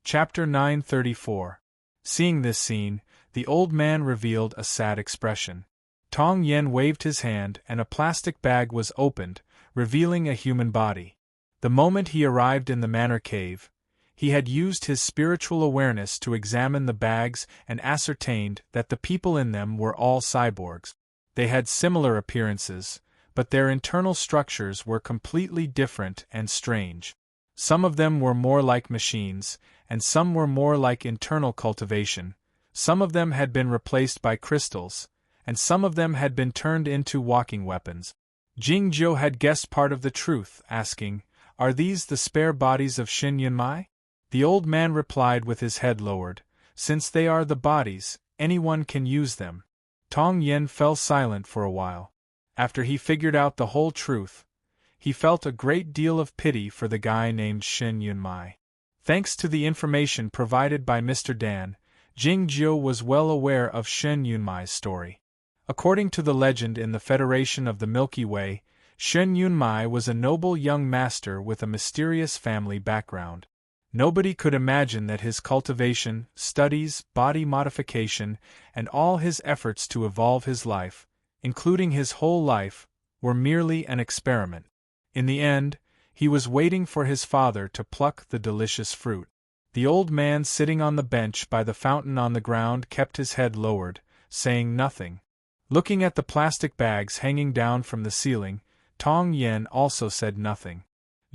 Chapter 934. Seeing this scene, the old man revealed a sad expression. Tong Yen waved his hand and a plastic bag was opened, revealing a human body. The moment he arrived in the manor cave, he had used his spiritual awareness to examine the bags and ascertained that the people in them were all cyborgs. They had similar appearances, but their internal structures were completely different and strange. Some of them were more like machines, and some were more like internal cultivation. Some of them had been replaced by crystals, and some of them had been turned into walking weapons. Jingzhou had guessed part of the truth, asking, "Are these the spare bodies of Shin Yunmai?" The old man replied with his head lowered, "Since they are the bodies, anyone can use them." Tong Yen fell silent for a while. After he figured out the whole truth, he felt a great deal of pity for the guy named Shin Yunmai. Thanks to the information provided by Mr. Dan, Jingzhou was well aware of Shin Yunmai's story. According to the legend in the Federation of the Milky Way, Shin Yunmai was a noble young master with a mysterious family background. Nobody could imagine that his cultivation, studies, body modification, and all his efforts to evolve his life, including his whole life, were merely an experiment. In the end, he was waiting for his father to pluck the delicious fruit. The old man sitting on the bench by the fountain on the ground kept his head lowered, saying nothing. Looking at the plastic bags hanging down from the ceiling, Tong Yen also said nothing.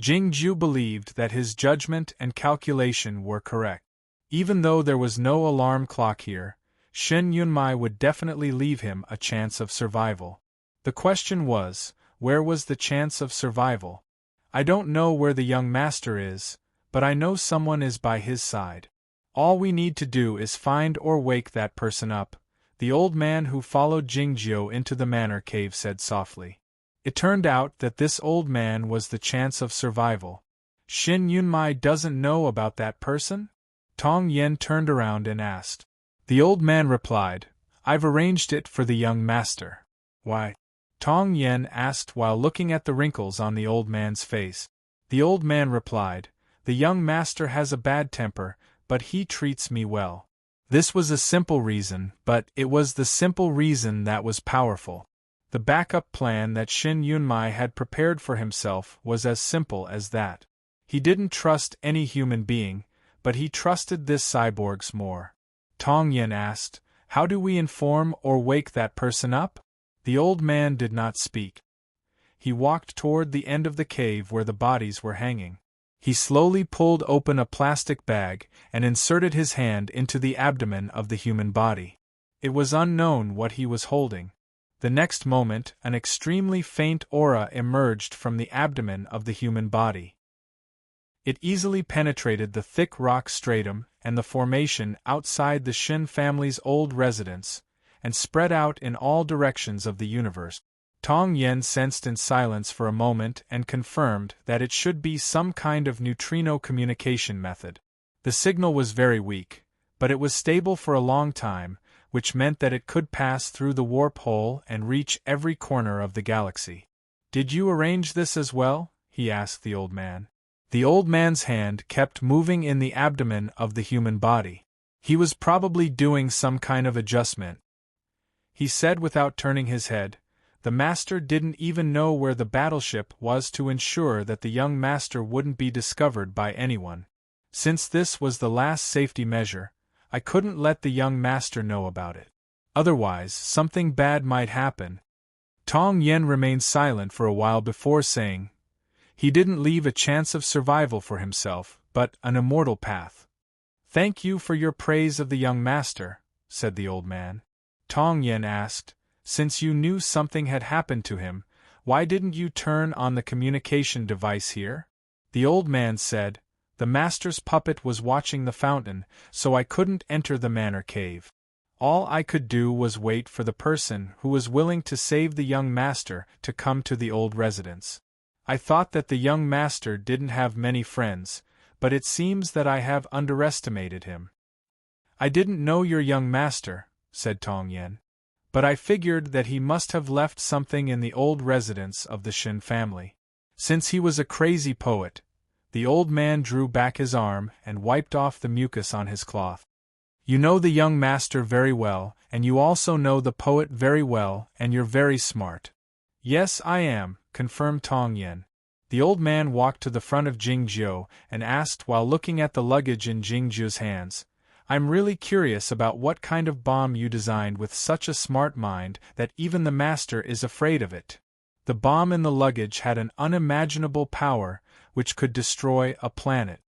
Jingzhou believed that his judgment and calculation were correct. Even though there was no alarm clock here, Shin Yunmai would definitely leave him a chance of survival. The question was, where was the chance of survival? "I don't know where the young master is, but I know someone is by his side. All we need to do is find or wake that person up," the old man who followed Jingzhou into the manor cave said softly. It turned out that this old man was the chance of survival. "Shin Yunmai doesn't know about that person?" Tong Yen turned around and asked. The old man replied, "I've arranged it for the young master." "Why?" Tong Yen asked while looking at the wrinkles on the old man's face. The old man replied, "The young master has a bad temper, but he treats me well." This was a simple reason, but it was the simple reason that was powerful. The backup plan that Shin Yunmai had prepared for himself was as simple as that. He didn't trust any human being, but he trusted this cyborg's more. Tong Yen asked, "How do we inform or wake that person up?" The old man did not speak. He walked toward the end of the cave where the bodies were hanging. He slowly pulled open a plastic bag and inserted his hand into the abdomen of the human body. It was unknown what he was holding. The next moment, an extremely faint aura emerged from the abdomen of the human body. It easily penetrated the thick rock stratum and the formation outside the Shin family's old residence, and spread out in all directions of the universe. Tong Yen sensed in silence for a moment and confirmed that it should be some kind of neutrino communication method. The signal was very weak, but it was stable for a long time, which meant that it could pass through the warp hole and reach every corner of the galaxy. "Did you arrange this as well?" he asked the old man. The old man's hand kept moving in the abdomen of the human body. He was probably doing some kind of adjustment. He said without turning his head, "The master didn't even know where the battleship was to ensure that the young master wouldn't be discovered by anyone. Since this was the last safety measure, I couldn't let the young master know about it. Otherwise, something bad might happen." Tong Yen remained silent for a while before saying, "He didn't leave a chance of survival for himself, but an immortal path." "Thank you for your praise of the young master," said the old man. Tong Yen asked, "Since you knew something had happened to him, why didn't you turn on the communication device here?" The old man said, "The master's puppet was watching the fountain, so I couldn't enter the manor cave. All I could do was wait for the person who was willing to save the young master to come to the old residence. I thought that the young master didn't have many friends, but it seems that I have underestimated him." "I didn't know your young master," said Tong Yen, "but I figured that he must have left something in the old residence of the Shin family. Since he was a crazy poet, The old man drew back his arm and wiped off the mucus on his cloth. You know the young master very well, and you also know the poet very well, and you're very smart. Yes, I am, confirmed Tong Yen. The old man walked to the front of Jingzhou and asked while looking at the luggage in Jingzhou's hands, I'm really curious about what kind of bomb you designed with such a smart mind that even the master is afraid of it. The bomb in the luggage had an unimaginable power, which could destroy a planet.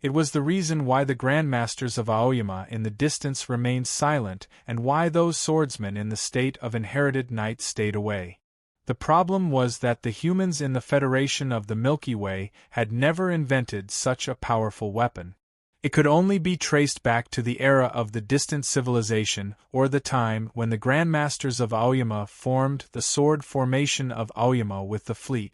It was the reason why the grandmasters of Aoyama in the distance remained silent and why those swordsmen in the state of inherited night stayed away. The problem was that the humans in the Federation of the Milky Way had never invented such a powerful weapon. It could only be traced back to the era of the distant civilization or the time when the grandmasters of Aoyama formed the sword formation of Aoyama with the fleet.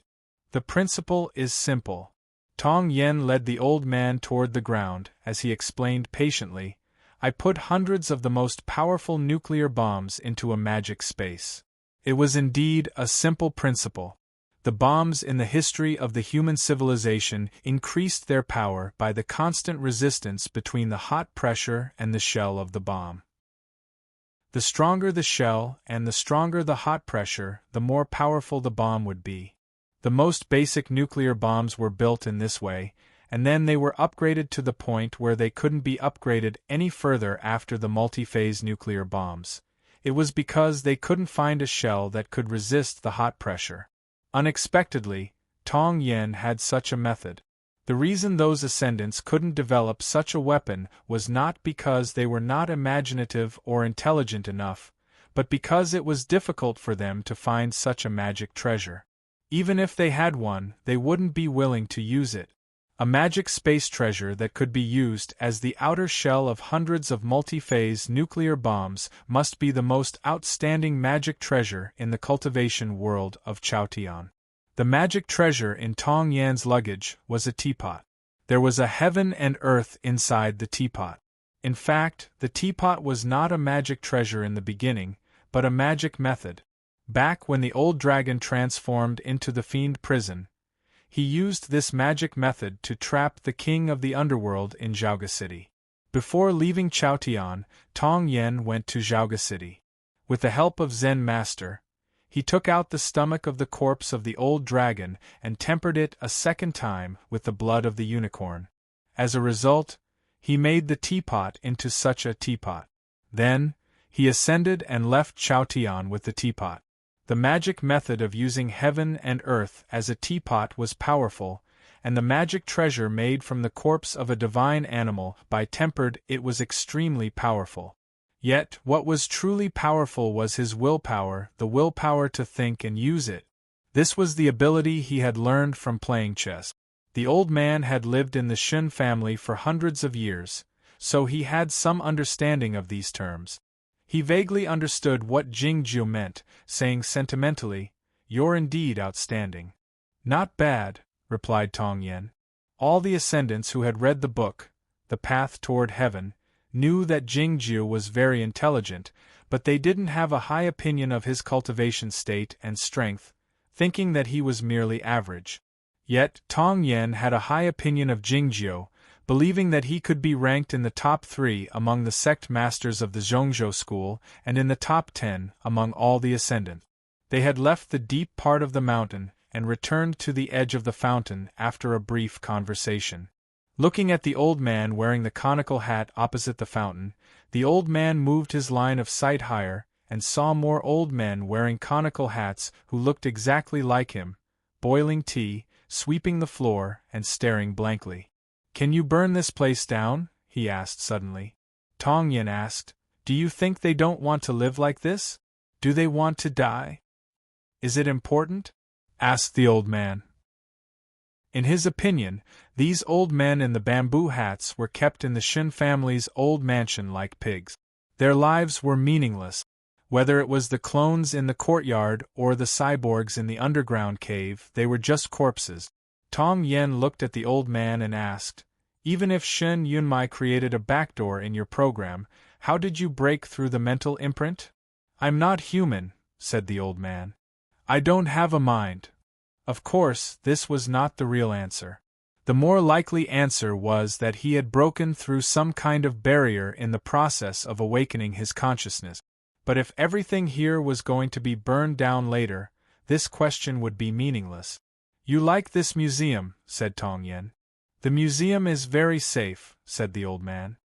The principle is simple. Tong Yen led the old man toward the ground, as he explained patiently, I put hundreds of the most powerful nuclear bombs into a magic space. It was indeed a simple principle. The bombs in the history of the human civilization increased their power by the constant resistance between the hot pressure and the shell of the bomb. The stronger the shell and the stronger the hot pressure, the more powerful the bomb would be. The most basic nuclear bombs were built in this way, and then they were upgraded to the point where they couldn't be upgraded any further after the multi-phase nuclear bombs. It was because they couldn't find a shell that could resist the hot pressure. Unexpectedly, Tong Yen had such a method. The reason those ascendants couldn't develop such a weapon was not because they were not imaginative or intelligent enough, but because it was difficult for them to find such a magic treasure. Even if they had one, they wouldn't be willing to use it. A magic space treasure that could be used as the outer shell of hundreds of multi-phase nuclear bombs must be the most outstanding magic treasure in the cultivation world of Chaotian. The magic treasure in Tong Yan's luggage was a teapot. There was a heaven and earth inside the teapot. In fact, the teapot was not a magic treasure in the beginning, but a magic method. Back when the old dragon transformed into the fiend prison, he used this magic method to trap the king of the underworld in Zhaoga City. Before leaving Chaotian, Tong Yen went to Zhaoga City. With the help of Zen Master, he took out the stomach of the corpse of the old dragon and tempered it a second time with the blood of the unicorn. As a result, he made the teapot into such a teapot. Then, he ascended and left Chaotian with the teapot. The magic method of using heaven and earth as a teapot was powerful, and the magic treasure made from the corpse of a divine animal by tempered it was extremely powerful. Yet, what was truly powerful was his willpower, the willpower to think and use it. This was the ability he had learned from playing chess. The old man had lived in the Shun family for hundreds of years, so he had some understanding of these terms. He vaguely understood what Jingzhou meant, saying sentimentally, You're indeed outstanding. Not bad, replied Tong Yen. All the ascendants who had read the book, The Path Toward Heaven, knew that Jingzhou was very intelligent, but they didn't have a high opinion of his cultivation state and strength, thinking that he was merely average. Yet, Tong Yen had a high opinion of Jingzhou, believing that he could be ranked in the top 3 among the sect masters of the Zhongzhou school and in the top 10 among all the ascendants. They had left the deep part of the mountain and returned to the edge of the fountain after a brief conversation. Looking at the old man wearing the conical hat opposite the fountain, the old man moved his line of sight higher and saw more old men wearing conical hats who looked exactly like him, boiling tea, sweeping the floor, and staring blankly. Can you burn this place down? He asked suddenly. Tong Yen asked, Do you think they don't want to live like this? Do they want to die? Is it important? Asked the old man. In his opinion, these old men in the bamboo hats were kept in the Shun family's old mansion like pigs. Their lives were meaningless. Whether it was the clones in the courtyard or the cyborgs in the underground cave, they were just corpses. Tong Yen looked at the old man and asked, Even if Shen Yunmai created a backdoor in your program, how did you break through the mental imprint? I'm not human, said the old man. I don't have a mind. Of course, this was not the real answer. The more likely answer was that he had broken through some kind of barrier in the process of awakening his consciousness. But if everything here was going to be burned down later, this question would be meaningless. "You like this museum," said Tong Yen. "The museum is very safe," said the old man.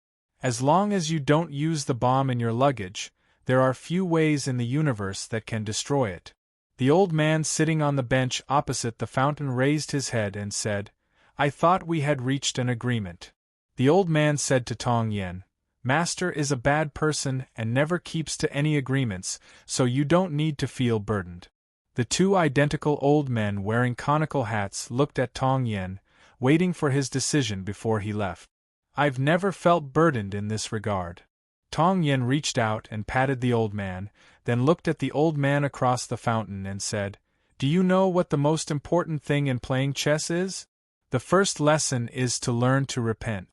"As long as you don't use the bomb in your luggage, there are few ways in the universe that can destroy it." The old man sitting on the bench opposite the fountain raised his head and said, "I thought we had reached an agreement." The old man said to Tong Yen, "Master is a bad person and never keeps to any agreements, so you don't need to feel burdened." The two identical old men wearing conical hats looked at Tong Yen, waiting for his decision before he left. "I've never felt burdened in this regard." Tong Yen reached out and patted the old man, then looked at the old man across the fountain and said, "Do you know what the most important thing in playing chess is? The first lesson is to learn to repent."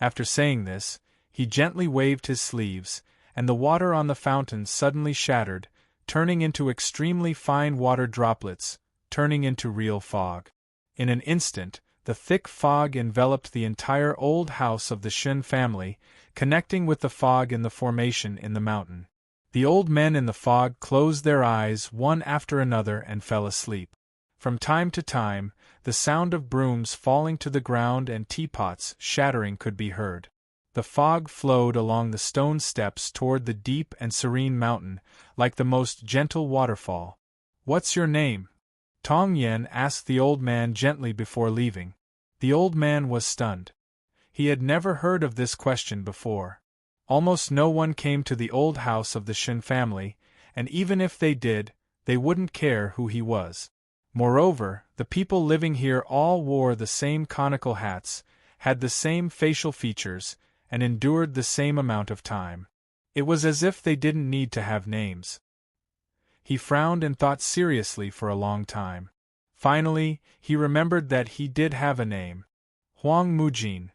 After saying this, he gently waved his sleeves, and the water on the fountain suddenly shattered, turning into extremely fine water droplets, turning into real fog. In an instant, the thick fog enveloped the entire old house of the Shin family, connecting with the fog in the formation in the mountain. The old men in the fog closed their eyes one after another and fell asleep. From time to time, the sound of brooms falling to the ground and teapots shattering could be heard. The fog flowed along the stone steps toward the deep and serene mountain, like the most gentle waterfall. "What's your name?" Tong Yen asked the old man gently before leaving. The old man was stunned. He had never heard of this question before. Almost no one came to the old house of the Shin family, and even if they did, they wouldn't care who he was. Moreover, the people living here all wore the same conical hats, had the same facial features, and endured the same amount of time. It was as if they didn't need to have names. He frowned and thought seriously for a long time. Finally, he remembered that he did have a name. Huang Mujin.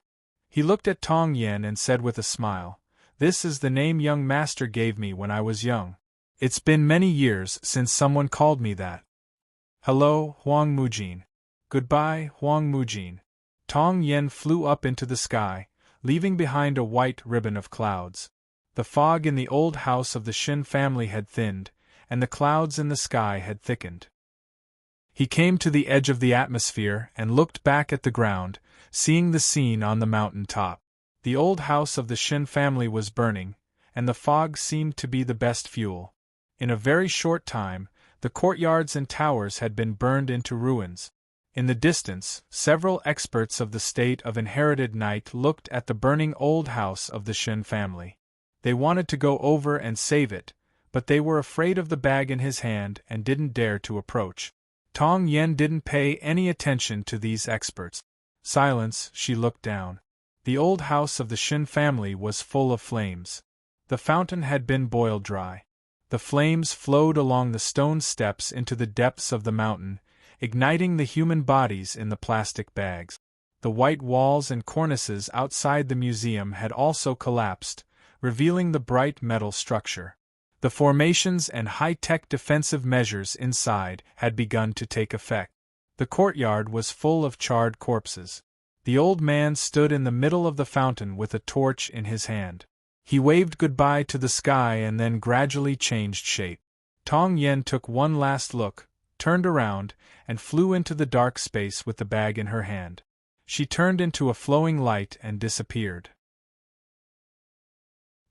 He looked at Tong Yen and said with a smile, "This is the name young master gave me when I was young. It's been many years since someone called me that. Hello, Huang Mujin." "Goodbye, Huang Mujin." Tong Yen flew up into the sky, leaving behind a white ribbon of clouds. The fog in the old house of the Shin family had thinned, and the clouds in the sky had thickened. He came to the edge of the atmosphere and looked back at the ground, seeing the scene on the mountain top. The old house of the Shin family was burning, and the fog seemed to be the best fuel. In a very short time, the courtyards and towers had been burned into ruins. In the distance, several experts of the state of inherited night looked at the burning old house of the Shin family. They wanted to go over and save it, but they were afraid of the bag in his hand and didn't dare to approach. Tong Yen didn't pay any attention to these experts. Silence, she looked down. The old house of the Shin family was full of flames. The fountain had been boiled dry. The flames flowed along the stone steps into the depths of the mountain, igniting the human bodies in the plastic bags. The white walls and cornices outside the museum had also collapsed, revealing the bright metal structure. The formations and high-tech defensive measures inside had begun to take effect. The courtyard was full of charred corpses. The old man stood in the middle of the fountain with a torch in his hand. He waved goodbye to the sky and then gradually changed shape. Tong Yen took one last look, turned around, and flew into the dark space with the bag in her hand. She turned into a flowing light and disappeared.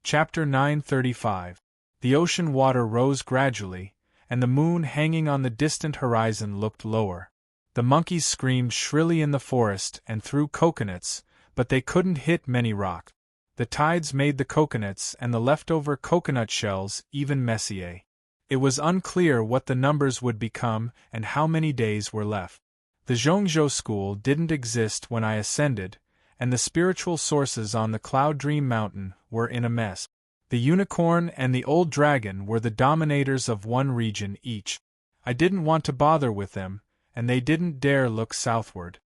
Chapter 935. The ocean water rose gradually, and the moon hanging on the distant horizon looked lower. The monkeys screamed shrilly in the forest and threw coconuts, but they couldn't hit many rocks. The tides made the coconuts and the leftover coconut shells even messier. It was unclear what the numbers would become and how many days were left. The Zhongzhou school didn't exist when I ascended, and the spiritual sources on the Cloud Dream Mountain were in a mess. The unicorn and the old dragon were the dominators of one region each. I didn't want to bother with them, and they didn't dare look southward.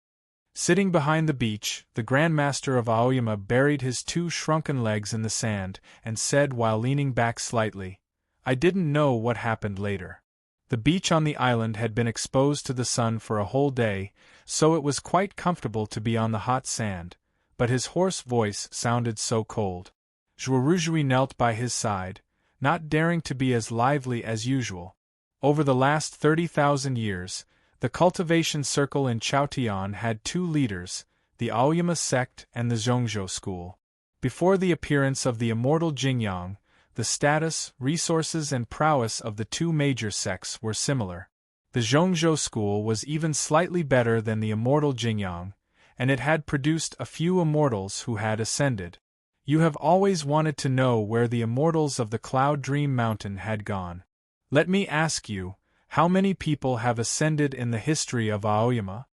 Sitting behind the beach, the Grandmaster of Aoyama buried his two shrunken legs in the sand and said while leaning back slightly, "I didn't know what happened later. The beach on the island had been exposed to the sun for a whole day, so it was quite comfortable to be on the hot sand, but his hoarse voice sounded so cold. Zhuoruzhui knelt by his side, not daring to be as lively as usual. Over the last 30,000 years, the cultivation circle in Chaotian had two leaders, the Aoyama sect and the Zhongzhou school. Before the appearance of the immortal Jingyang, the status, resources and prowess of the two major sects were similar. The Zhongzhou school was even slightly better than the immortal Jingyang, and it had produced a few immortals who had ascended. You have always wanted to know where the immortals of the Cloud Dream Mountain had gone. Let me ask you, how many people have ascended in the history of Aoyama?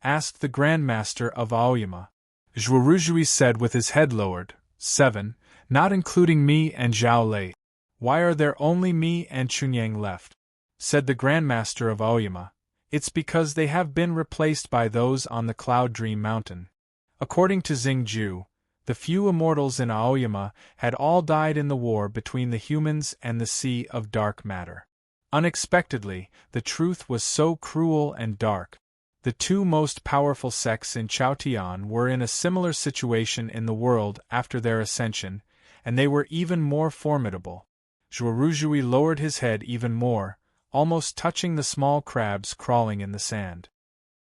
Asked the Grandmaster of Aoyama. Zhuoruzhui said with his head lowered, 7, not including me and Zhao Lei. Why are there only me and Chunyang left? Said the Grandmaster of Aoyama. It's because they have been replaced by those on the Cloud Dream Mountain. According to Xingju, the few immortals in Aoyama had all died in the war between the humans and the Sea of Dark Matter. Unexpectedly, the truth was so cruel and dark. The two most powerful sects in Chaotian were in a similar situation in the world after their ascension, and they were even more formidable. Zhuoruzhui lowered his head even more, almost touching the small crabs crawling in the sand.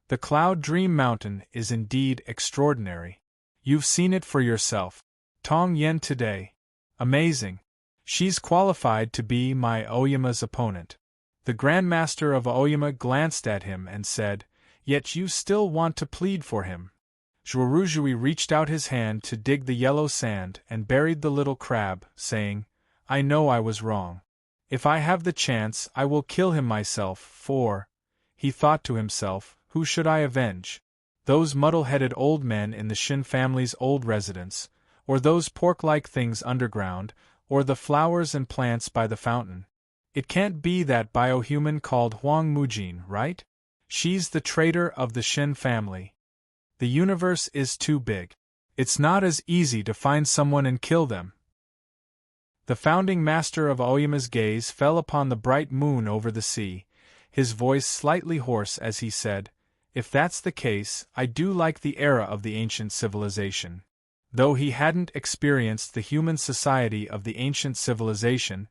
The Cloud Dream Mountain is indeed extraordinary. You've seen it for yourself. Tong Yen today. Amazing. She's qualified to be my Aoyama's opponent. The Grandmaster of Aoyama glanced at him and said, Yet you still want to plead for him. Zhuoruzhui reached out his hand to dig the yellow sand and buried the little crab, saying, I know I was wrong. If I have the chance I will kill him myself, for, he thought to himself, who should I avenge? Those muddle-headed old men in the Shin family's old residence, or those pork-like things underground, or the flowers and plants by the fountain. It can't be that biohuman called Huang Mujin, right? She's the traitor of the Shin family. The universe is too big. It's not as easy to find someone and kill them. The founding master of Aoyama's gaze fell upon the bright moon over the sea, his voice slightly hoarse as he said, If that's the case, I do like the era of the ancient civilization. Though he hadn't experienced the human society of the ancient civilization,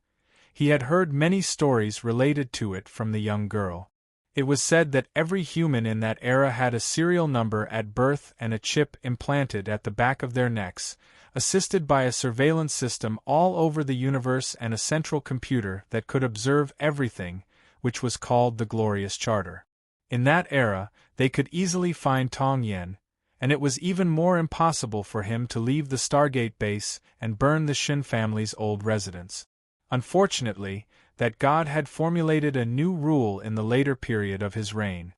he had heard many stories related to it from the young girl. It was said that every human in that era had a serial number at birth and a chip implanted at the back of their necks, assisted by a surveillance system all over the universe and a central computer that could observe everything, which was called the Glorious Charter. In that era, they could easily find Tong Yen, and it was even more impossible for him to leave the Stargate base and burn the Shin family's old residence. Unfortunately, that god had formulated a new rule in the later period of his reign.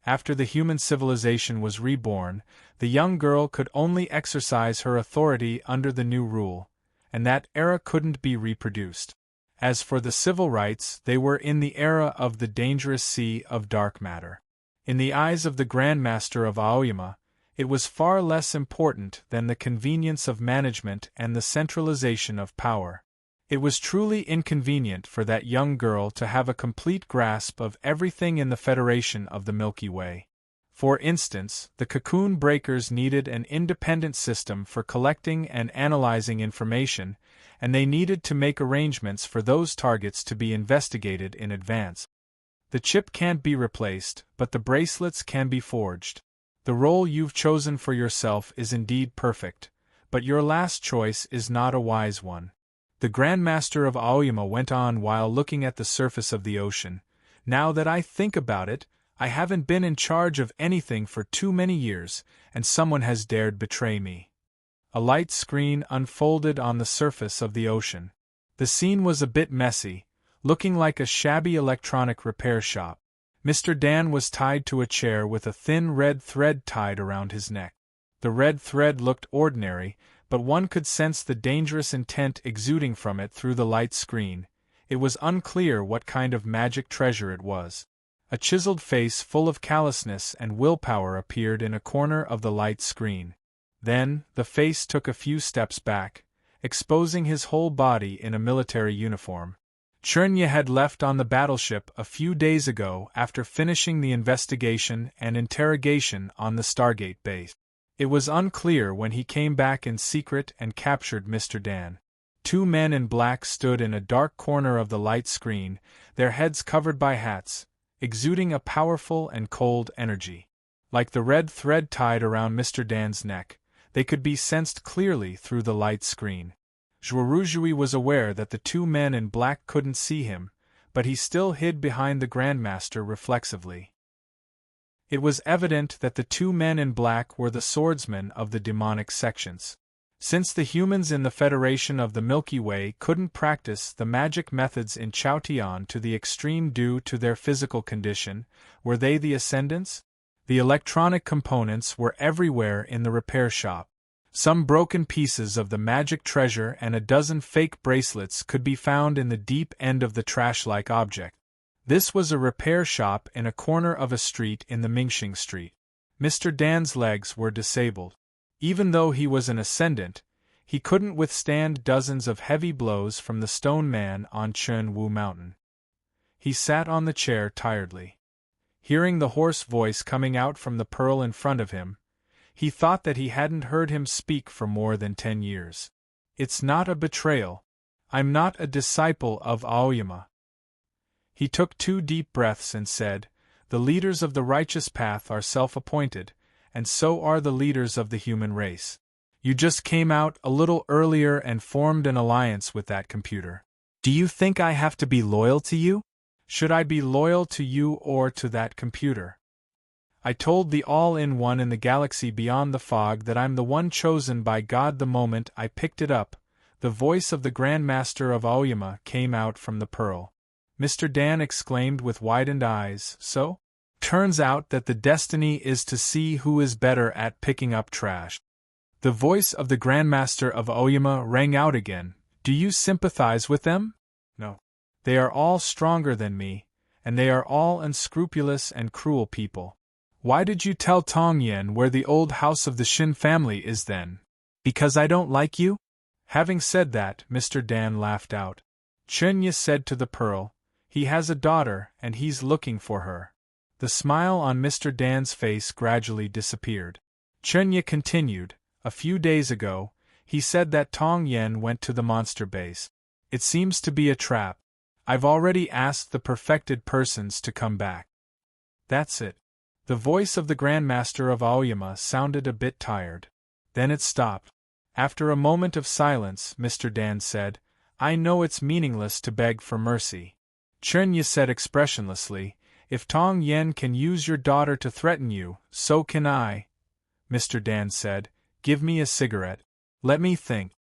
After the human civilization was reborn, the young girl could only exercise her authority under the new rule, and that era couldn't be reproduced. As for the civil rights, they were in the era of the dangerous Sea of Dark Matter. In the eyes of the Grandmaster of Aoyama, it was far less important than the convenience of management and the centralization of power. It was truly inconvenient for that young girl to have a complete grasp of everything in the Federation of the Milky Way. For instance, the cocoon breakers needed an independent system for collecting and analyzing information, and they needed to make arrangements for those targets to be investigated in advance. The chip can't be replaced, but the bracelets can be forged. The role you've chosen for yourself is indeed perfect, but your last choice is not a wise one. The Grandmaster of Aoyama went on while looking at the surface of the ocean. Now that I think about it, I haven't been in charge of anything for too many years, and someone has dared betray me. A light screen unfolded on the surface of the ocean. The scene was a bit messy, looking like a shabby electronic repair shop. Mr. Dan was tied to a chair with a thin red thread tied around his neck. The red thread looked ordinary, but one could sense the dangerous intent exuding from it through the light screen. It was unclear what kind of magic treasure it was. A chiseled face full of callousness and willpower appeared in a corner of the light screen. Then, the face took a few steps back, exposing his whole body in a military uniform. Chernya had left on the battleship a few days ago after finishing the investigation and interrogation on the Stargate base. It was unclear when he came back in secret and captured Mr. Dan. Two men in black stood in a dark corner of the light screen, their heads covered by hats, exuding a powerful and cold energy. Like the red thread tied around Mr. Dan's neck, they could be sensed clearly through the light screen. Zhuoruzhui was aware that the two men in black couldn't see him, but he still hid behind the Grandmaster reflexively. It was evident that the two men in black were the swordsmen of the demonic sections. Since the humans in the Federation of the Milky Way couldn't practice the magic methods in Chaotian to the extreme due to their physical condition, were they the ascendants? The electronic components were everywhere in the repair shop. Some broken pieces of the magic treasure and a dozen fake bracelets could be found in the deep end of the trash-like object. This was a repair shop in a corner of a street in the Mingxing Street. Mr. Dan's legs were disabled. Even though he was an ascendant, he couldn't withstand dozens of heavy blows from the stone man on Chun Wu Mountain. He sat on the chair tiredly. Hearing the hoarse voice coming out from the pearl in front of him, he thought that he hadn't heard him speak for more than 10 years. It's not a betrayal. I'm not a disciple of Aoyama. He took 2 deep breaths and said, the leaders of the righteous path are self-appointed, and so are the leaders of the human race. You just came out a little earlier and formed an alliance with that computer. Do you think I have to be loyal to you? Should I be loyal to you or to that computer? I told the all-in-one in the galaxy beyond the fog that I'm the one chosen by God the moment I picked it up. The voice of the Grandmaster of Aoyama came out from the pearl. Mr. Dan exclaimed with widened eyes, so? Turns out that the destiny is to see who is better at picking up trash. The voice of the Grandmaster of Aoyama rang out again. Do you sympathize with them? No. They are all stronger than me, and they are all unscrupulous and cruel people. Why did you tell Tong Yen where the old house of the Shin family is then? Because I don't like you? Having said that, Mr. Dan laughed out. Chunya said to the pearl, he has a daughter and he's looking for her. The smile on Mr. Dan's face gradually disappeared. Chunya continued, a few days ago, he said that Tong Yen went to the monster base. It seems to be a trap. I've already asked the perfected persons to come back. That's it. The voice of the Grandmaster of Aoyama sounded a bit tired. Then it stopped. After a moment of silence, Mr. Dan said, I know it's meaningless to beg for mercy. Chunya said expressionlessly, if Tong Yen can use your daughter to threaten you, so can I. Mr. Dan said, give me a cigarette. Let me think.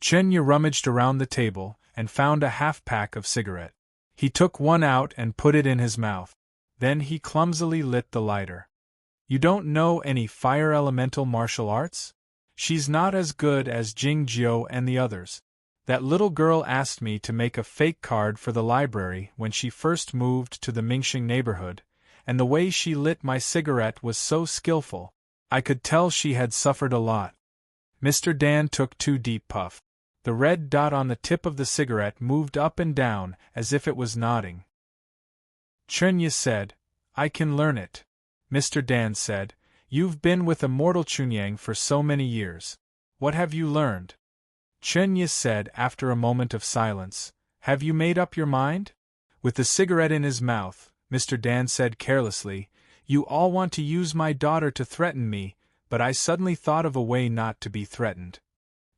Chunya rummaged around the table and found a half-pack of cigarette. He took one out and put it in his mouth. Then he clumsily lit the lighter. You don't know any fire elemental martial arts? She's not as good as Jing Jiu and the others. That little girl asked me to make a fake card for the library when she first moved to the Mingxing neighborhood, and the way she lit my cigarette was so skillful, I could tell she had suffered a lot. Mr. Dan took 2 deep puffs. The red dot on the tip of the cigarette moved up and down as if it was nodding. Chunya said, I can learn it. Mr. Dan said, you've been with Immortal Chunyang for so many years. What have you learned? Chunya said after a moment of silence, have you made up your mind? With the cigarette in his mouth, Mr. Dan said carelessly, you all want to use my daughter to threaten me, but I suddenly thought of a way not to be threatened.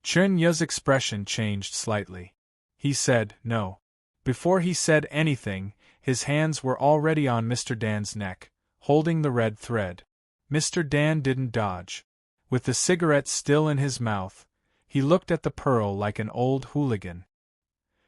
Chunya's expression changed slightly. He said, no. Before he said anything, his hands were already on Mr. Dan's neck, holding the red thread. Mr. Dan didn't dodge. With the cigarette still in his mouth, he looked at the pearl like an old hooligan.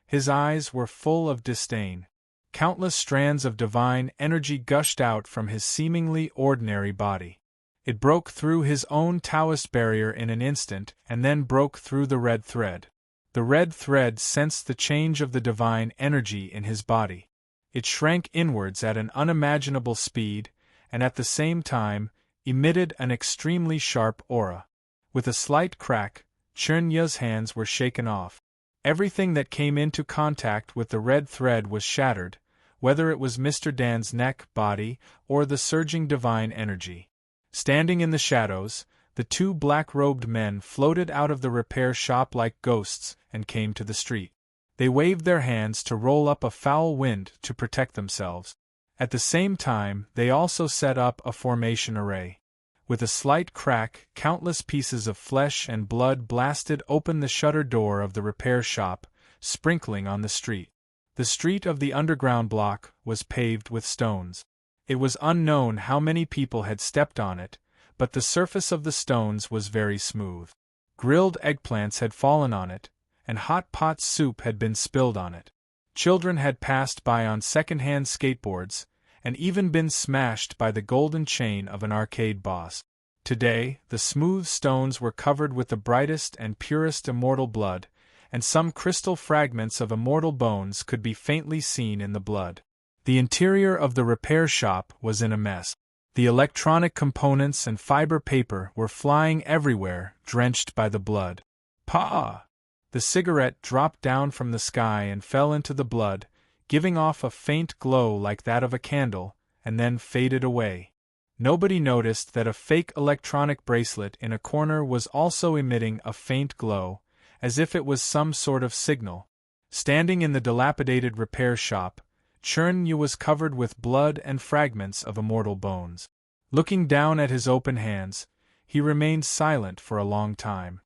His eyes were full of disdain. Countless strands of divine energy gushed out from his seemingly ordinary body. It broke through his own Taoist barrier in an instant and then broke through the red thread. The red thread sensed the change of the divine energy in his body. It shrank inwards at an unimaginable speed, and at the same time, emitted an extremely sharp aura. With a slight crack, Chunya's hands were shaken off. Everything that came into contact with the red thread was shattered, whether it was Mr. Dan's neck, body, or the surging divine energy. Standing in the shadows, the two black-robed men floated out of the repair shop like ghosts and came to the street. They waved their hands to roll up a foul wind to protect themselves. At the same time, they also set up a formation array. With a slight crack, countless pieces of flesh and blood blasted open the shutter door of the repair shop, sprinkling on the street. The street of the underground block was paved with stones. It was unknown how many people had stepped on it, but the surface of the stones was very smooth. Grilled eggplants had fallen on it, and hot pot soup had been spilled on it. Children had passed by on second-hand skateboards, and even been smashed by the golden chain of an arcade boss. Today, the smooth stones were covered with the brightest and purest immortal blood, and some crystal fragments of immortal bones could be faintly seen in the blood. The interior of the repair shop was in a mess. The electronic components and fiber paper were flying everywhere, drenched by the blood. "Pa!" The cigarette dropped down from the sky and fell into the blood, giving off a faint glow like that of a candle, and then faded away. Nobody noticed that a fake electronic bracelet in a corner was also emitting a faint glow, as if it was some sort of signal. Standing in the dilapidated repair shop, Chern-Yu was covered with blood and fragments of immortal bones. Looking down at his open hands, he remained silent for a long time.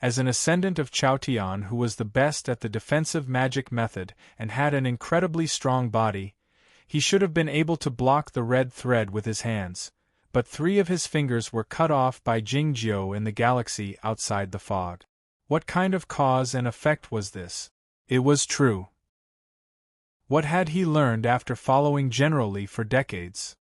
As an ascendant of Chao Tian who was the best at the defensive magic method and had an incredibly strong body, he should have been able to block the red thread with his hands, but 3 of his fingers were cut off by Jingjiu in the galaxy outside the fog. What kind of cause and effect was this? It was true. What had he learned after following generally for decades?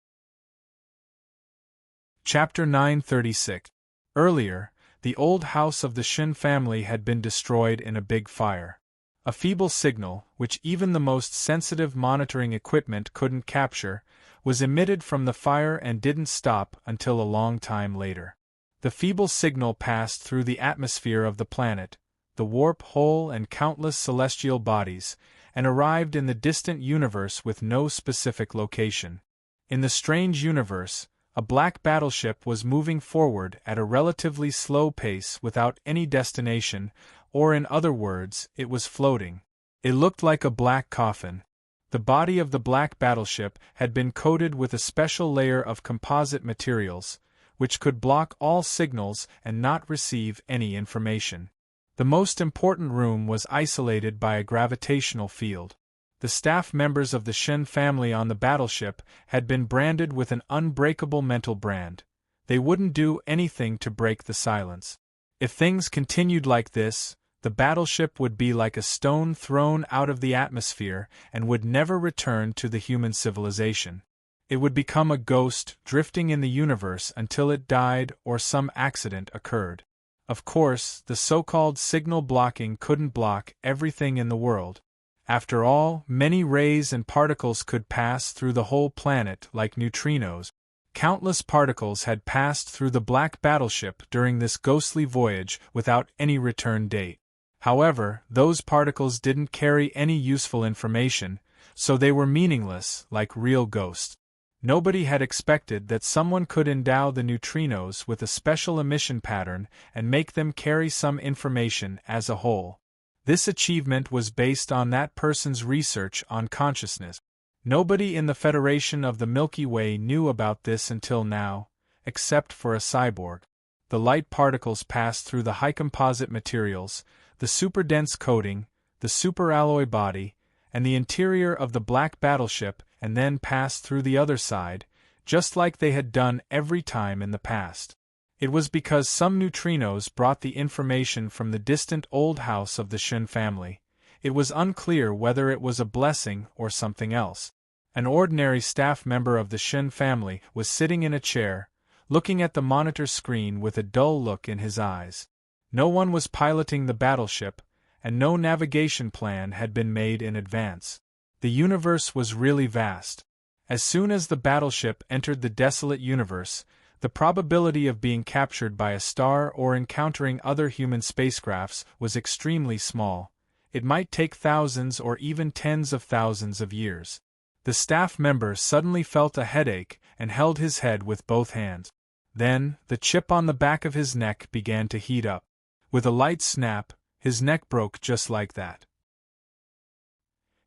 Chapter 936. Earlier, the old house of the Shin family had been destroyed in a big fire. A feeble signal, which even the most sensitive monitoring equipment couldn't capture, was emitted from the fire and didn't stop until a long time later. The feeble signal passed through the atmosphere of the planet, the warp hole and countless celestial bodies, and arrived in the distant universe with no specific location. In the strange universe, a black battleship was moving forward at a relatively slow pace without any destination, or in other words, it was floating. It looked like a black coffin. The body of the black battleship had been coated with a special layer of composite materials, which could block all signals and not receive any information. The most important room was isolated by a gravitational field. The staff members of the Shin family on the battleship had been branded with an unbreakable mental brand. They wouldn't do anything to break the silence. If things continued like this, the battleship would be like a stone thrown out of the atmosphere and would never return to the human civilization. It would become a ghost drifting in the universe until it died or some accident occurred. Of course, the so-called signal blocking couldn't block everything in the world. After all, many rays and particles could pass through the whole planet like neutrinos. Countless particles had passed through the black battleship during this ghostly voyage without any return date. However, those particles didn't carry any useful information, so they were meaningless, like real ghosts. Nobody had expected that someone could endow the neutrinos with a special emission pattern and make them carry some information as a whole. This achievement was based on that person's research on consciousness. Nobody in the Federation of the Milky Way knew about this until now, except for a cyborg. The light particles passed through the high composite materials, the super-dense coating, the superalloy body, and the interior of the black battleship, and then passed through the other side, just like they had done every time in the past. It was because some neutrinos brought the information from the distant old house of the Shin family. It was unclear whether it was a blessing or something else. An ordinary staff member of the Shin family was sitting in a chair, looking at the monitor screen with a dull look in his eyes. No one was piloting the battleship, and no navigation plan had been made in advance. The universe was really vast. As soon as the battleship entered the desolate universe, the probability of being captured by a star or encountering other human spacecrafts was extremely small. It might take thousands or even tens of thousands of years. The staff member suddenly felt a headache and held his head with both hands. Then, the chip on the back of his neck began to heat up. With a light snap, his neck broke just like that.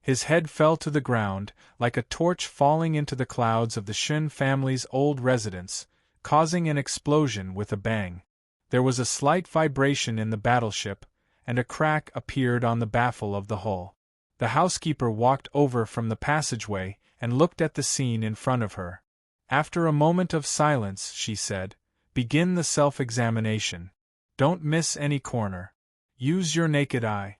His head fell to the ground, like a torch falling into the clouds of the Shun family's old residence, causing an explosion with a bang. There was a slight vibration in the battleship, and a crack appeared on the baffle of the hull. The housekeeper walked over from the passageway and looked at the scene in front of her. After a moment of silence, she said, "Begin the self-examination. Don't miss any corner. Use your naked eye."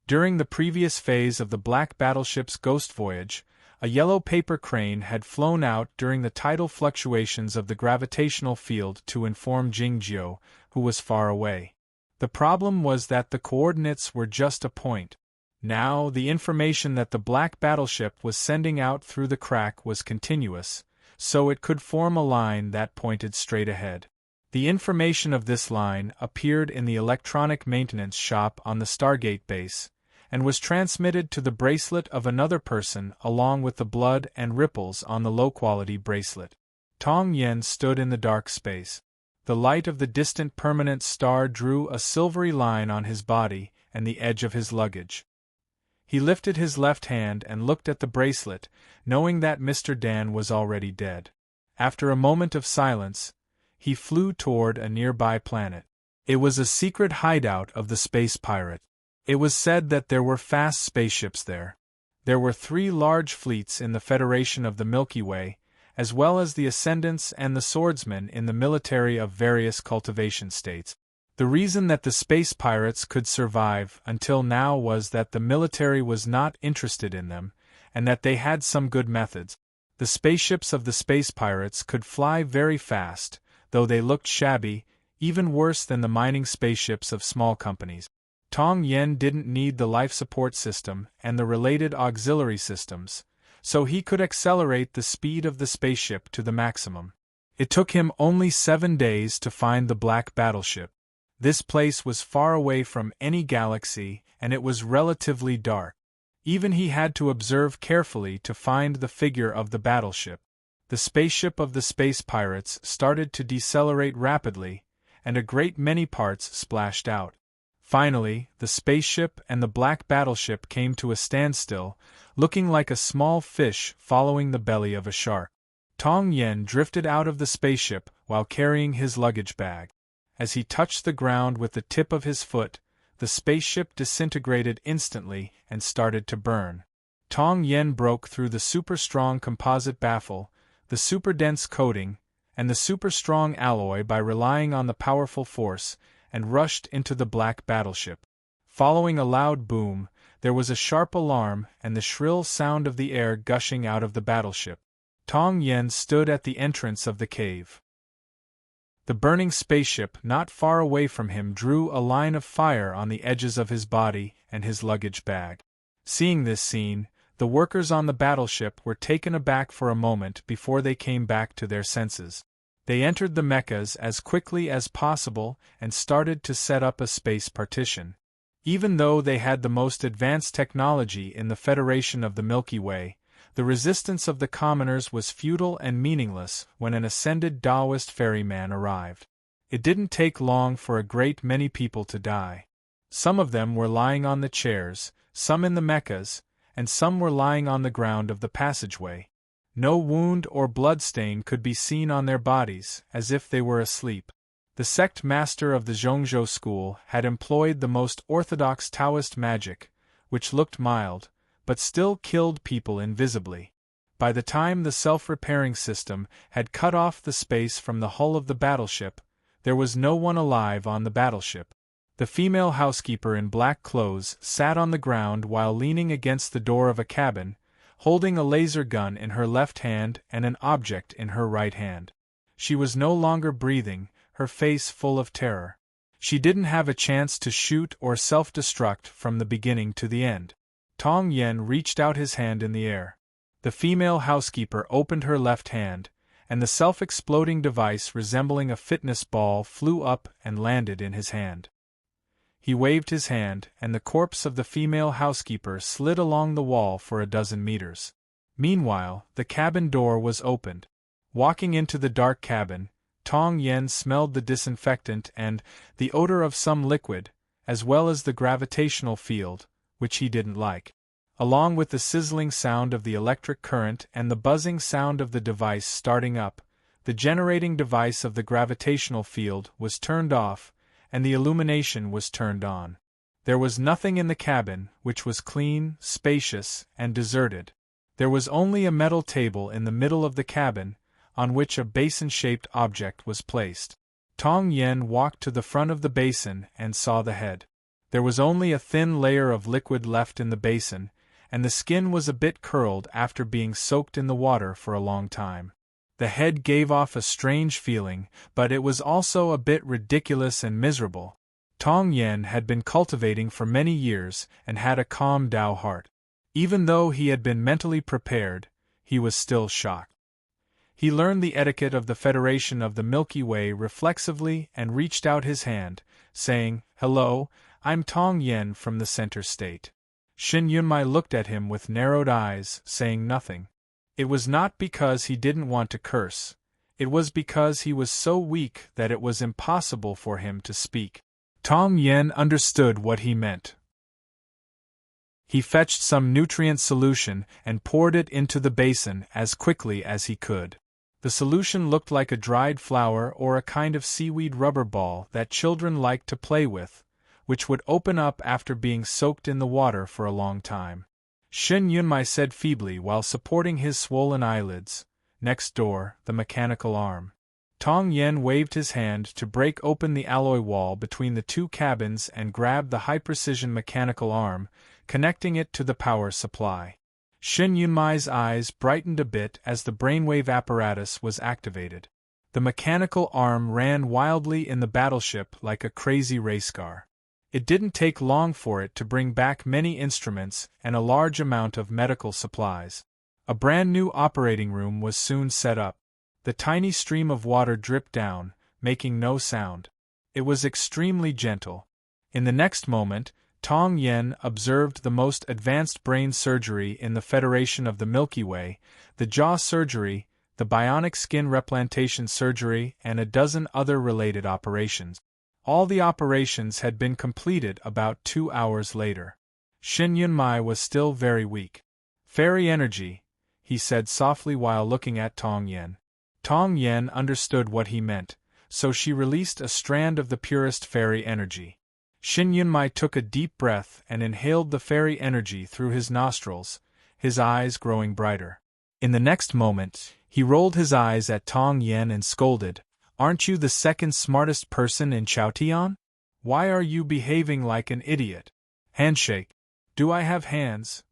During the previous phase of the black battleship's ghost voyage, a yellow paper crane had flown out during the tidal fluctuations of the gravitational field to inform Jingjiu, who was far away. The problem was that the coordinates were just a point. Now, the information that the black battleship was sending out through the crack was continuous, so it could form a line that pointed straight ahead. The information of this line appeared in the electronic maintenance shop on the Stargate base, and was transmitted to the bracelet of another person along with the blood and ripples on the low-quality bracelet. Tong Yen stood in the dark space. The light of the distant permanent star drew a silvery line on his body and the edge of his luggage. He lifted his left hand and looked at the bracelet, knowing that Mr. Dan was already dead. After a moment of silence, he flew toward a nearby planet. It was a secret hideout of the space pirate. It was said that there were fast spaceships there. There were 3 large fleets in the Federation of the Milky Way, as well as the Ascendants and the Swordsmen in the military of various cultivation states. The reason that the space pirates could survive until now was that the military was not interested in them, and that they had some good methods. The spaceships of the space pirates could fly very fast, though they looked shabby, even worse than the mining spaceships of small companies. Tong Yen didn't need the life support system and the related auxiliary systems, so he could accelerate the speed of the spaceship to the maximum. It took him only 7 days to find the black battleship. This place was far away from any galaxy, and it was relatively dark. Even he had to observe carefully to find the figure of the battleship. The spaceship of the space pirates started to decelerate rapidly, and a great many parts splashed out. Finally, the spaceship and the black battleship came to a standstill, looking like a small fish following the belly of a shark. Tong Yen drifted out of the spaceship while carrying his luggage bag. As he touched the ground with the tip of his foot, the spaceship disintegrated instantly and started to burn. Tong Yen broke through the super-strong composite baffle, the super-dense coating, and the super-strong alloy by relying on the powerful force, and rushed into the black battleship. Following a loud boom, there was a sharp alarm and the shrill sound of the air gushing out of the battleship. Tong Yen stood at the entrance of the cave. The burning spaceship not far away from him drew a line of fire on the edges of his body and his luggage bag. Seeing this scene, the workers on the battleship were taken aback for a moment before they came back to their senses. They entered the mechas as quickly as possible and started to set up a space partition. Even though they had the most advanced technology in the Federation of the Milky Way, the resistance of the commoners was futile and meaningless when an ascended Taoist ferryman arrived. It didn't take long for a great many people to die. Some of them were lying on the chairs, some in the mechas, and some were lying on the ground of the passageway. No wound or bloodstain could be seen on their bodies, as if they were asleep. The sect master of the Zhongzhou school had employed the most orthodox Taoist magic, which looked mild, but still killed people invisibly. By the time the self-repairing system had cut off the space from the hull of the battleship, there was no one alive on the battleship. The female housekeeper in black clothes sat on the ground while leaning against the door of a cabin, holding a laser gun in her left hand and an object in her right hand. She was no longer breathing, her face full of terror. She didn't have a chance to shoot or self-destruct from the beginning to the end. Tong Yen reached out his hand in the air. The female housekeeper opened her left hand, and the self-exploding device resembling a fitness ball flew up and landed in his hand. He waved his hand, and the corpse of the female housekeeper slid along the wall for a dozen meters. Meanwhile, the cabin door was opened. Walking into the dark cabin, Tong Yen smelled the disinfectant and the odor of some liquid, as well as the gravitational field, which he didn't like. Along with the sizzling sound of the electric current and the buzzing sound of the device starting up, the generating device of the gravitational field was turned off, and the illumination was turned on. There was nothing in the cabin, which was clean, spacious, and deserted. There was only a metal table in the middle of the cabin, on which a basin-shaped object was placed. Tong Yen walked to the front of the basin and saw the head. There was only a thin layer of liquid left in the basin, and the skin was a bit curled after being soaked in the water for a long time. The head gave off a strange feeling, but it was also a bit ridiculous and miserable. Tong Yen had been cultivating for many years and had a calm Tao heart. Even though he had been mentally prepared, he was still shocked. He learned the etiquette of the Federation of the Milky Way reflexively and reached out his hand, saying, "Hello, I'm Tong Yen from the Center State." Shin Yunmai looked at him with narrowed eyes, saying nothing. It was not because he didn't want to curse. It was because he was so weak that it was impossible for him to speak. Tong Yen understood what he meant. He fetched some nutrient solution and poured it into the basin as quickly as he could. The solution looked like a dried flower or a kind of seaweed rubber ball that children liked to play with, which would open up after being soaked in the water for a long time. Shin Yunmai said feebly while supporting his swollen eyelids, "Next door, the mechanical arm." Tong Yen waved his hand to break open the alloy wall between the two cabins and grabbed the high-precision mechanical arm, connecting it to the power supply. Shin Yunmai's eyes brightened a bit as the brainwave apparatus was activated. The mechanical arm ran wildly in the battleship like a crazy race car. It didn't take long for it to bring back many instruments and a large amount of medical supplies. A brand new operating room was soon set up. The tiny stream of water dripped down, making no sound. It was extremely gentle. In the next moment, Tong Yen observed the most advanced brain surgery in the Federation of the Milky Way, the jaw surgery, the bionic skin replantation surgery, and a dozen other related operations. All the operations had been completed about 2 hours later. Shin Yunmai was still very weak. "Fairy energy," he said softly while looking at Tong Yen. Tong Yen understood what he meant, so she released a strand of the purest fairy energy. Shin Yunmai took a deep breath and inhaled the fairy energy through his nostrils, his eyes growing brighter. In the next moment, he rolled his eyes at Tong Yen and scolded, "Aren't you the second smartest person in Chaotian? Why are you behaving like an idiot? Handshake. Do I have hands?"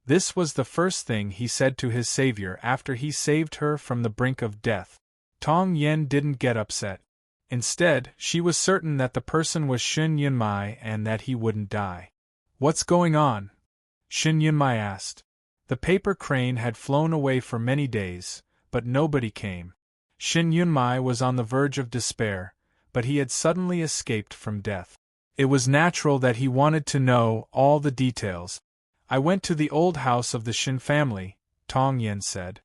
This was the first thing he said to his savior after he saved her from the brink of death. Tong Yen didn't get upset. Instead, she was certain that the person was Shin Yunmai and that he wouldn't die. "What's going on?" Shin Yunmai asked. The paper crane had flown away for many days, but nobody came. Shin Yunmai was on the verge of despair, but he had suddenly escaped from death. It was natural that he wanted to know all the details. "I went to the old house of the Shin family," Tong Yen said.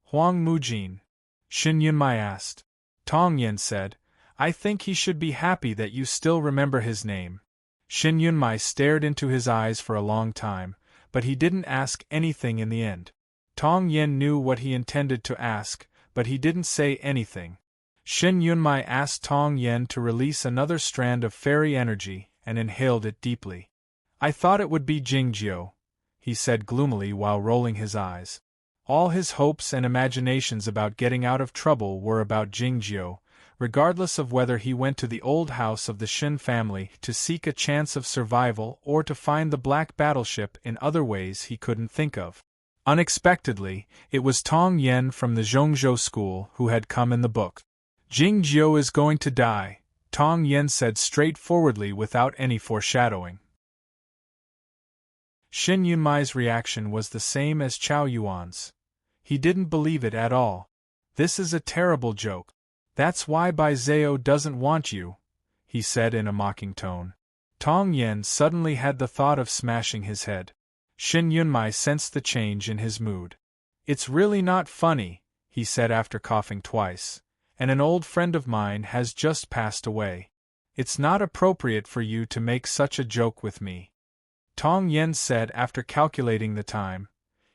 "Huang Mujin?" Shin Yunmai asked. Tong Yen said, "I think he should be happy that you still remember his name." Shin Yunmai stared into his eyes for a long time, but he didn't ask anything in the end. Tong Yen knew what he intended to ask, but he didn't say anything. Shin Yunmai asked Tong Yen to release another strand of fairy energy and inhaled it deeply. "I thought it would be Jingjiu," he said gloomily while rolling his eyes. All his hopes and imaginations about getting out of trouble were about Jingjiu, regardless of whether he went to the old house of the Shin family to seek a chance of survival or to find the black battleship in other ways he couldn't think of. Unexpectedly, it was Tong Yen from the Zhongzhou school who had come in the book. "Jingjiu is going to die," Tong Yen said straightforwardly without any foreshadowing. Shin Yunmai's reaction was the same as Chao Yuan's. He didn't believe it at all. "This is a terrible joke. That's why Bai Zhao doesn't want you," he said in a mocking tone. Tong Yen suddenly had the thought of smashing his head. Shin Yunmai sensed the change in his mood. "It's really not funny," he said after coughing twice, "and an old friend of mine has just passed away. It's not appropriate for you to make such a joke with me." Tong Yen said after calculating the time,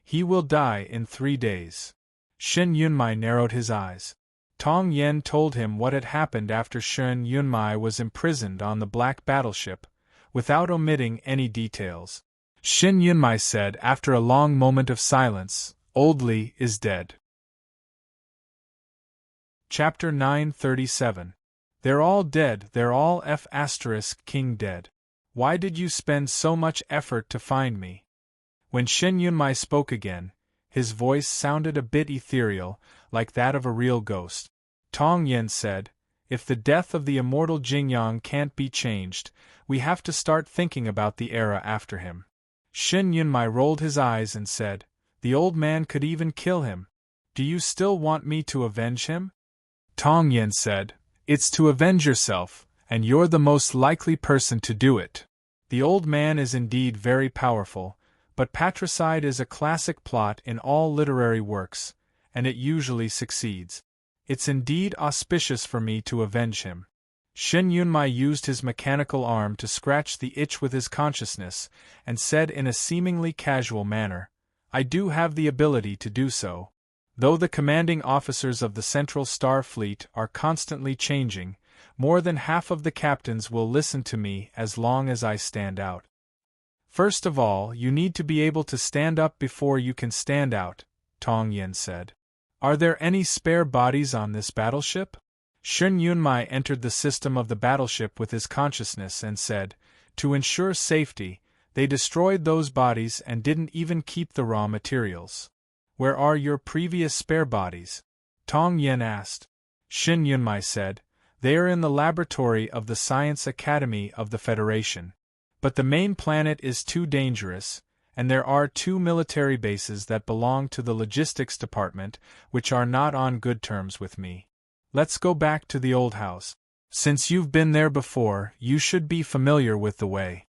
"He will die in 3 days." Shin Yunmai narrowed his eyes. Tong Yen told him what had happened after Shin Yunmai was imprisoned on the black battleship, without omitting any details. Shin Yunmai said after a long moment of silence, "Old Li is dead." Chapter 937. They're all dead, they're all King dead. Why did you spend so much effort to find me? When Shin Yunmai spoke again, his voice sounded a bit ethereal, like that of a real ghost. Tong Yen said, "If the death of the immortal Jingyang can't be changed, we have to start thinking about the era after him." Shin Yunmai rolled his eyes and said, "The old man could even kill him. Do you still want me to avenge him?" Tong Yen said, "It's to avenge yourself, and you're the most likely person to do it. The old man is indeed very powerful, but patricide is a classic plot in all literary works, and it usually succeeds. It's indeed auspicious for me to avenge him." Shin Yunmai used his mechanical arm to scratch the itch with his consciousness, and said in a seemingly casual manner, "I do have the ability to do so. Though the commanding officers of the Central Star Fleet are constantly changing, more than half of the captains will listen to me as long as I stand out. First of all, you need to be able to stand up before you can stand out," Tong Yen said. "Are there any spare bodies on this battleship?" Shin Yunmai entered the system of the battleship with his consciousness and said, "To ensure safety, they destroyed those bodies and didn't even keep the raw materials." "Where are your previous spare bodies?" Tong Yen asked. Shin Yunmai said, "They are in the laboratory of the Science Academy of the Federation. But the main planet is too dangerous, and there are 2 military bases that belong to the logistics department which are not on good terms with me. Let's go back to the old house. Since you've been there before, you should be familiar with the way."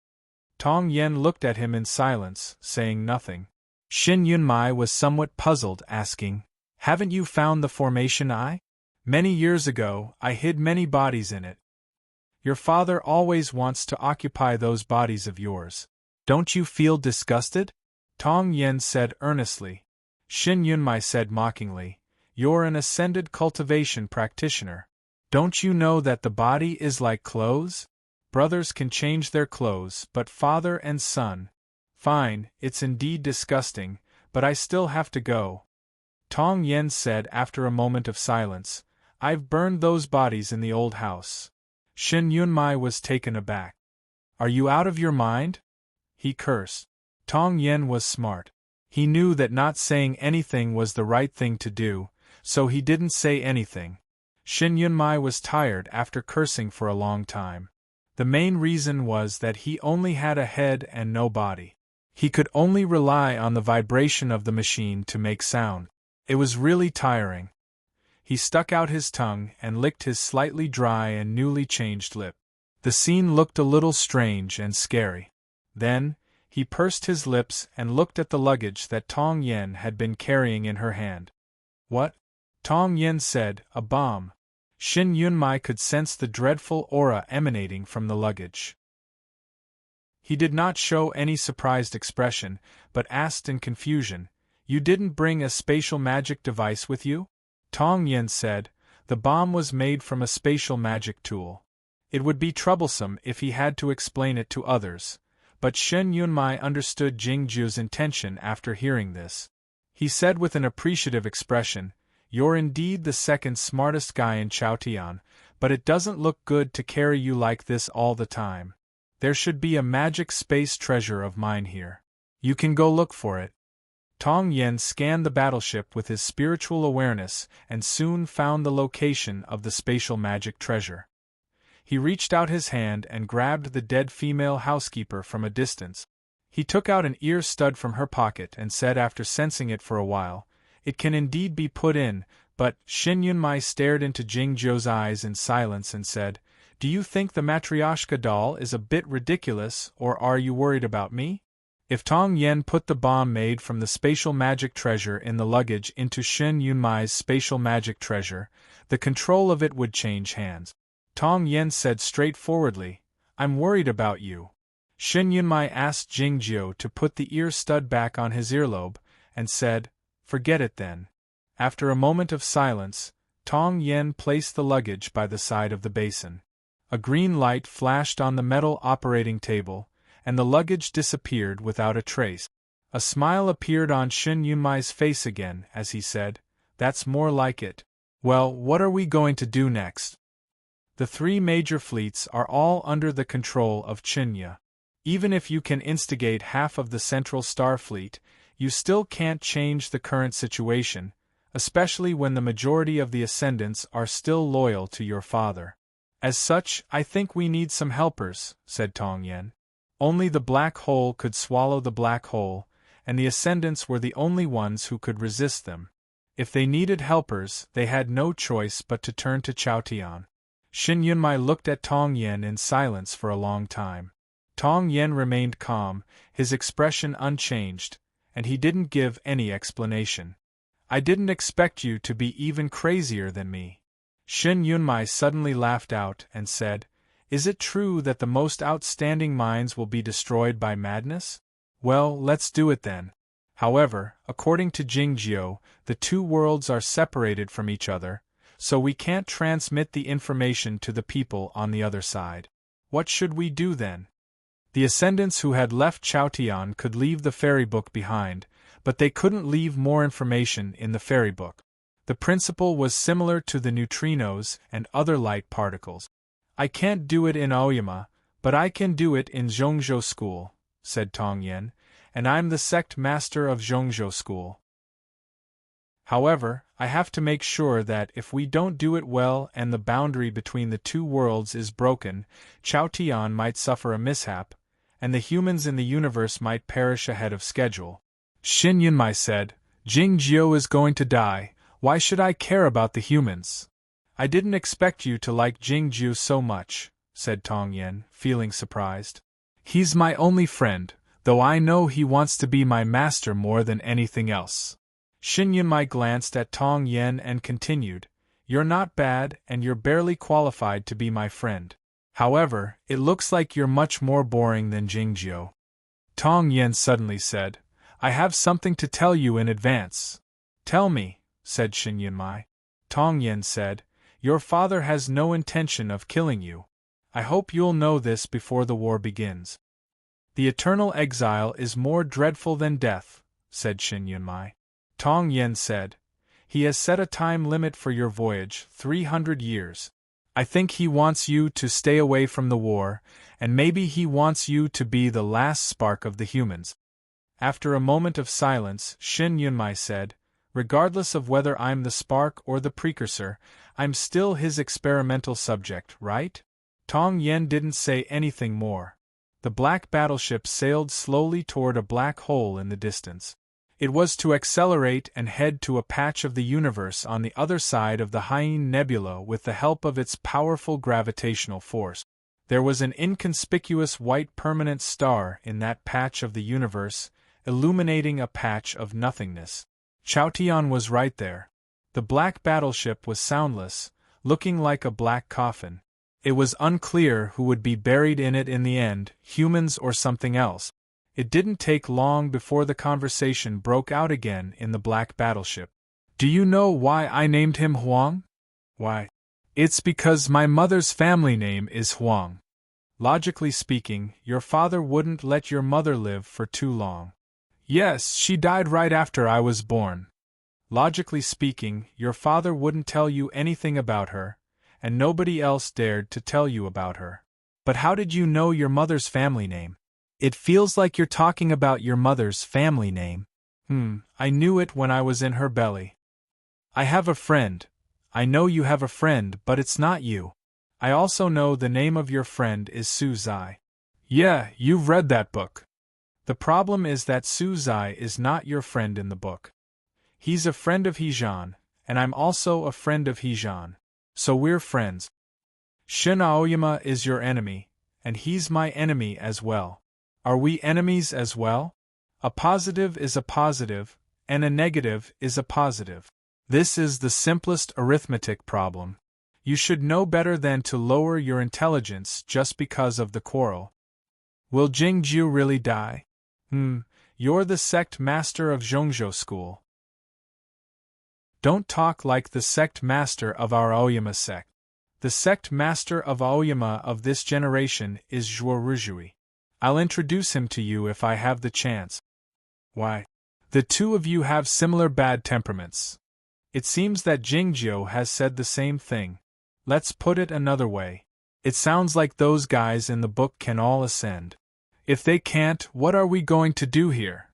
Tong Yen looked at him in silence, saying nothing. Shin Yunmai was somewhat puzzled, asking, "Haven't you found the formation eye? Many years ago, I hid many bodies in it. Your father always wants to occupy those bodies of yours. Don't you feel disgusted?" Tong Yen said earnestly. Shin Yunmai said mockingly, "You're an ascended cultivation practitioner. Don't you know that the body is like clothes? Brothers can change their clothes, but father and son— Fine, it's indeed disgusting, but I still have to go." Tong Yen said after a moment of silence, "I've burned those bodies in the old house." Shin Yunmai was taken aback. "Are you out of your mind?" he cursed. Tong Yen was smart. He knew that not saying anything was the right thing to do, so he didn't say anything. Shin Yunmai was tired after cursing for a long time. The main reason was that he only had a head and no body. He could only rely on the vibration of the machine to make sound. It was really tiring. He stuck out his tongue and licked his slightly dry and newly changed lip. The scene looked a little strange and scary. Then, he pursed his lips and looked at the luggage that Tong Yen had been carrying in her hand. "What?" Tong Yen said, "A bomb." Shin Yunmai could sense the dreadful aura emanating from the luggage. He did not show any surprised expression, but asked in confusion, "You didn't bring a spatial magic device with you?" Tong Yen said, "The bomb was made from a spatial magic tool. It would be troublesome if he had to explain it to others," but Shin Yunmai understood Jingju's intention after hearing this. He said with an appreciative expression, "You're indeed the second smartest guy in Chaotian, but it doesn't look good to carry you like this all the time. There should be a magic space treasure of mine here. You can go look for it." Tong Yen scanned the battleship with his spiritual awareness and soon found the location of the spatial magic treasure. He reached out his hand and grabbed the dead female housekeeper from a distance. He took out an ear stud from her pocket and said after sensing it for a while, "It can indeed be put in, but—" Shin Yunmai stared into Jingju's eyes in silence and said, Do you think the Matryoshka doll is a bit ridiculous, or are you worried about me? If Tong Yen put the bomb made from the spatial magic treasure in the luggage into Shin Yunmai's spatial magic treasure, the control of it would change hands. Tong Yen said straightforwardly, I'm worried about you. Shin Yunmai asked Jingjiu to put the ear stud back on his earlobe, and said, Forget it then. After a moment of silence, Tong Yen placed the luggage by the side of the basin. A green light flashed on the metal operating table, and the luggage disappeared without a trace. A smile appeared on Shin Yunmai's face again as he said, That's more like it. Well, what are we going to do next? The three major fleets are all under the control of Chinya. Even if you can instigate half of the Central Star Fleet, you still can't change the current situation, especially when the majority of the Ascendants are still loyal to your father. As such, I think we need some helpers, said Tong Yen. Only the black hole could swallow the black hole, and the Ascendants were the only ones who could resist them. If they needed helpers, they had no choice but to turn to Chaotian. Shin Yunmai looked at Tong Yen in silence for a long time. Tong Yen remained calm, his expression unchanged, and he didn't give any explanation. I didn't expect you to be even crazier than me. Shin Yunmai suddenly laughed out and said, Is it true that the most outstanding minds will be destroyed by madness? Well, let's do it then. However, according to Jingjiu, the two worlds are separated from each other, so we can't transmit the information to the people on the other side. What should we do then? The Ascendants who had left Chaotian could leave the fairy book behind, but they couldn't leave more information in the fairy book. The principle was similar to the neutrinos and other light particles. I can't do it in Aoyama, but I can do it in Zhongzhou School, said Tong Yen, and I'm the sect master of Zhongzhou School. However, I have to make sure that if we don't do it well and the boundary between the two worlds is broken, Chaotian might suffer a mishap, and the humans in the universe might perish ahead of schedule. Shin Yunmai said, Jingjiu is going to die, why should I care about the humans? I didn't expect you to like Jingjiu so much, said Tong Yen, feeling surprised. He's my only friend, though I know he wants to be my master more than anything else. Shin Yunmai glanced at Tong Yen and continued, You're not bad and you're barely qualified to be my friend. However, it looks like you're much more boring than Jingjiu. Tong Yen suddenly said, I have something to tell you in advance. Tell me, said Shin Yunmai. Tong Yen said, Your father has no intention of killing you. I hope you'll know this before the war begins. The eternal exile is more dreadful than death, said Shin Yunmai. Tong Yen said, He has set a time limit for your voyage, 300 years. I think he wants you to stay away from the war, and maybe he wants you to be the last spark of the humans. After a moment of silence, Shin Yunmai said, Regardless of whether I'm the spark or the precursor, I'm still his experimental subject, right? Tong Yen didn't say anything more. The black battleship sailed slowly toward a black hole in the distance. It was to accelerate and head to a patch of the universe on the other side of the Hyene Nebula with the help of its powerful gravitational force. There was an inconspicuous white permanent star in that patch of the universe, illuminating a patch of nothingness. Chaotian was right there. The black battleship was soundless, looking like a black coffin. It was unclear who would be buried in it in the end, humans or something else. It didn't take long before the conversation broke out again in the black battleship. Do you know why I named him Huang? Why? It's because my mother's family name is Huang. Logically speaking, your father wouldn't let your mother live for too long. Yes, she died right after I was born. Logically speaking, your father wouldn't tell you anything about her, and nobody else dared to tell you about her. But how did you know your mother's family name? It feels like you're talking about your mother's family name. I knew it when I was in her belly. I have a friend. I know you have a friend, but it's not you. I also know the name of your friend is Su Zai. Yeah, you've read that book. The problem is that Su Zai is not your friend in the book. He's a friend of Hejan, and I'm also a friend of Hejan. So we're friends. Shin Aoyama is your enemy, and he's my enemy as well. Are we enemies as well? A positive is a positive, and a negative is a positive. This is the simplest arithmetic problem. You should know better than to lower your intelligence just because of the quarrel. Will Jingjiu really die? You're the sect master of Zhongzhou school. Don't talk like the sect master of our Aoyama sect. The sect master of Aoyama of this generation is Zhuo Ruzhui. I'll introduce him to you if I have the chance. Why? The two of you have similar bad temperaments. It seems that Jingjiu has said the same thing. Let's put it another way. It sounds like those guys in the book can all ascend. If they can't, what are we going to do here?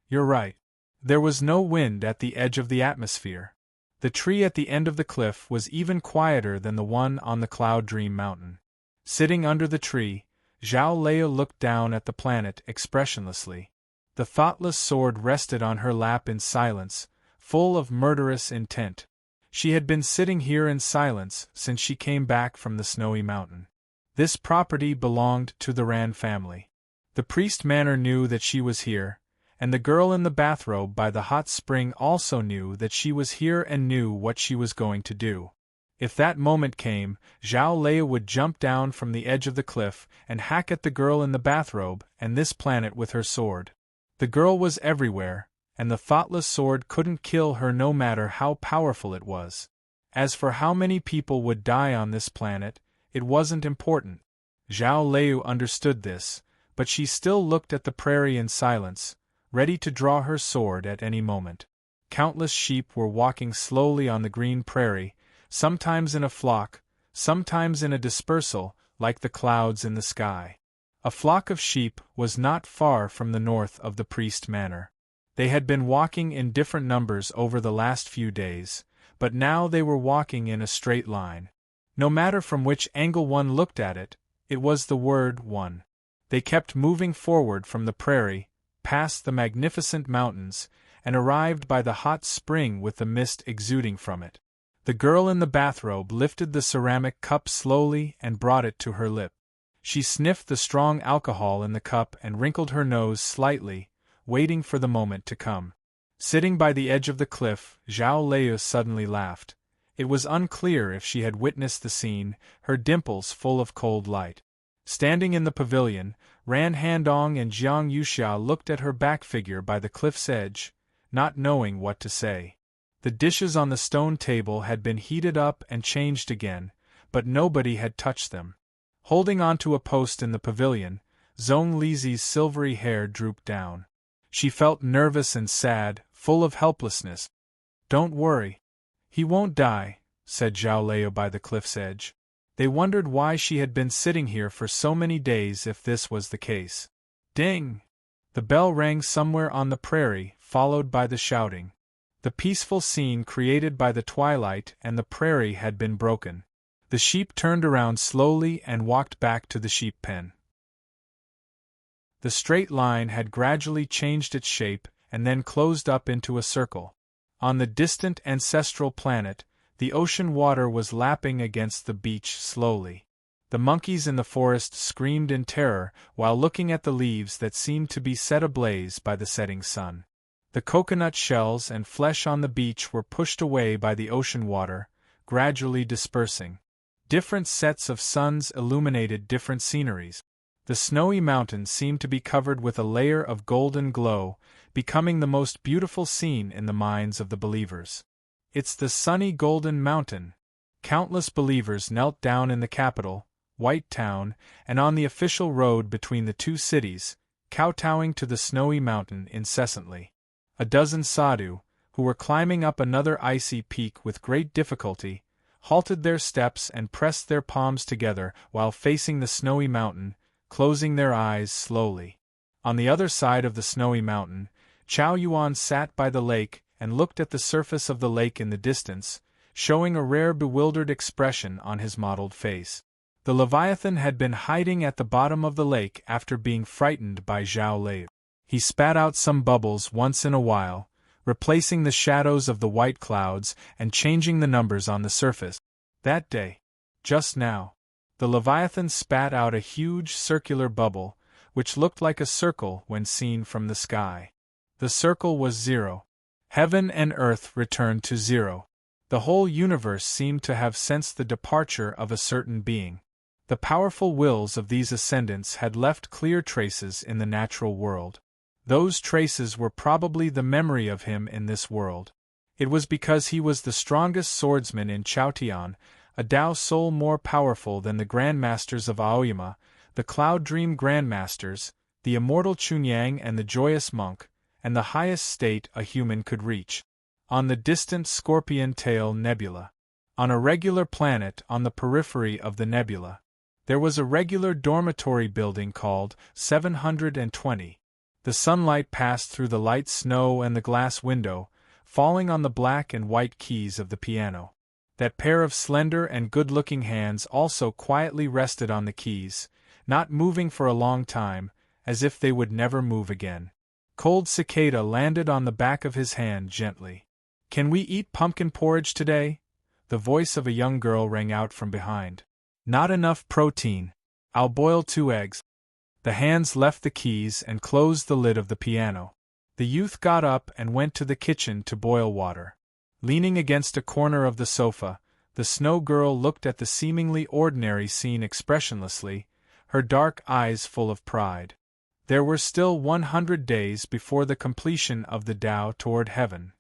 You're right. There was no wind at the edge of the atmosphere. The tree at the end of the cliff was even quieter than the one on the Cloud Dream Mountain. Sitting under the tree, Zhao Lei looked down at the planet expressionlessly. The thoughtless sword rested on her lap in silence, full of murderous intent. She had been sitting here in silence since she came back from the snowy mountain. This property belonged to the Ran family. The priest manor knew that she was here, and the girl in the bathrobe by the hot spring also knew that she was here and knew what she was going to do. If that moment came, Zhao Lei would jump down from the edge of the cliff and hack at the girl in the bathrobe and this planet with her sword. The girl was everywhere, and the thoughtless sword couldn't kill her no matter how powerful it was. As for how many people would die on this planet, it wasn't important. Zhao Lei understood this, but she still looked at the prairie in silence, ready to draw her sword at any moment. Countless sheep were walking slowly on the green prairie, sometimes in a flock, sometimes in a dispersal, like the clouds in the sky. A flock of sheep was not far from the north of the priest manor. They had been walking in different numbers over the last few days, but now they were walking in a straight line. No matter from which angle one looked at it, it was the word one. They kept moving forward from the prairie, past the magnificent mountains, and arrived by the hot spring with the mist exuding from it. The girl in the bathrobe lifted the ceramic cup slowly and brought it to her lip. She sniffed the strong alcohol in the cup and wrinkled her nose slightly, waiting for the moment to come. Sitting by the edge of the cliff, Zhao Lei suddenly laughed. It was unclear if she had witnessed the scene, her dimples full of cold light. Standing in the pavilion, Ran Handong and Jiang Yuxia looked at her back figure by the cliff's edge, not knowing what to say. The dishes on the stone table had been heated up and changed again, but nobody had touched them. Holding onto a post in the pavilion, Zhong Lizi's silvery hair drooped down. She felt nervous and sad, full of helplessness. "Don't worry. He won't die," said Zhao Lei by the cliff's edge. They wondered why she had been sitting here for so many days if this was the case. Ding! The bell rang somewhere on the prairie, followed by the shouting. The peaceful scene created by the twilight and the prairie had been broken. The sheep turned around slowly and walked back to the sheep pen. The straight line had gradually changed its shape and then closed up into a circle. On the distant ancestral planet, the ocean water was lapping against the beach slowly. The monkeys in the forest screamed in terror while looking at the leaves that seemed to be set ablaze by the setting sun. The coconut shells and flesh on the beach were pushed away by the ocean water, gradually dispersing. Different sets of suns illuminated different sceneries. The snowy mountain seemed to be covered with a layer of golden glow, becoming the most beautiful scene in the minds of the believers. It's the sunny golden mountain. Countless believers knelt down in the capital, White Town, and on the official road between the two cities, kowtowing to the snowy mountain incessantly. A dozen sadhu, who were climbing up another icy peak with great difficulty, halted their steps and pressed their palms together while facing the snowy mountain, closing their eyes slowly. On the other side of the snowy mountain, Chao Yuan sat by the lake and looked at the surface of the lake in the distance, showing a rare bewildered expression on his mottled face. The Leviathan had been hiding at the bottom of the lake after being frightened by Zhao Lei. He spat out some bubbles once in a while, replacing the shadows of the white clouds and changing the numbers on the surface. That day. Just now. The Leviathan spat out a huge circular bubble, which looked like a circle when seen from the sky. The circle was zero. Heaven and earth returned to zero. The whole universe seemed to have sensed the departure of a certain being. The powerful wills of these ascendants had left clear traces in the natural world. Those traces were probably the memory of him in this world. It was because he was the strongest swordsman in Chaotian, a Tao soul more powerful than the Grandmasters of Aoyama, the Cloud Dream Grandmasters, the immortal Chunyang and the Joyous Monk, and the highest state a human could reach. On the distant Scorpion Tail Nebula. On a regular planet on the periphery of the nebula. There was a regular dormitory building called 720. The sunlight passed through the light snow and the glass window, falling on the black and white keys of the piano. That pair of slender and good-looking hands also quietly rested on the keys, not moving for a long time, as if they would never move again. Cold cicada landed on the back of his hand gently. "Can we eat pumpkin porridge today?" The voice of a young girl rang out from behind. "Not enough protein. I'll boil 2 eggs. The hands left the keys and closed the lid of the piano. The youth got up and went to the kitchen to boil water. Leaning against a corner of the sofa, the snow girl looked at the seemingly ordinary scene expressionlessly, her dark eyes full of pride. There were still 100 days before the completion of the Tao toward heaven.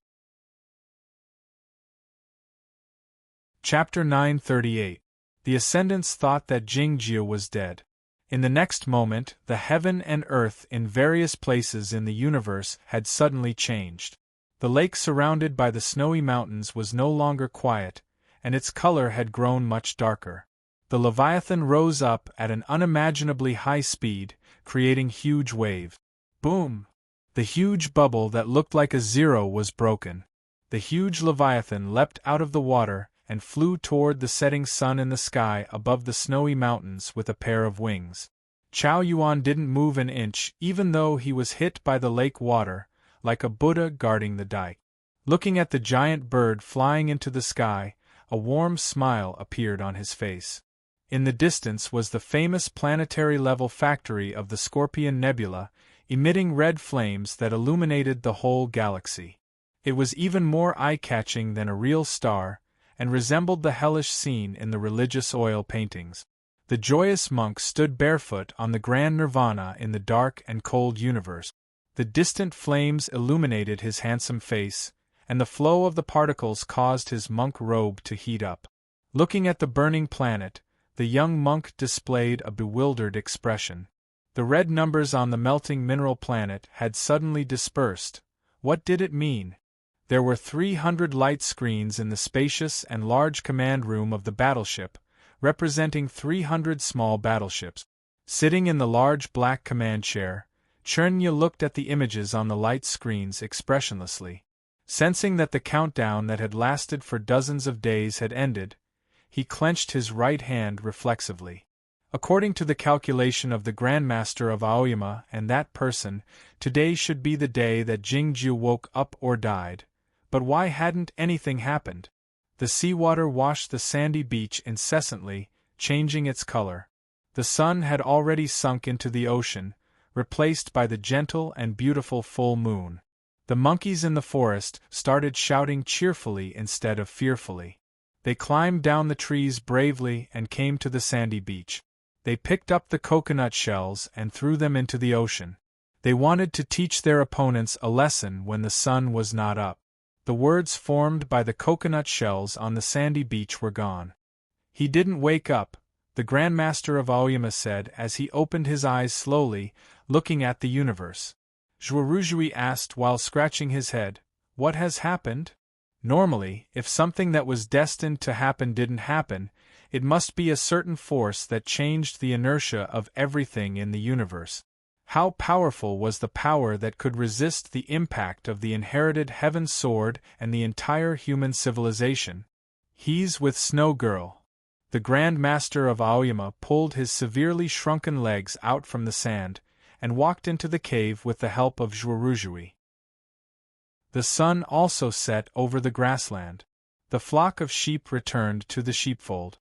Chapter 938. The Ascendants thought that Jingjiu was dead. In the next moment, the heaven and earth in various places in the universe had suddenly changed. The lake surrounded by the snowy mountains was no longer quiet, and its color had grown much darker. The Leviathan rose up at an unimaginably high speed, creating huge waves. Boom! The huge bubble that looked like a zero was broken. The huge Leviathan leapt out of the water and flew toward the setting sun in the sky above the snowy mountains with a pair of wings. Chao Yuan didn't move an inch even though he was hit by the lake water, like a Buddha guarding the dike. Looking at the giant bird flying into the sky, a warm smile appeared on his face. In the distance was the famous planetary-level factory of the Scorpion Nebula, emitting red flames that illuminated the whole galaxy. It was even more eye-catching than a real star, and resembled the hellish scene in the religious oil paintings. The joyous monk stood barefoot on the grand nirvana in the dark and cold universe. The distant flames illuminated his handsome face, and the flow of the particles caused his monk robe to heat up. Looking at the burning planet, the young monk displayed a bewildered expression. The red numbers on the melting mineral planet had suddenly dispersed. What did it mean? There were 300 light screens in the spacious and large command room of the battleship, representing 300 small battleships. Sitting in the large black command chair, Chernya looked at the images on the light screens expressionlessly. Sensing that the countdown that had lasted for dozens of days had ended, he clenched his right hand reflexively. According to the calculation of the Grandmaster of Aoyama and that person, today should be the day that Jingjiu woke up or died. But why hadn't anything happened? The seawater washed the sandy beach incessantly, changing its color. The sun had already sunk into the ocean, replaced by the gentle and beautiful full moon. The monkeys in the forest started shouting cheerfully instead of fearfully. They climbed down the trees bravely and came to the sandy beach. They picked up the coconut shells and threw them into the ocean. They wanted to teach their opponents a lesson when the sun was not up. The words formed by the coconut shells on the sandy beach were gone. "He didn't wake up," the Grandmaster of Aoyama said as he opened his eyes slowly, looking at the universe. Zhuoruzhui asked while scratching his head, "What has happened?" Normally, if something that was destined to happen didn't happen, it must be a certain force that changed the inertia of everything in the universe. How powerful was the power that could resist the impact of the inherited Heaven Sword and the entire human civilization? He's with Snow Girl. The Grand Master of Aoyama pulled his severely shrunken legs out from the sand, and walked into the cave with the help of Zhuoruzhui. The sun also set over the grassland. The flock of sheep returned to the sheepfold.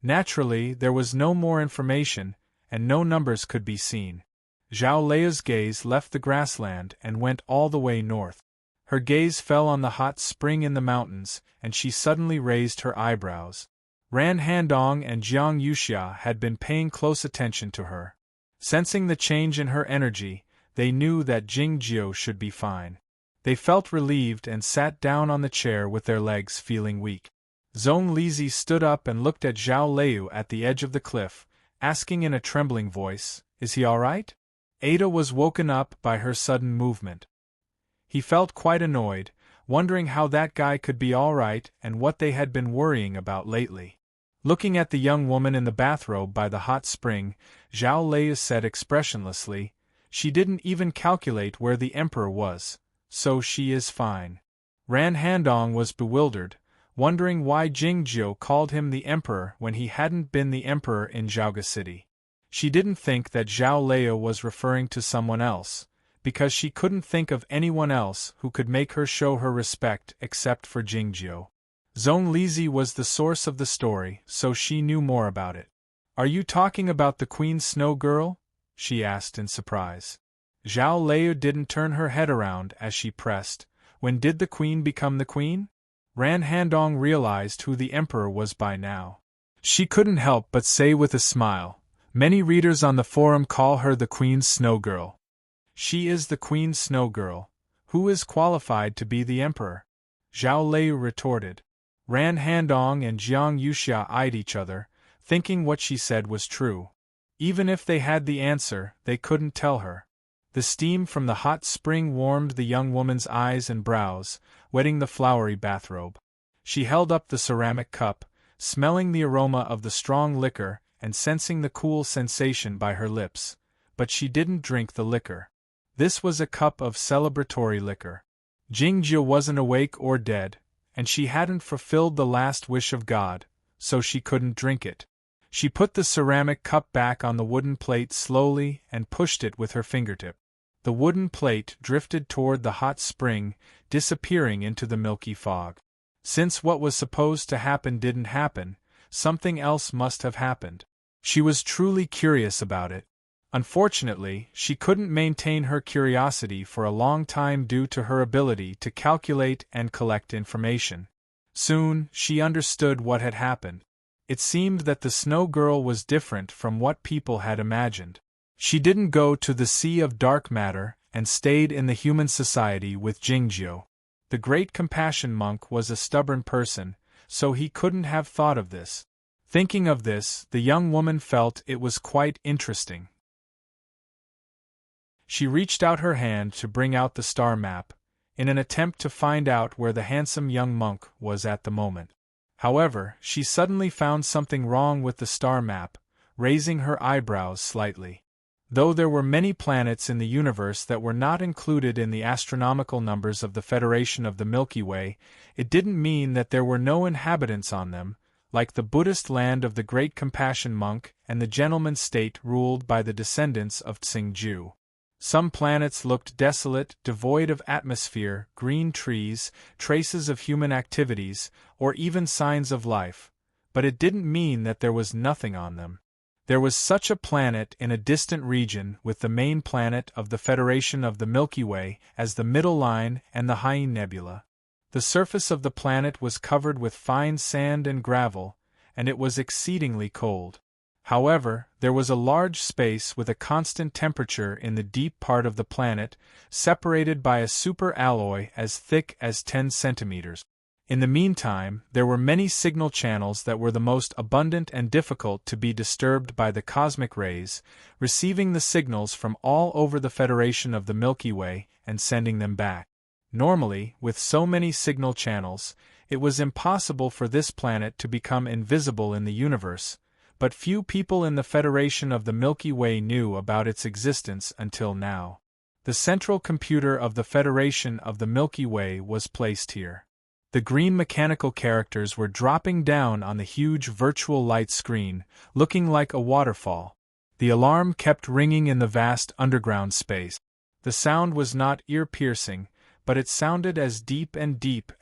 Naturally, there was no more information, and no numbers could be seen. Zhao Leia's gaze left the grassland and went all the way north. Her gaze fell on the hot spring in the mountains, and she suddenly raised her eyebrows. Ran Handong and Jiang Yuxia had been paying close attention to her. Sensing the change in her energy, they knew that Jingjiu should be fine. They felt relieved and sat down on the chair with their legs feeling weak. Zhong Lizi stood up and looked at Zhao Lei at the edge of the cliff, asking in a trembling voice, "Is he all right?" Ada was woken up by her sudden movement. He felt quite annoyed, wondering how that guy could be all right and what they had been worrying about lately. Looking at the young woman in the bathrobe by the hot spring, Zhao Lei said expressionlessly, "She didn't even calculate where the emperor was, so she is fine." Ran Handong was bewildered, wondering why Jingjiu called him the emperor when he hadn't been the emperor in Zhaoga City. She didn't think that Zhao Lei was referring to someone else, because she couldn't think of anyone else who could make her show her respect except for Jingjiu. Zhong Lizi was the source of the story, so she knew more about it. "Are you talking about the Queen's Snow Girl?" she asked in surprise. Zhao Lei didn't turn her head around as she pressed, "When did the Queen become the Queen?" Ran Handong realized who the Emperor was by now. She couldn't help but say with a smile, "Many readers on the forum call her the Queen's Snow Girl." "She is the Queen's Snow Girl. Who is qualified to be the Emperor?" Zhao Lei retorted. Ran Handong and Jiang Yuxia eyed each other, thinking what she said was true. Even if they had the answer, they couldn't tell her. The steam from the hot spring warmed the young woman's eyes and brows, wetting the flowery bathrobe. She held up the ceramic cup, smelling the aroma of the strong liquor and sensing the cool sensation by her lips, but she didn't drink the liquor. This was a cup of celebratory liquor. Jingjiu wasn't awake or dead, and she hadn't fulfilled the last wish of God, so she couldn't drink it. She put the ceramic cup back on the wooden plate slowly and pushed it with her fingertip. The wooden plate drifted toward the hot spring, disappearing into the milky fog. Since what was supposed to happen didn't happen, something else must have happened. She was truly curious about it. Unfortunately, she couldn't maintain her curiosity for a long time due to her ability to calculate and collect information. Soon, she understood what had happened. It seemed that the Snow Girl was different from what people had imagined. She didn't go to the Sea of Dark Matter and stayed in the human society with Jingjiu. The Great Compassion Monk was a stubborn person, so he couldn't have thought of this. Thinking of this, the young woman felt it was quite interesting. She reached out her hand to bring out the star map, in an attempt to find out where the handsome young monk was at the moment. However, she suddenly found something wrong with the star map, raising her eyebrows slightly. Though there were many planets in the universe that were not included in the astronomical numbers of the Federation of the Milky Way, it didn't mean that there were no inhabitants on them, like the Buddhist land of the Great Compassion Monk and the Gentleman State ruled by the descendants of Tsingju. Some planets looked desolate, devoid of atmosphere, green trees, traces of human activities, or even signs of life, but it didn't mean that there was nothing on them. There was such a planet in a distant region with the main planet of the Federation of the Milky Way as the middle line and the Hyene Nebula. The surface of the planet was covered with fine sand and gravel, and it was exceedingly cold. However, there was a large space with a constant temperature in the deep part of the planet, separated by a superalloy as thick as 10 centimeters. In the meantime, there were many signal channels that were the most abundant and difficult to be disturbed by the cosmic rays, receiving the signals from all over the Federation of the Milky Way and sending them back. Normally, with so many signal channels, it was impossible for this planet to become invisible in the universe, but few people in the Federation of the Milky Way knew about its existence until now. The central computer of the Federation of the Milky Way was placed here. The green mechanical characters were dropping down on the huge virtual light screen, looking like a waterfall. The alarm kept ringing in the vast underground space. The sound was not ear-piercing, but it sounded as deep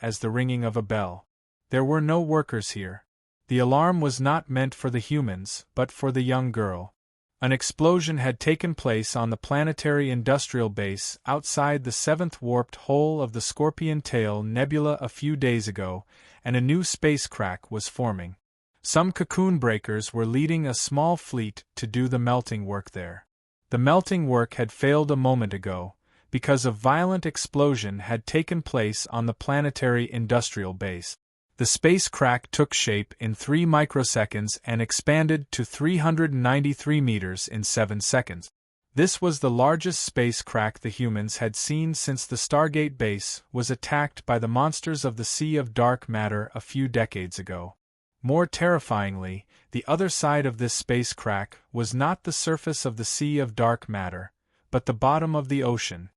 as the ringing of a bell. There were no workers here. The alarm was not meant for the humans, but for the young girl. An explosion had taken place on the planetary industrial base outside the seventh warped hole of the Scorpion Tail Nebula a few days ago, and a new space crack was forming. Some cocoon breakers were leading a small fleet to do the melting work there. The melting work had failed a moment ago, because a violent explosion had taken place on the planetary industrial base. The space crack took shape in 3 microseconds and expanded to 393 meters in 7 seconds. This was the largest space crack the humans had seen since the Stargate base was attacked by the monsters of the Sea of Dark Matter a few decades ago. More terrifyingly, the other side of this space crack was not the surface of the Sea of Dark Matter, but the bottom of the ocean.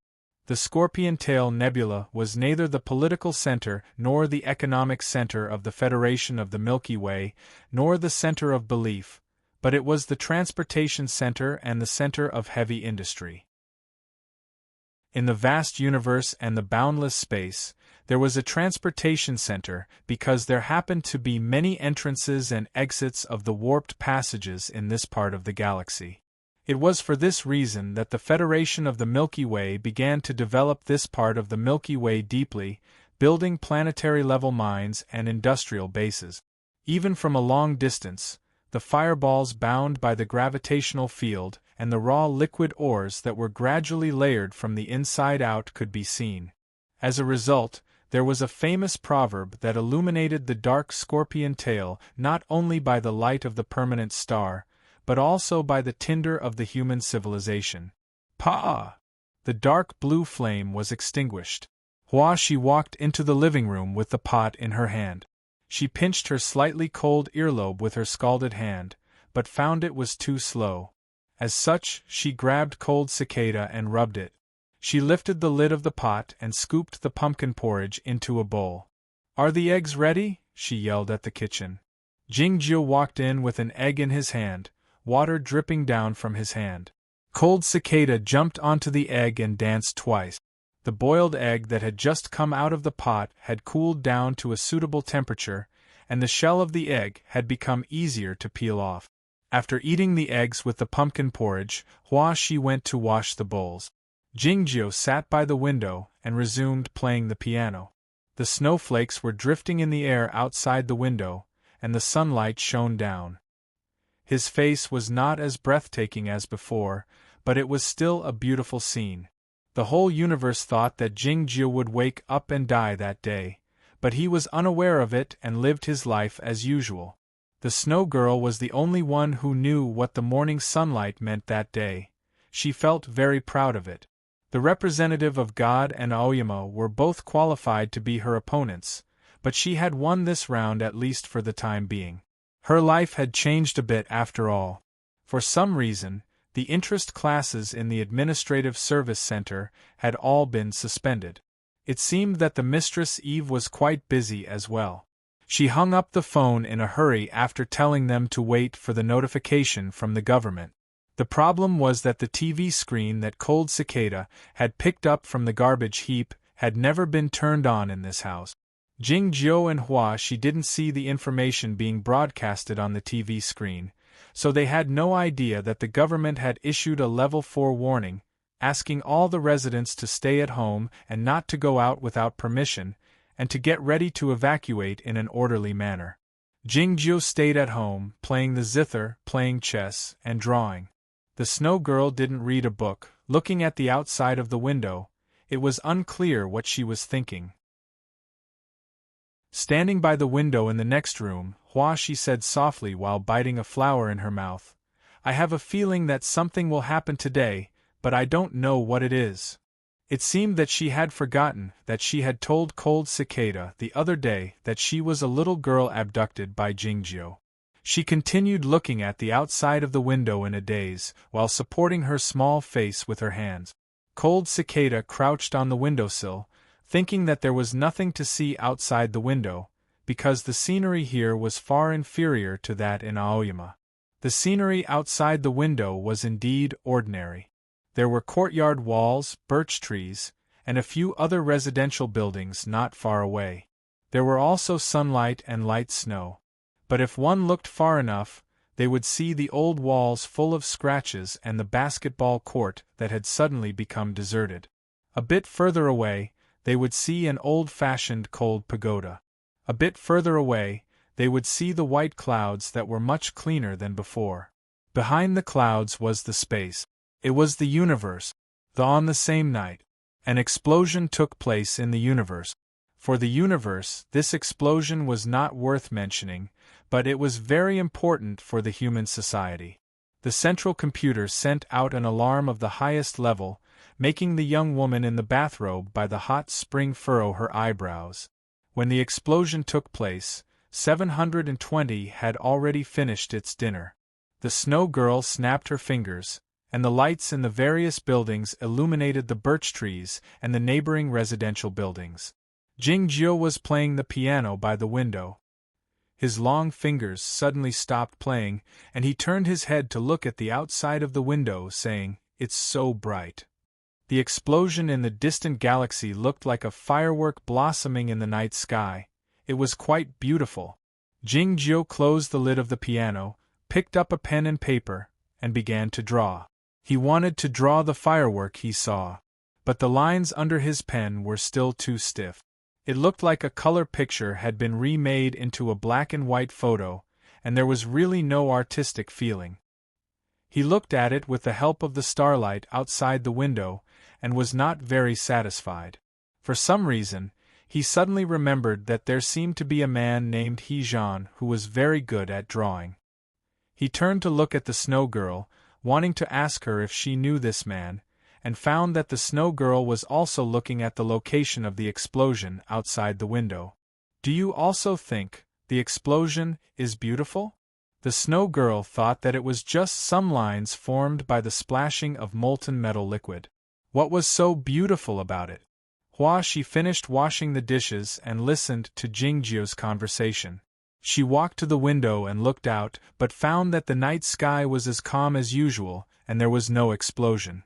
The Scorpion Tail Nebula was neither the political center nor the economic center of the Federation of the Milky Way, nor the center of belief, but it was the transportation center and the center of heavy industry. In the vast universe and the boundless space, there was a transportation center because there happened to be many entrances and exits of the warped passages in this part of the galaxy. It was for this reason that the Federation of the Milky Way began to develop this part of the Milky Way deeply, building planetary-level mines and industrial bases. Even from a long distance, the fireballs bound by the gravitational field and the raw liquid ores that were gradually layered from the inside out could be seen. As a result, there was a famous proverb that illuminated the dark Scorpion Tail not only by the light of the permanent star, but also by the tinder of the human civilization. Pa! The dark blue flame was extinguished. She walked into the living room with the pot in her hand. She pinched her slightly cold earlobe with her scalded hand, but found it was too slow. As such, she grabbed Cold Cicada and rubbed it. She lifted the lid of the pot and scooped the pumpkin porridge into a bowl. "Are the eggs ready?" she yelled at the kitchen. Jingjiu walked in with an egg in his hand, water dripping down from his hand. Cold Cicada jumped onto the egg and danced twice. The boiled egg that had just come out of the pot had cooled down to a suitable temperature, and the shell of the egg had become easier to peel off. After eating the eggs with the pumpkin porridge, Shi went to wash the bowls. Jingjiu sat by the window and resumed playing the piano. The snowflakes were drifting in the air outside the window, and the sunlight shone down. His face was not as breathtaking as before, but it was still a beautiful scene. The whole universe thought that Jingjiu would wake up and die that day, but he was unaware of it and lived his life as usual. The Snow Girl was the only one who knew what the morning sunlight meant that day. She felt very proud of it. The representative of God and Aoyama were both qualified to be her opponents, but she had won this round at least for the time being. Her life had changed a bit after all. For some reason, the interest classes in the Administrative Service Center had all been suspended. It seemed that the Mistress Eve was quite busy as well. She hung up the phone in a hurry after telling them to wait for the notification from the government. The problem was that the TV screen that Cold Cicada had picked up from the garbage heap had never been turned on in this house. Jingjiu and Shi didn't see the information being broadcasted on the TV screen, so they had no idea that the government had issued a Level 4 warning, asking all the residents to stay at home and not to go out without permission, and to get ready to evacuate in an orderly manner. Jingjiu stayed at home, playing the zither, playing chess, and drawing. The Snow Girl didn't read a book. Looking at the outside of the window, it was unclear what she was thinking. Standing by the window in the next room, Shi said softly while biting a flower in her mouth, "I have a feeling that something will happen today, but I don't know what it is." It seemed that she had forgotten that she had told Cold Cicada the other day that she was a little girl abducted by Jingjiu. She continued looking at the outside of the window in a daze, while supporting her small face with her hands. Cold Cicada crouched on the windowsill, thinking that there was nothing to see outside the window, because the scenery here was far inferior to that in Aoyama. The scenery outside the window was indeed ordinary. There were courtyard walls, birch trees, and a few other residential buildings not far away. There were also sunlight and light snow. But if one looked far enough, they would see the old walls full of scratches and the basketball court that had suddenly become deserted. A bit further away, they would see an old-fashioned cold pagoda. A bit further away, they would see the white clouds that were much cleaner than before. Behind the clouds was the space. It was the universe. On the same night, an explosion took place in the universe. For the universe, this explosion was not worth mentioning, but it was very important for the human society. The central computer sent out an alarm of the highest level, making the young woman in the bathrobe by the hot spring furrow her eyebrows. When the explosion took place, 720 had already finished its dinner. The snow girl snapped her fingers, and the lights in the various buildings illuminated the birch trees and the neighboring residential buildings. Jingjiu was playing the piano by the window. His long fingers suddenly stopped playing, and he turned his head to look at the outside of the window, saying, "It's so bright." The explosion in the distant galaxy looked like a firework blossoming in the night sky. It was quite beautiful. Jingjiu closed the lid of the piano, picked up a pen and paper, and began to draw. He wanted to draw the firework he saw, but the lines under his pen were still too stiff. It looked like a color picture had been remade into a black and white photo, and there was really no artistic feeling. He looked at it with the help of the starlight outside the window, and was not very satisfied. For some reason, he suddenly remembered that there seemed to be a man named He Zhan who was very good at drawing. He turned to look at the snow girl, wanting to ask her if she knew this man, and found that the snow girl was also looking at the location of the explosion outside the window. "Do you also think the explosion is beautiful?" The snow girl thought that it was just some lines formed by the splashing of molten metal liquid. What was so beautiful about it? She finished washing the dishes and listened to Jingjiu's conversation. She walked to the window and looked out, but found that the night sky was as calm as usual, and there was no explosion.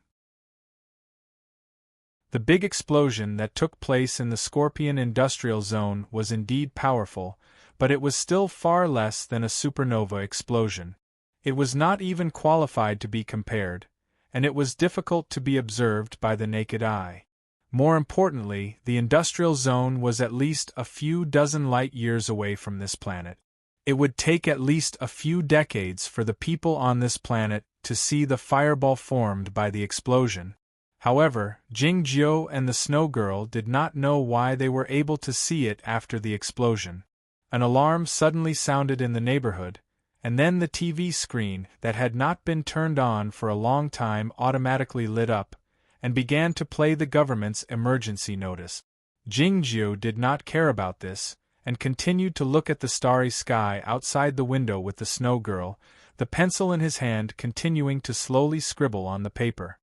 The big explosion that took place in the Scorpion Industrial Zone was indeed powerful, but it was still far less than a supernova explosion. It was not even qualified to be compared, and it was difficult to be observed by the naked eye. More importantly, the industrial zone was at least a few dozen light-years away from this planet. It would take at least a few decades for the people on this planet to see the fireball formed by the explosion. However, Jingjiu and the snow girl did not know why they were able to see it after the explosion. An alarm suddenly sounded in the neighborhood, and then the TV screen that had not been turned on for a long time automatically lit up, and began to play the government's emergency notice. Jingjiu did not care about this, and continued to look at the starry sky outside the window with the snow girl, the pencil in his hand continuing to slowly scribble on the paper.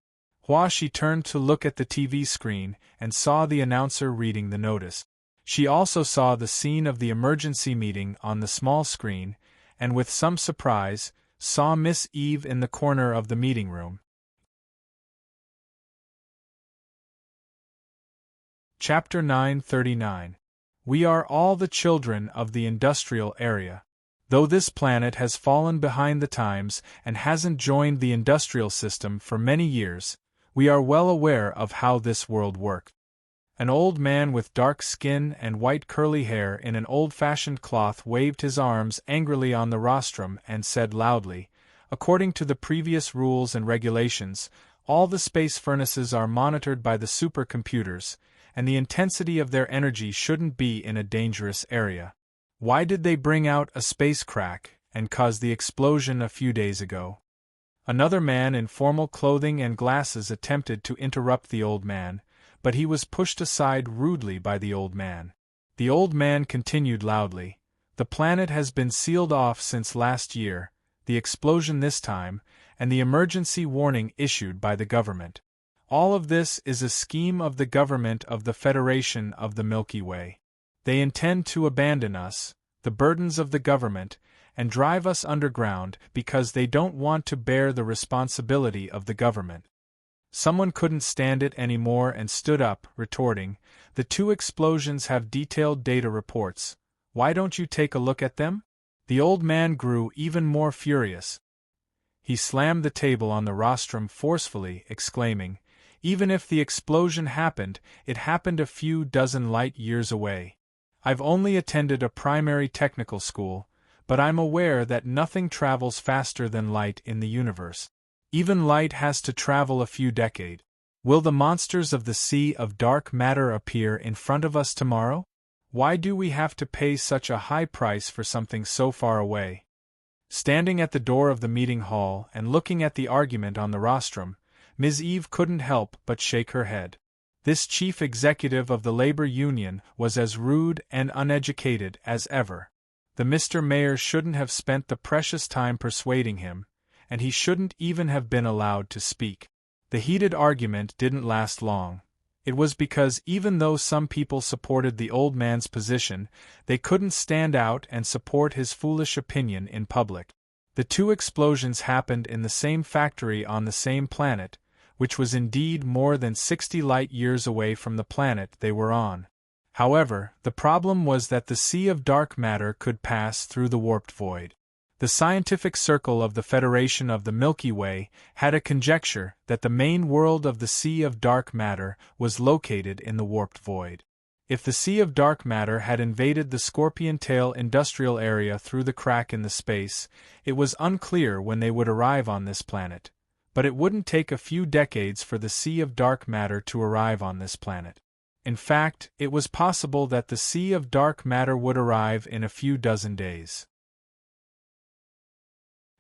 She turned to look at the TV screen and saw the announcer reading the notice. She also saw the scene of the emergency meeting on the small screen, and with some surprise, saw Miss Eve in the corner of the meeting room. Chapter 939. We are all the children of the industrial area. Though this planet has fallen behind the times and hasn't joined the industrial system for many years, we are well aware of how this world works. An old man with dark skin and white curly hair in an old-fashioned cloth waved his arms angrily on the rostrum and said loudly, "According to the previous rules and regulations, all the space furnaces are monitored by the supercomputers, and the intensity of their energy shouldn't be in a dangerous area. Why did they bring out a space crack and cause the explosion a few days ago?" Another man in formal clothing and glasses attempted to interrupt the old man, but he was pushed aside rudely by the old man. The old man continued loudly, "The planet has been sealed off since last year, the explosion this time, and the emergency warning issued by the government. All of this is a scheme of the government of the Federation of the Milky Way. They intend to abandon us, the burdens of the government, and drive us underground because they don't want to bear the responsibility of the government." Someone couldn't stand it anymore and stood up, retorting, "The two explosions have detailed data reports. Why don't you take a look at them?" The old man grew even more furious. He slammed the table on the rostrum forcefully, exclaiming, "Even if the explosion happened, it happened a few dozen light-years away. I've only attended a primary technical school, but I'm aware that nothing travels faster than light in the universe. Even light has to travel a few decades. Will the monsters of the sea of dark matter appear in front of us tomorrow? Why do we have to pay such a high price for something so far away?" Standing at the door of the meeting hall and looking at the argument on the rostrum, Ms. Eve couldn't help but shake her head. This chief executive of the labor union was as rude and uneducated as ever. The Mr. Mayor shouldn't have spent the precious time persuading him, and he shouldn't even have been allowed to speak. The heated argument didn't last long. It was because even though some people supported the old man's position, they couldn't stand out and support his foolish opinion in public. The two explosions happened in the same factory on the same planet, which was indeed more than 60 light-years away from the planet they were on. However, the problem was that the sea of dark matter could pass through the warped void. The scientific circle of the Federation of the Milky Way had a conjecture that the main world of the sea of dark matter was located in the warped void. If the sea of dark matter had invaded the Scorpion Tail industrial area through the crack in the space, it was unclear when they would arrive on this planet. But it wouldn't take a few decades for the sea of dark matter to arrive on this planet. In fact, it was possible that the sea of dark matter would arrive in a few dozen days.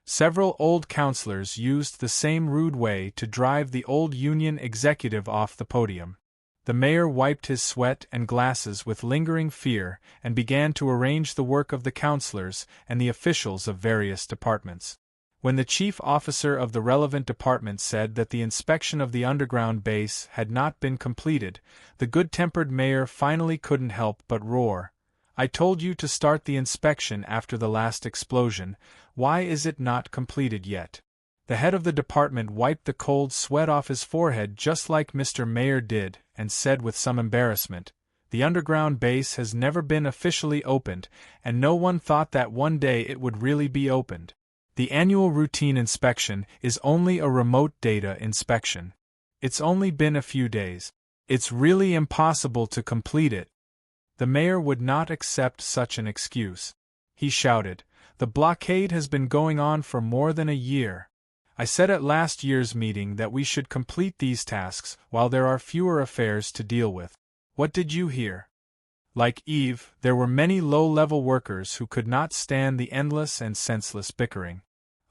Several old councilors used the same rude way to drive the old union executive off the podium. The mayor wiped his sweat and glasses with lingering fear and began to arrange the work of the councilors and the officials of various departments. When the chief officer of the relevant department said that the inspection of the underground base had not been completed, the good-tempered mayor finally couldn't help but roar, "I told you to start the inspection after the last explosion. Why is it not completed yet?" The head of the department wiped the cold sweat off his forehead just like Mr. Mayor did, and said with some embarrassment, "The underground base has never been officially opened, and no one thought that one day it would really be opened. The annual routine inspection is only a remote data inspection. It's only been a few days. It's really impossible to complete it." The mayor would not accept such an excuse. He shouted, "The blockade has been going on for more than a year. I said at last year's meeting that we should complete these tasks while there are fewer affairs to deal with. What did you hear?" Like Eve, there were many low-level workers who could not stand the endless and senseless bickering.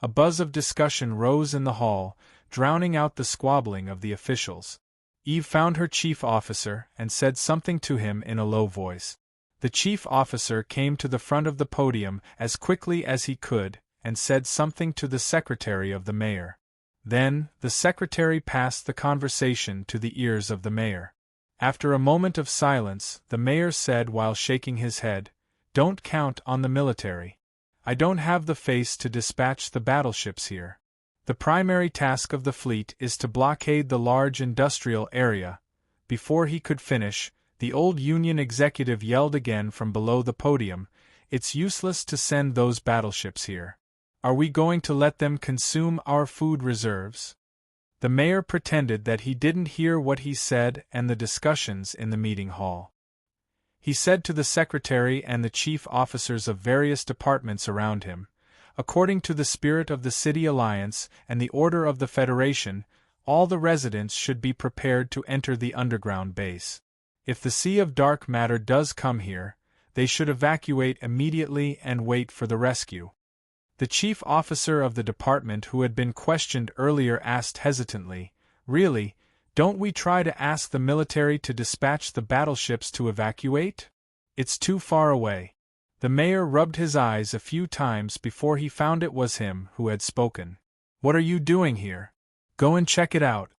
A buzz of discussion rose in the hall, drowning out the squabbling of the officials. Eve found her chief officer and said something to him in a low voice. The chief officer came to the front of the podium as quickly as he could and said something to the secretary of the mayor. Then, the secretary passed the conversation to the ears of the mayor. After a moment of silence, the mayor said while shaking his head, "Don't count on the military. I don't have the face to dispatch the battleships here. The primary task of the fleet is to blockade the large industrial area." Before he could finish, the old Union executive yelled again from below the podium, "It's useless to send those battleships here. Are we going to let them consume our food reserves?" The mayor pretended that he didn't hear what he said and the discussions in the meeting hall. He said to the secretary and the chief officers of various departments around him, "According to the spirit of the City Alliance and the order of the Federation, all the residents should be prepared to enter the underground base. If the sea of dark matter does come here, they should evacuate immediately and wait for the rescue." The chief officer of the department who had been questioned earlier asked hesitantly, "Really, don't we try to ask the military to dispatch the battleships to evacuate? It's too far away." The mayor rubbed his eyes a few times before he found it was him who had spoken. "What are you doing here? Go and check it out,"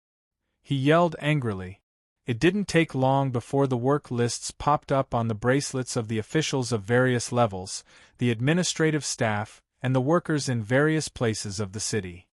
he yelled angrily. It didn't take long before the work lists popped up on the bracelets of the officials of various levels, the administrative staff, and the workers in various places of the city.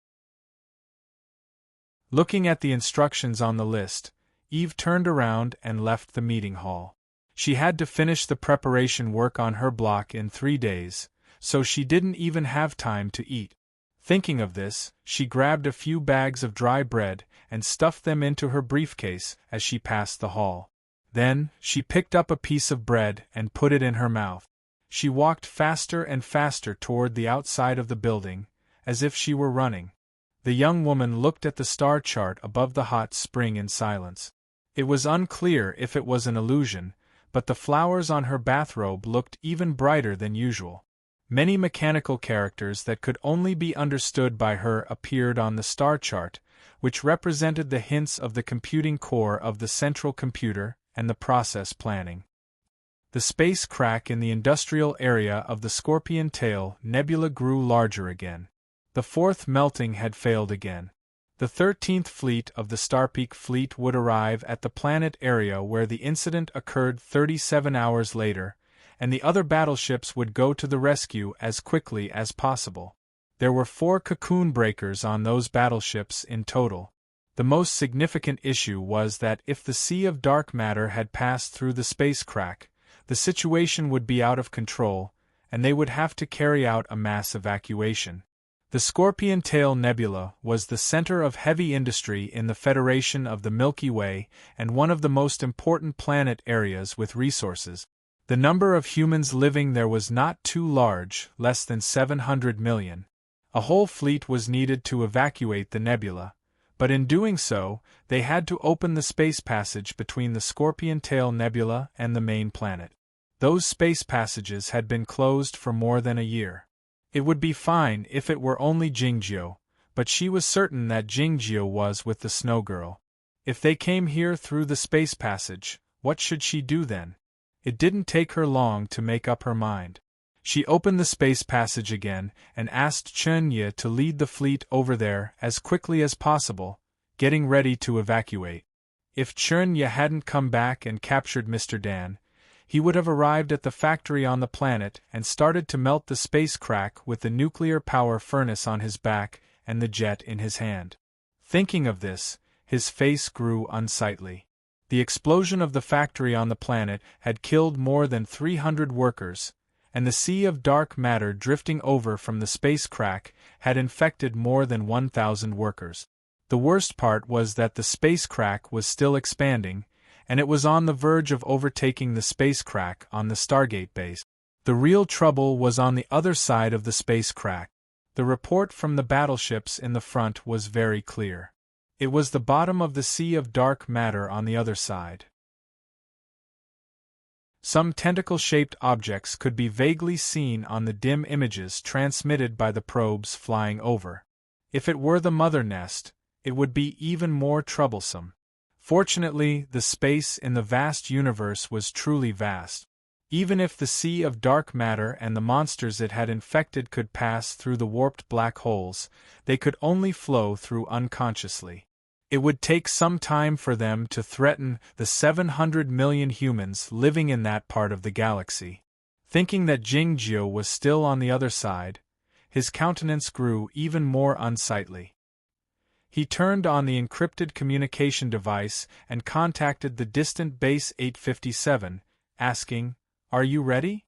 Looking at the instructions on the list, Eve turned around and left the meeting hall. She had to finish the preparation work on her block in 3 days, so she didn't even have time to eat. Thinking of this, she grabbed a few bags of dry bread and stuffed them into her briefcase as she passed the hall. Then, she picked up a piece of bread and put it in her mouth. She walked faster and faster toward the outside of the building, as if she were running. The young woman looked at the star chart above the hot spring in silence. It was unclear if it was an illusion, but the flowers on her bathrobe looked even brighter than usual. Many mechanical characters that could only be understood by her appeared on the star chart, which represented the hints of the computing core of the central computer and the process planning. The space crack in the industrial area of the Scorpion Tail Nebula grew larger again. The fourth melting had failed again. The 13th fleet of the Starpeak fleet would arrive at the planet area where the incident occurred 37 hours later, and the other battleships would go to the rescue as quickly as possible. There were 4 cocoon breakers on those battleships in total. The most significant issue was that if the sea of dark matter had passed through the space crack, the situation would be out of control, and they would have to carry out a mass evacuation. The Scorpion Tail Nebula was the center of heavy industry in the Federation of the Milky Way and one of the most important planet areas with resources. The number of humans living there was not too large, less than 700 million. A whole fleet was needed to evacuate the nebula, but in doing so, they had to open the space passage between the Scorpion Tail Nebula and the main planet. Those space passages had been closed for more than a year. It would be fine if it were only Jingjiu, but she was certain that Jingjiu was with the Snow Girl. If they came here through the space passage, what should she do then? It didn't take her long to make up her mind. She opened the space passage again and asked Chen Yi to lead the fleet over there as quickly as possible, getting ready to evacuate. If Chen Yi hadn't come back and captured Mr. Dan, he would have arrived at the factory on the planet and started to melt the space crack with the nuclear power furnace on his back and the jet in his hand. Thinking of this, his face grew unsightly. The explosion of the factory on the planet had killed more than 300 workers, and the sea of dark matter drifting over from the space crack had infected more than 1,000 workers. The worst part was that the space crack was still expanding, and it was on the verge of overtaking the space crack on the Stargate base. The real trouble was on the other side of the space crack. The report from the battleships in the front was very clear. It was the bottom of the sea of dark matter on the other side. Some tentacle-shaped objects could be vaguely seen on the dim images transmitted by the probes flying over. If it were the mother nest, it would be even more troublesome. Fortunately, the space in the vast universe was truly vast. Even if the sea of dark matter and the monsters it had infected could pass through the warped black holes, they could only flow through unconsciously. It would take some time for them to threaten the 700 million humans living in that part of the galaxy. Thinking that Jingjiu was still on the other side, his countenance grew even more unsightly. He turned on the encrypted communication device and contacted the distant Base 857, asking, "Are you ready?"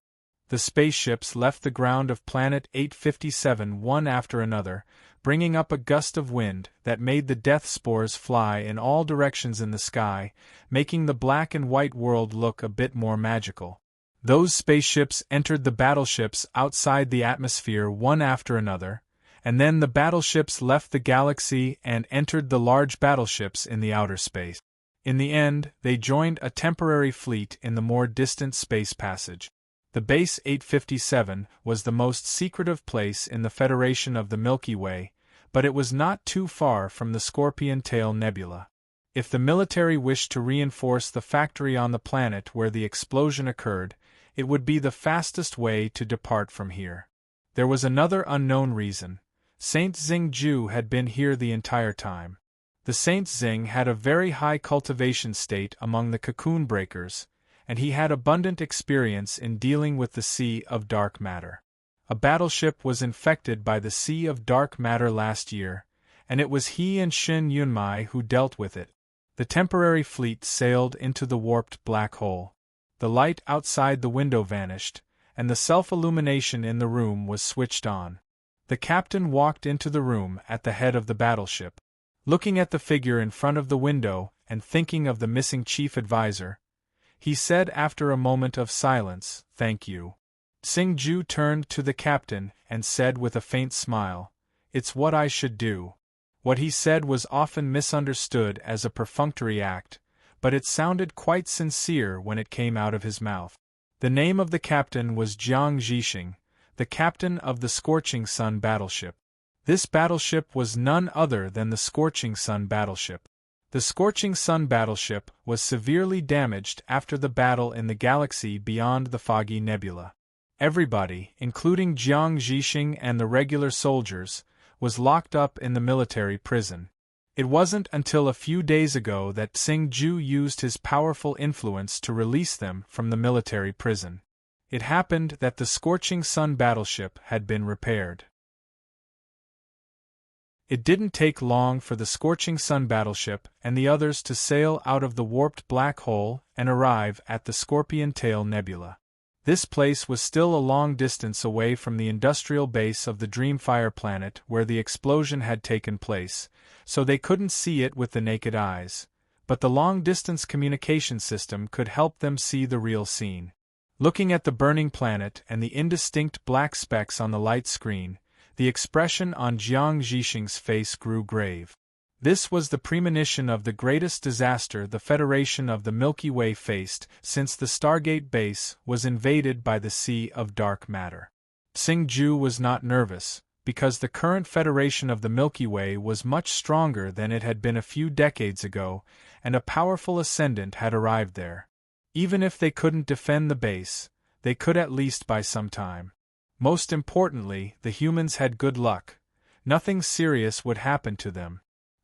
The spaceships left the ground of Planet 857 one after another, bringing up a gust of wind that made the death spores fly in all directions in the sky, making the black and white world look a bit more magical. Those spaceships entered the battleships outside the atmosphere one after another, and then the battleships left the galaxy and entered the large battleships in the outer space. In the end, they joined a temporary fleet in the more distant space passage. The Base 857 was the most secretive place in the Federation of the Milky Way, but it was not too far from the Scorpion Tail Nebula. If the military wished to reinforce the factory on the planet where the explosion occurred, it would be the fastest way to depart from here. There was another unknown reason. Saint Xingju had been here the entire time. The Saint Xing had a very high cultivation state among the cocoon breakers, and he had abundant experience in dealing with the sea of dark matter. A battleship was infected by the sea of dark matter last year, and it was he and Shin Yunmai who dealt with it. The temporary fleet sailed into the warped black hole. The light outside the window vanished, and the self-illumination in the room was switched on. The captain walked into the room at the head of the battleship. Looking at the figure in front of the window and thinking of the missing chief advisor, he said after a moment of silence, "Thank you." Xingju turned to the captain and said with a faint smile, "It's what I should do." What he said was often misunderstood as a perfunctory act, but it sounded quite sincere when it came out of his mouth. The name of the captain was Jiang Zhixing, the captain of the Scorching Sun battleship. This battleship was none other than the Scorching Sun battleship. The Scorching Sun battleship was severely damaged after the battle in the galaxy beyond the Foggy Nebula. Everybody, including Jiang Zhixing and the regular soldiers, was locked up in the military prison. It wasn't until a few days ago that Xingju used his powerful influence to release them from the military prison. It happened that the Scorching Sun battleship had been repaired. It didn't take long for the Scorching Sun battleship and the others to sail out of the warped black hole and arrive at the Scorpion Tail Nebula. This place was still a long distance away from the industrial base of the Dreamfire planet where the explosion had taken place, so they couldn't see it with the naked eyes, but the long-distance communication system could help them see the real scene. Looking at the burning planet and the indistinct black specks on the light screen, the expression on Jiang Zhixing's face grew grave. This was the premonition of the greatest disaster the Federation of the Milky Way faced since the Stargate base was invaded by the Sea of Dark Matter. Xingju was not nervous, because the current Federation of the Milky Way was much stronger than it had been a few decades ago, and a powerful ascendant had arrived there. Even if they couldn't defend the base, they could at least buy some time. Most importantly, the humans had good luck. Nothing serious would happen to them.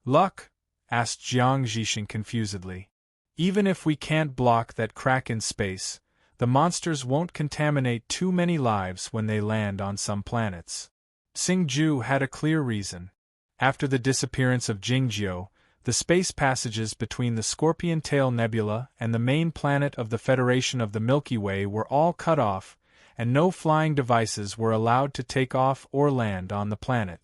"Luck?" asked Jiang Zhixing confusedly. "Even if we can't block that crack in space, the monsters won't contaminate too many lives when they land on some planets." Xingju had a clear reason. After the disappearance of Jingjiu, the space passages between the Scorpion Tail Nebula and the main planet of the Federation of the Milky Way were all cut off, and no flying devices were allowed to take off or land on the planet.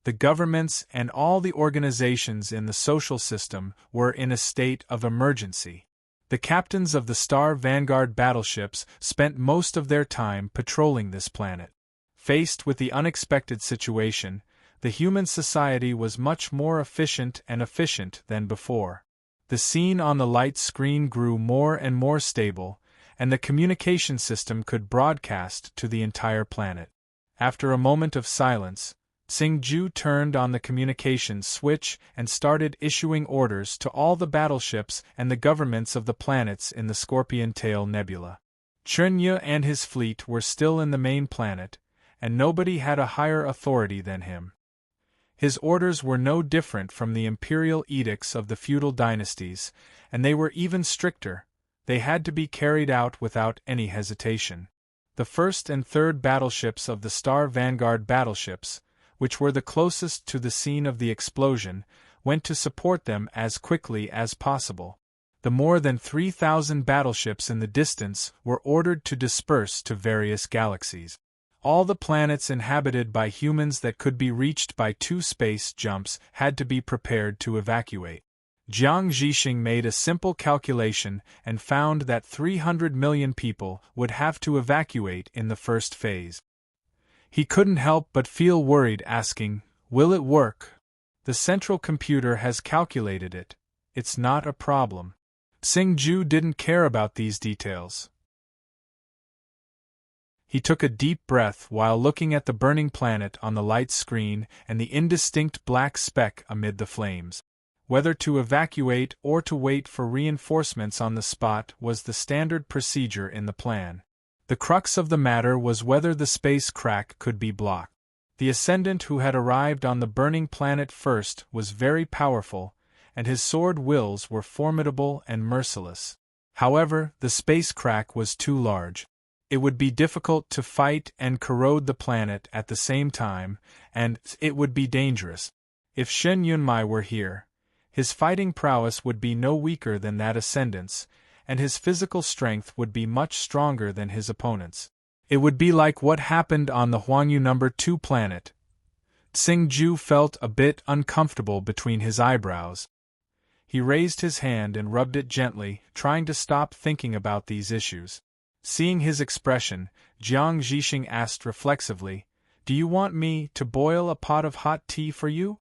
The governments and all the organizations in the social system were in a state of emergency. The captains of the Star Vanguard battleships spent most of their time patrolling this planet. Faced with the unexpected situation, the human society was much more efficient than before. The scene on the light screen grew more and more stable, and the communication system could broadcast to the entire planet. After a moment of silence, Xingju turned on the communications switch and started issuing orders to all the battleships and the governments of the planets in the Scorpion Tail Nebula. Chunyu and his fleet were still in the main planet, and nobody had a higher authority than him. His orders were no different from the imperial edicts of the feudal dynasties, and they were even stricter. They had to be carried out without any hesitation. The first and third battleships of the Star Vanguard battleships, which were the closest to the scene of the explosion, went to support them as quickly as possible. The more than 3,000 battleships in the distance were ordered to disperse to various galaxies. All the planets inhabited by humans that could be reached by 2 space jumps had to be prepared to evacuate. Jiang Zhixing made a simple calculation and found that 300 million people would have to evacuate in the first phase. He couldn't help but feel worried, asking, "Will it work?" "The central computer has calculated it. It's not a problem." Xingju didn't care about these details. He took a deep breath while looking at the burning planet on the light screen and the indistinct black speck amid the flames. Whether to evacuate or to wait for reinforcements on the spot was the standard procedure in the plan. The crux of the matter was whether the space crack could be blocked. The ascendant who had arrived on the burning planet first was very powerful, and his sword wills were formidable and merciless. However, the space crack was too large. It would be difficult to fight and corrode the planet at the same time, and it would be dangerous. If Shen Yunmai were here, his fighting prowess would be no weaker than that ascendant's, and his physical strength would be much stronger than his opponent's. It would be like what happened on the Huangyu No. 2 planet. Xingju felt a bit uncomfortable between his eyebrows. He raised his hand and rubbed it gently, trying to stop thinking about these issues. Seeing his expression, Jiang Zhixing asked reflexively, "Do you want me to boil a pot of hot tea for you?"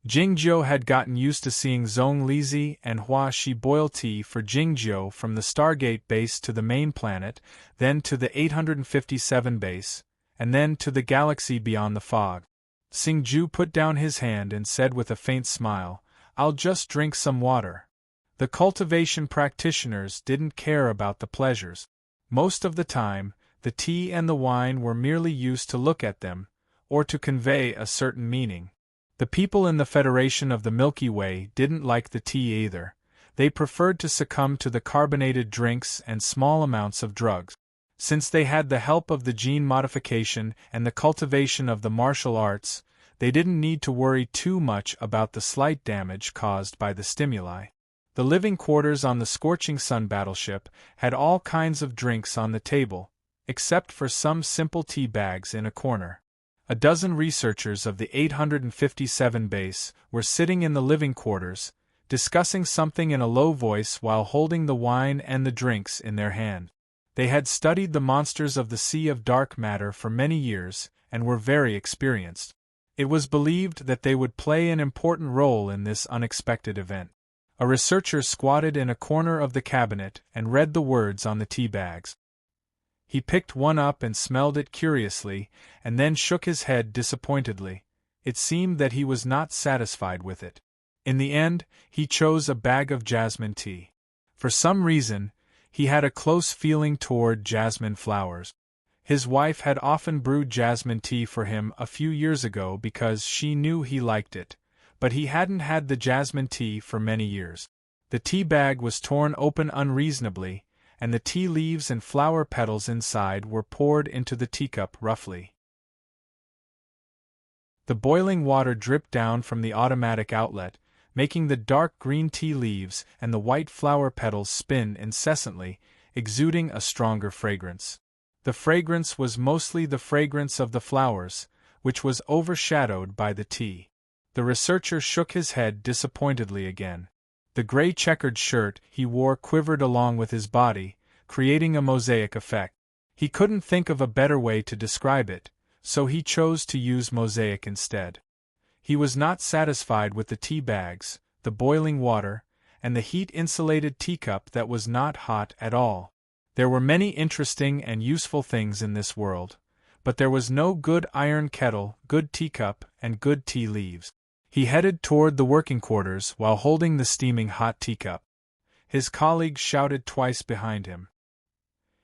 Jingzhou had gotten used to seeing Zhong Lizi and Hua Shi boil tea for Jingzhou from the Stargate base to the main planet, then to the 857 base, and then to the galaxy beyond the fog. Xingju put down his hand and said with a faint smile, "I'll just drink some water." The cultivation practitioners didn't care about the pleasures. Most of the time, the tea and the wine were merely used to look at them, or to convey a certain meaning. The people in the Federation of the Milky Way didn't like the tea either. They preferred to succumb to the carbonated drinks and small amounts of drugs. Since they had the help of the gene modification and the cultivation of the martial arts, they didn't need to worry too much about the slight damage caused by the stimuli. The living quarters on the Scorching Sun battleship had all kinds of drinks on the table, except for some simple tea bags in a corner. A dozen researchers of the 857 base were sitting in the living quarters, discussing something in a low voice while holding the wine and the drinks in their hand. They had studied the monsters of the Sea of Dark Matter for many years, and were very experienced. It was believed that they would play an important role in this unexpected event. A researcher squatted in a corner of the cabinet and read the words on the tea bags. He picked one up and smelled it curiously, and then shook his head disappointedly. It seemed that he was not satisfied with it. In the end, he chose a bag of jasmine tea. For some reason, he had a close feeling toward jasmine flowers. His wife had often brewed jasmine tea for him a few years ago because she knew he liked it, but he hadn't had the jasmine tea for many years. The tea bag was torn open unreasonably, and the tea leaves and flower petals inside were poured into the teacup roughly. The boiling water dripped down from the automatic outlet, making the dark green tea leaves and the white flower petals spin incessantly, exuding a stronger fragrance. The fragrance was mostly the fragrance of the flowers, which was overshadowed by the tea. The researcher shook his head disappointedly again. The gray checkered shirt he wore quivered along with his body, creating a mosaic effect. He couldn't think of a better way to describe it, so he chose to use mosaic instead. He was not satisfied with the tea bags, the boiling water, and the heat-insulated teacup that was not hot at all. There were many interesting and useful things in this world, but there was no good iron kettle, good teacup, and good tea leaves. He headed toward the working quarters while holding the steaming hot teacup. His colleagues shouted twice behind him.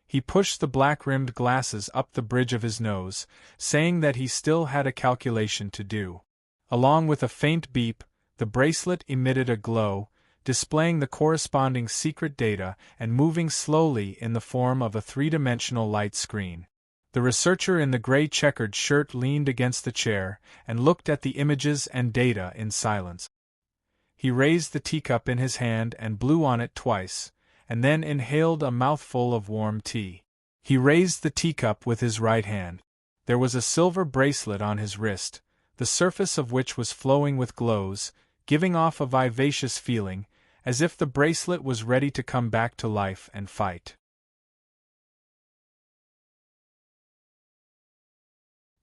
He pushed the black-rimmed glasses up the bridge of his nose, saying that he still had a calculation to do. Along with a faint beep, the bracelet emitted a glow, displaying the corresponding secret data and moving slowly in the form of a three-dimensional light screen. The researcher in the gray checkered shirt leaned against the chair and looked at the images and data in silence. He raised the teacup in his hand and blew on it twice, and then inhaled a mouthful of warm tea. He raised the teacup with his right hand. There was a silver bracelet on his wrist, the surface of which was flowing with glows, giving off a vivacious feeling, as if the bracelet was ready to come back to life and fight.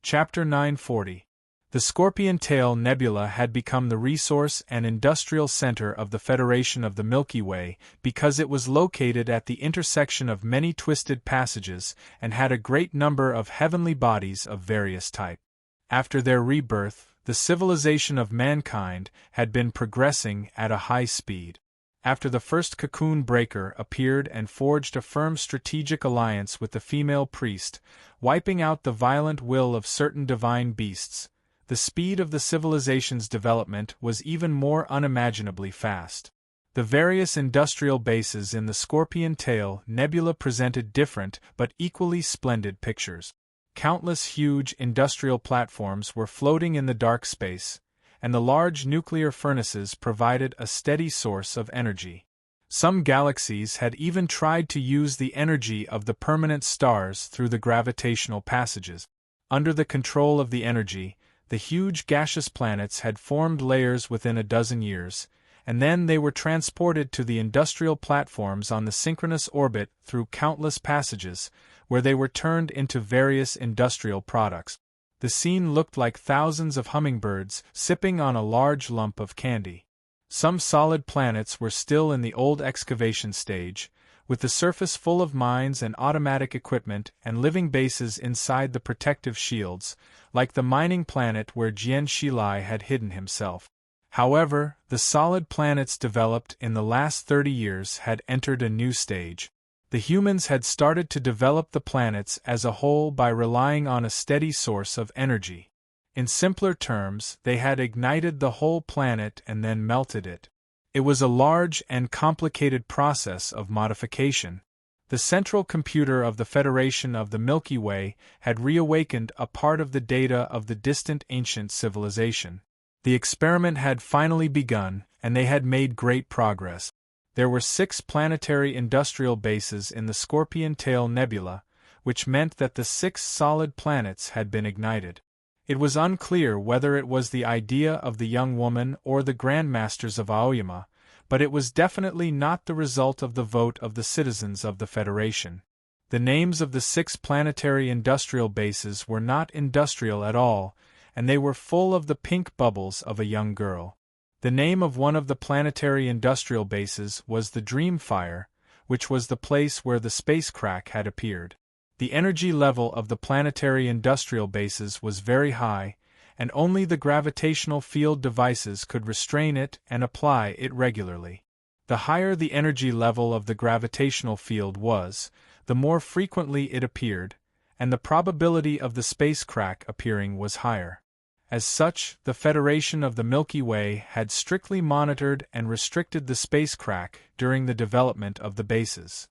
Chapter 940. The Scorpion Tail Nebula had become the resource and industrial center of the Federation of the Milky Way because it was located at the intersection of many twisted passages and had a great number of heavenly bodies of various types. After their rebirth, the civilization of mankind had been progressing at a high speed. After the first cocoon breaker appeared and forged a firm strategic alliance with the female priest, wiping out the violent will of certain divine beasts, the speed of the civilization's development was even more unimaginably fast. The various industrial bases in the Scorpion Tail Nebula presented different but equally splendid pictures. Countless huge industrial platforms were floating in the dark space, and the large nuclear furnaces provided a steady source of energy. Some galaxies had even tried to use the energy of the permanent stars through the gravitational passages. Under the control of the energy, the huge gaseous planets had formed layers within a dozen years, and then they were transported to the industrial platforms on the synchronous orbit through countless passages, where they were turned into various industrial products. The scene looked like thousands of hummingbirds sipping on a large lump of candy. Some solid planets were still in the old excavation stage, with the surface full of mines and automatic equipment and living bases inside the protective shields, like the mining planet where Jian Shilai had hidden himself. However, the solid planets developed in the last 30 years had entered a new stage. The humans had started to develop the planets as a whole by relying on a steady source of energy. In simpler terms, they had ignited the whole planet and then melted it. It was a large and complicated process of modification. The central computer of the Federation of the Milky Way had reawakened a part of the data of the distant ancient civilization. The experiment had finally begun, and they had made great progress. There were 6 planetary industrial bases in the Scorpion Tail Nebula, which meant that the 6 solid planets had been ignited. It was unclear whether it was the idea of the young woman or the Grandmasters of Aoyama, but it was definitely not the result of the vote of the citizens of the Federation. The names of the 6 planetary industrial bases were not industrial at all, and they were full of the pink bubbles of a young girl. The name of one of the planetary industrial bases was the Dreamfire, which was the place where the space crack had appeared. The energy level of the planetary industrial bases was very high, and only the gravitational field devices could restrain it and apply it regularly. The higher the energy level of the gravitational field was, the more frequently it appeared, and the probability of the space crack appearing was higher. As such, the Federation of the Milky Way had strictly monitored and restricted the space crack during the development of the bases.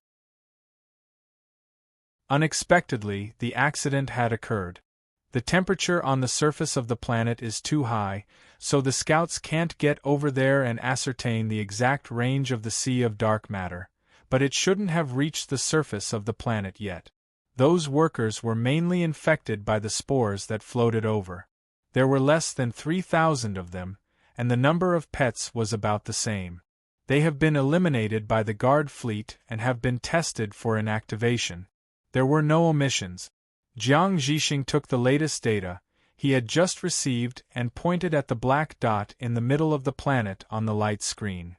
Unexpectedly, the accident had occurred. The temperature on the surface of the planet is too high, so the scouts can't get over there and ascertain the exact range of the sea of dark matter, but it shouldn't have reached the surface of the planet yet. Those workers were mainly infected by the spores that floated over. There were less than 3,000 of them, and the number of pets was about the same. They have been eliminated by the guard fleet and have been tested for inactivation. There were no omissions. Jiang Zhixing took the latest data he had just received and pointed at the black dot in the middle of the planet on the light screen.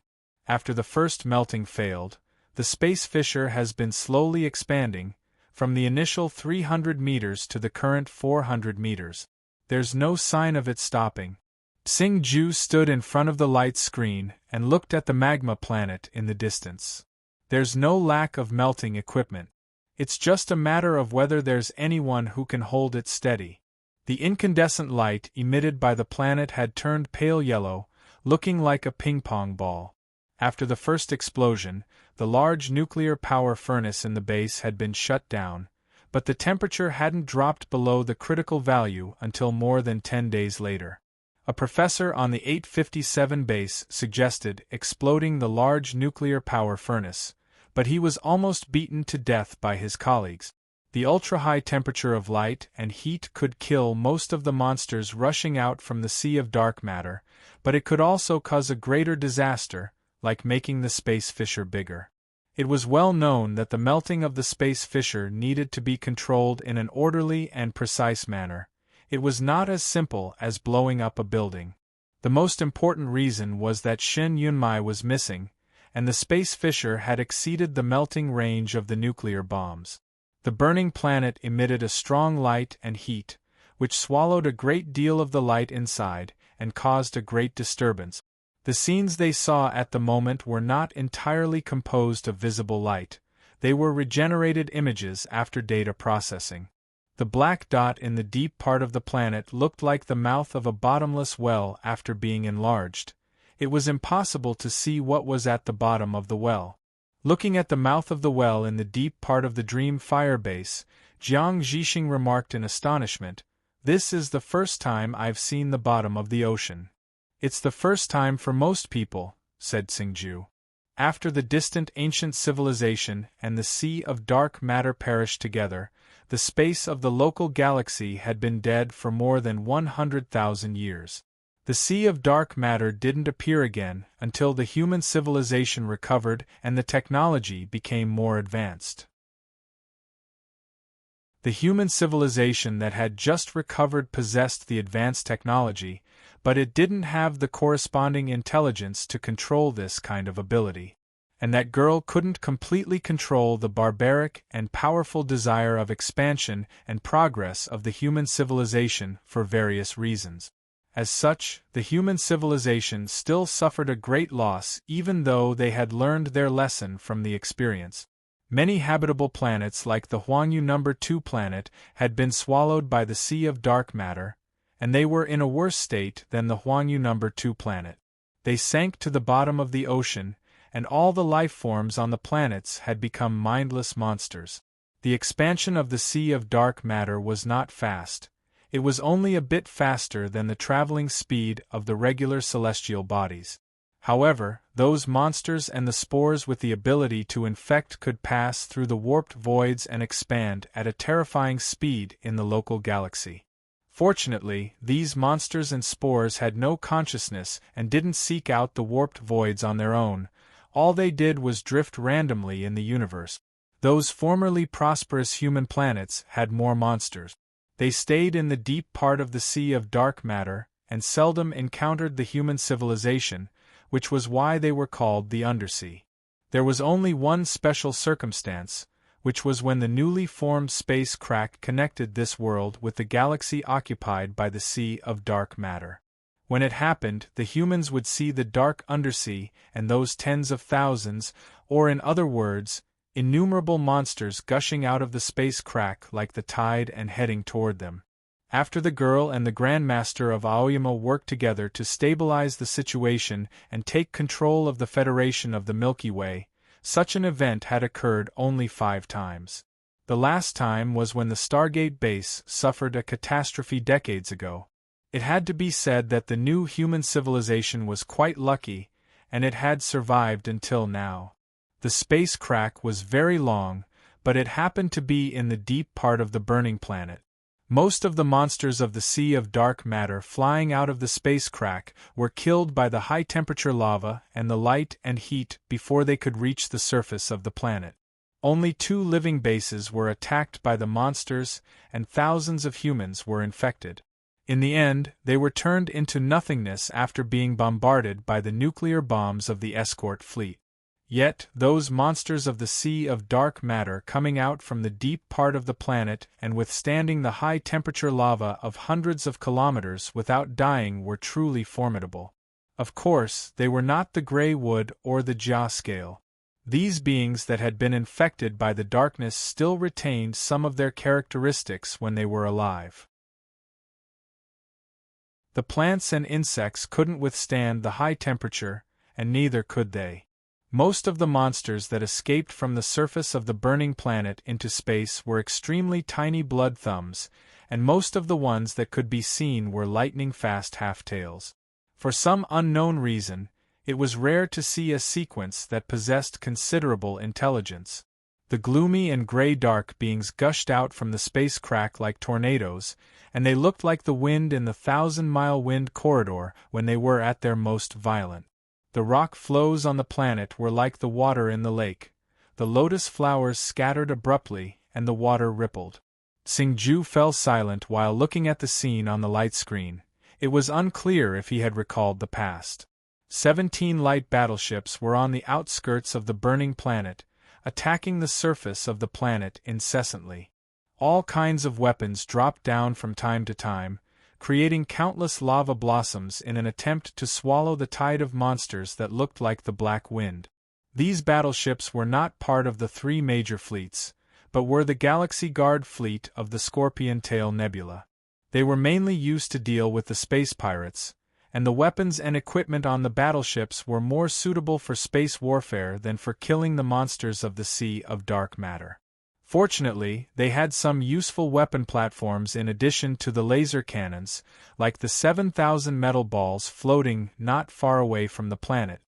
After the first melting failed, the space fissure has been slowly expanding, from the initial 300 meters to the current 400 meters. There's no sign of it stopping. Xing Ju stood in front of the light screen and looked at the magma planet in the distance. There's no lack of melting equipment. It's just a matter of whether there's anyone who can hold it steady. The incandescent light emitted by the planet had turned pale yellow, looking like a ping-pong ball. After the first explosion, the large nuclear power furnace in the base had been shut down, but the temperature hadn't dropped below the critical value until more than 10 days later. A professor on the 857 base suggested exploding the large nuclear power furnace, but he was almost beaten to death by his colleagues. The ultra-high temperature of light and heat could kill most of the monsters rushing out from the sea of dark matter, but it could also cause a greater disaster, like making the space fissure bigger. It was well known that the melting of the space fissure needed to be controlled in an orderly and precise manner. It was not as simple as blowing up a building. The most important reason was that Shin Yunmai was missing, and the space fissure had exceeded the melting range of the nuclear bombs. The burning planet emitted a strong light and heat, which swallowed a great deal of the light inside and caused a great disturbance. The scenes they saw at the moment were not entirely composed of visible light. They were regenerated images after data processing. The black dot in the deep part of the planet looked like the mouth of a bottomless well after being enlarged. It was impossible to see what was at the bottom of the well. Looking at the mouth of the well in the deep part of the Dream Fire Base, Jiang Zhixing remarked in astonishment, "This is the first time I've seen the bottom of the ocean." "It's the first time for most people," said Xingju. After the distant ancient civilization and the sea of dark matter perished together, the space of the local galaxy had been dead for more than 100,000 years. The sea of dark matter didn't appear again until the human civilization recovered and the technology became more advanced. The human civilization that had just recovered possessed the advanced technology, but it didn't have the corresponding intelligence to control this kind of ability. And that girl couldn't completely control the barbaric and powerful desire of expansion and progress of the human civilization for various reasons. As such, the human civilization still suffered a great loss even though they had learned their lesson from the experience. Many habitable planets like the Huangyu No. 2 planet had been swallowed by the sea of dark matter, and they were in a worse state than the Huangyu No. 2 planet. They sank to the bottom of the ocean, and all the life forms on the planets had become mindless monsters. The expansion of the sea of dark matter was not fast. It was only a bit faster than the traveling speed of the regular celestial bodies. However, those monsters and the spores with the ability to infect could pass through the warped voids and expand at a terrifying speed in the local galaxy. Fortunately, these monsters and spores had no consciousness and didn't seek out the warped voids on their own. All they did was drift randomly in the universe. Those formerly prosperous human planets had more monsters. They stayed in the deep part of the sea of dark matter and seldom encountered the human civilization, which was why they were called the Undersea. There was only one special circumstance, which was when the newly formed space crack connected this world with the galaxy occupied by the sea of dark matter. When it happened, the humans would see the dark undersea and those tens of thousands, or in other words, innumerable monsters gushing out of the space crack like the tide and heading toward them. After the girl and the Grandmaster of Aoyama worked together to stabilize the situation and take control of the Federation of the Milky Way, such an event had occurred only 5 times. The last time was when the Stargate base suffered a catastrophe decades ago. It had to be said that the new human civilization was quite lucky, and it had survived until now. The space crack was very long, but it happened to be in the deep part of the burning planet. Most of the monsters of the sea of dark matter flying out of the space crack were killed by the high-temperature lava and the light and heat before they could reach the surface of the planet. Only 2 living bases were attacked by the monsters, and thousands of humans were infected. In the end, they were turned into nothingness after being bombarded by the nuclear bombs of the escort fleet. Yet, those monsters of the sea of dark matter coming out from the deep part of the planet and withstanding the high-temperature lava of hundreds of kilometers without dying were truly formidable. Of course, they were not the Grey Wood or the Jia scale. These beings that had been infected by the darkness still retained some of their characteristics when they were alive. The plants and insects couldn't withstand the high temperature, and neither could they. Most of the monsters that escaped from the surface of the burning planet into space were extremely tiny blood thumbs, and most of the ones that could be seen were lightning-fast half-tails. For some unknown reason, it was rare to see a sequence that possessed considerable intelligence. The gloomy and gray dark beings gushed out from the space crack like tornadoes, and they looked like the wind in the 1,000-mile wind corridor when they were at their most violent. The rock flows on the planet were like the water in the lake. The lotus flowers scattered abruptly, and the water rippled. Xingju fell silent while looking at the scene on the light screen. It was unclear if he had recalled the past. 17 light battleships were on the outskirts of the burning planet, attacking the surface of the planet incessantly. All kinds of weapons dropped down from time to time, creating countless lava blossoms in an attempt to swallow the tide of monsters that looked like the Black Wind. These battleships were not part of the 3 major fleets, but were the Galaxy Guard fleet of the Scorpion Tail Nebula. They were mainly used to deal with the space pirates, and the weapons and equipment on the battleships were more suitable for space warfare than for killing the monsters of the sea of dark matter. Fortunately, they had some useful weapon platforms in addition to the laser cannons, like the 7,000 metal balls floating not far away from the planet.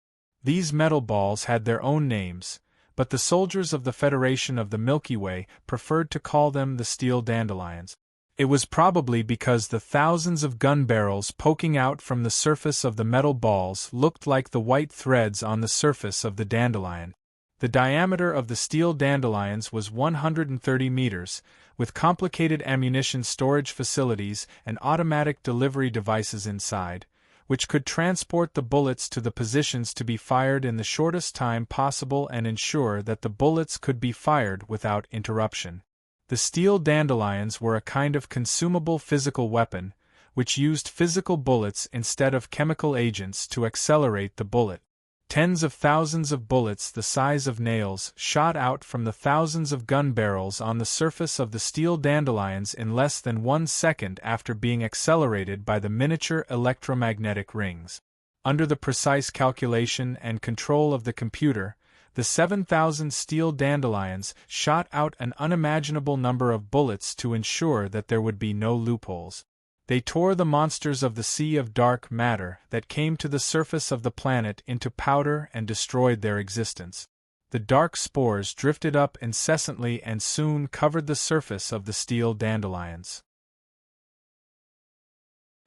These metal balls had their own names, but the soldiers of the Federation of the Milky Way preferred to call them the steel dandelions. It was probably because the thousands of gun barrels poking out from the surface of the metal balls looked like the white threads on the surface of the dandelion. The diameter of the steel dandelions was 130 meters, with complicated ammunition storage facilities and automatic delivery devices inside, which could transport the bullets to the positions to be fired in the shortest time possible and ensure that the bullets could be fired without interruption. The steel dandelions were a kind of consumable physical weapon, which used physical bullets instead of chemical agents to accelerate the bullet. Tens of thousands of bullets the size of nails shot out from the thousands of gun barrels on the surface of the steel dandelions in less than 1 second after being accelerated by the miniature electromagnetic rings. Under the precise calculation and control of the computer, the 7,000 steel dandelions shot out an unimaginable number of bullets to ensure that there would be no loopholes. They tore the monsters of the sea of dark matter that came to the surface of the planet into powder and destroyed their existence. The dark spores drifted up incessantly and soon covered the surface of the steel dandelions.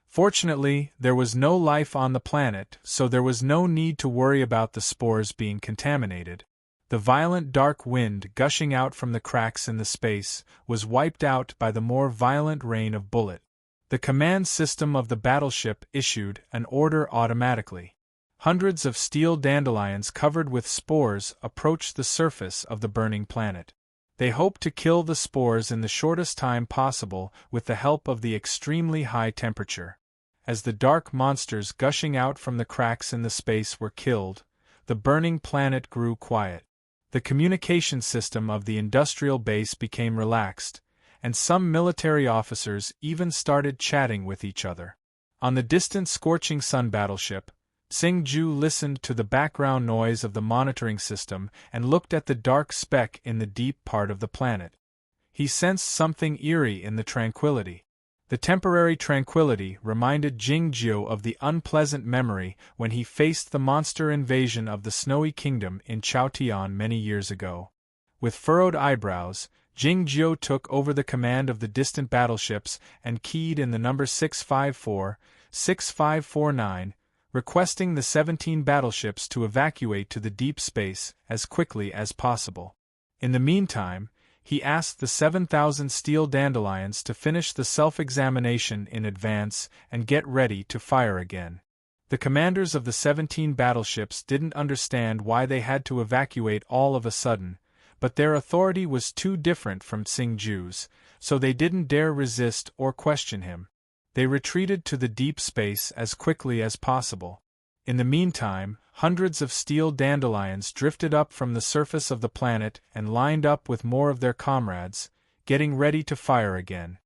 Fortunately, there was no life on the planet, so there was no need to worry about the spores being contaminated. The violent dark wind gushing out from the cracks in the space was wiped out by the more violent rain of bullets. The command system of the battleship issued an order automatically. Hundreds of steel dandelions covered with spores approached the surface of the burning planet. They hoped to kill the spores in the shortest time possible with the help of the extremely high temperature. As the dark monsters gushing out from the cracks in the space were killed, the burning planet grew quiet. The communication system of the industrial base became relaxed, and some military officers even started chatting with each other. On the distant scorching sun battleship, Tsing-Ju listened to the background noise of the monitoring system and looked at the dark speck in the deep part of the planet. He sensed something eerie in the tranquility. The temporary tranquility reminded Jing-Jiu of the unpleasant memory when he faced the monster invasion of the Snowy Kingdom in Chaotian many years ago. With furrowed eyebrows, Jing-Jiu took over the command of the distant battleships and keyed in the number 654-6549, requesting the 17 battleships to evacuate to the deep space as quickly as possible. In the meantime, he asked the 7,000 steel dandelions to finish the self-examination in advance and get ready to fire again. The commanders of the 17 battleships didn't understand why they had to evacuate all of a sudden, but their authority was too different from Tsing-Ju's, so they didn't dare resist or question him. They retreated to the deep space as quickly as possible. In the meantime, hundreds of steel dandelions drifted up from the surface of the planet and lined up with more of their comrades, getting ready to fire again.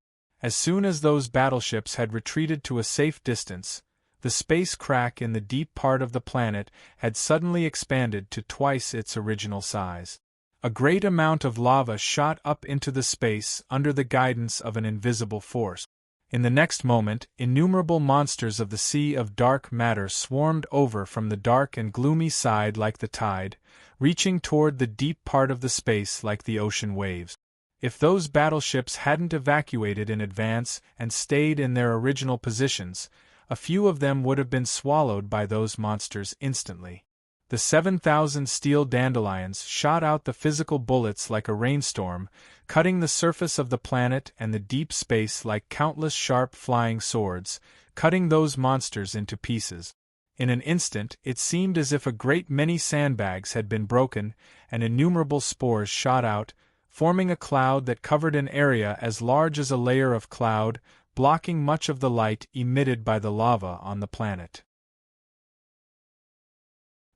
As soon as those battleships had retreated to a safe distance, the space crack in the deep part of the planet had suddenly expanded to twice its original size. A great amount of lava shot up into the space under the guidance of an invisible force. In the next moment, innumerable monsters of the sea of dark matter swarmed over from the dark and gloomy side like the tide, reaching toward the deep part of the space like the ocean waves. If those battleships hadn't evacuated in advance and stayed in their original positions, a few of them would have been swallowed by those monsters instantly. The 7,000 steel dandelions shot out the physical bullets like a rainstorm, cutting the surface of the planet and the deep space like countless sharp flying swords, cutting those monsters into pieces. In an instant, it seemed as if a great many sandbags had been broken, and innumerable spores shot out, forming a cloud that covered an area as large as a layer of cloud, blocking much of the light emitted by the lava on the planet.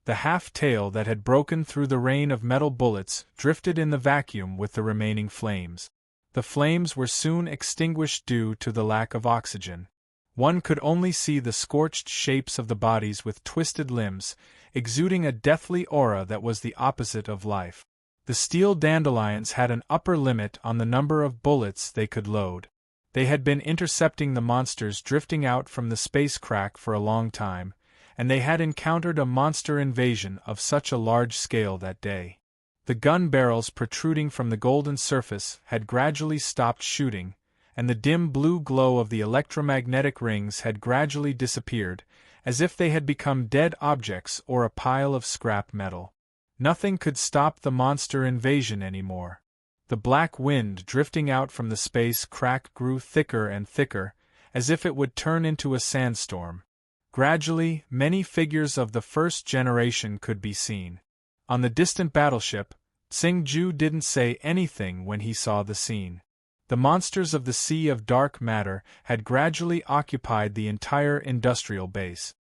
The half-tail that had broken through the rain of metal bullets drifted in the vacuum with the remaining flames. The flames were soon extinguished due to the lack of oxygen. One could only see the scorched shapes of the bodies with twisted limbs, exuding a deathly aura that was the opposite of life. The steel dandelions had an upper limit on the number of bullets they could load. They had been intercepting the monsters drifting out from the space crack for a long time, and they had encountered a monster invasion of such a large scale that day. The gun barrels protruding from the golden surface had gradually stopped shooting, and the dim blue glow of the electromagnetic rings had gradually disappeared, as if they had become dead objects or a pile of scrap metal. Nothing could stop the monster invasion anymore. The black wind drifting out from the space crack grew thicker and thicker, as if it would turn into a sandstorm. Gradually, many figures of the first generation could be seen. On the distant battleship, Tsing-ju didn't say anything when he saw the scene. The monsters of the Sea of Dark Matter had gradually occupied the entire industrial base.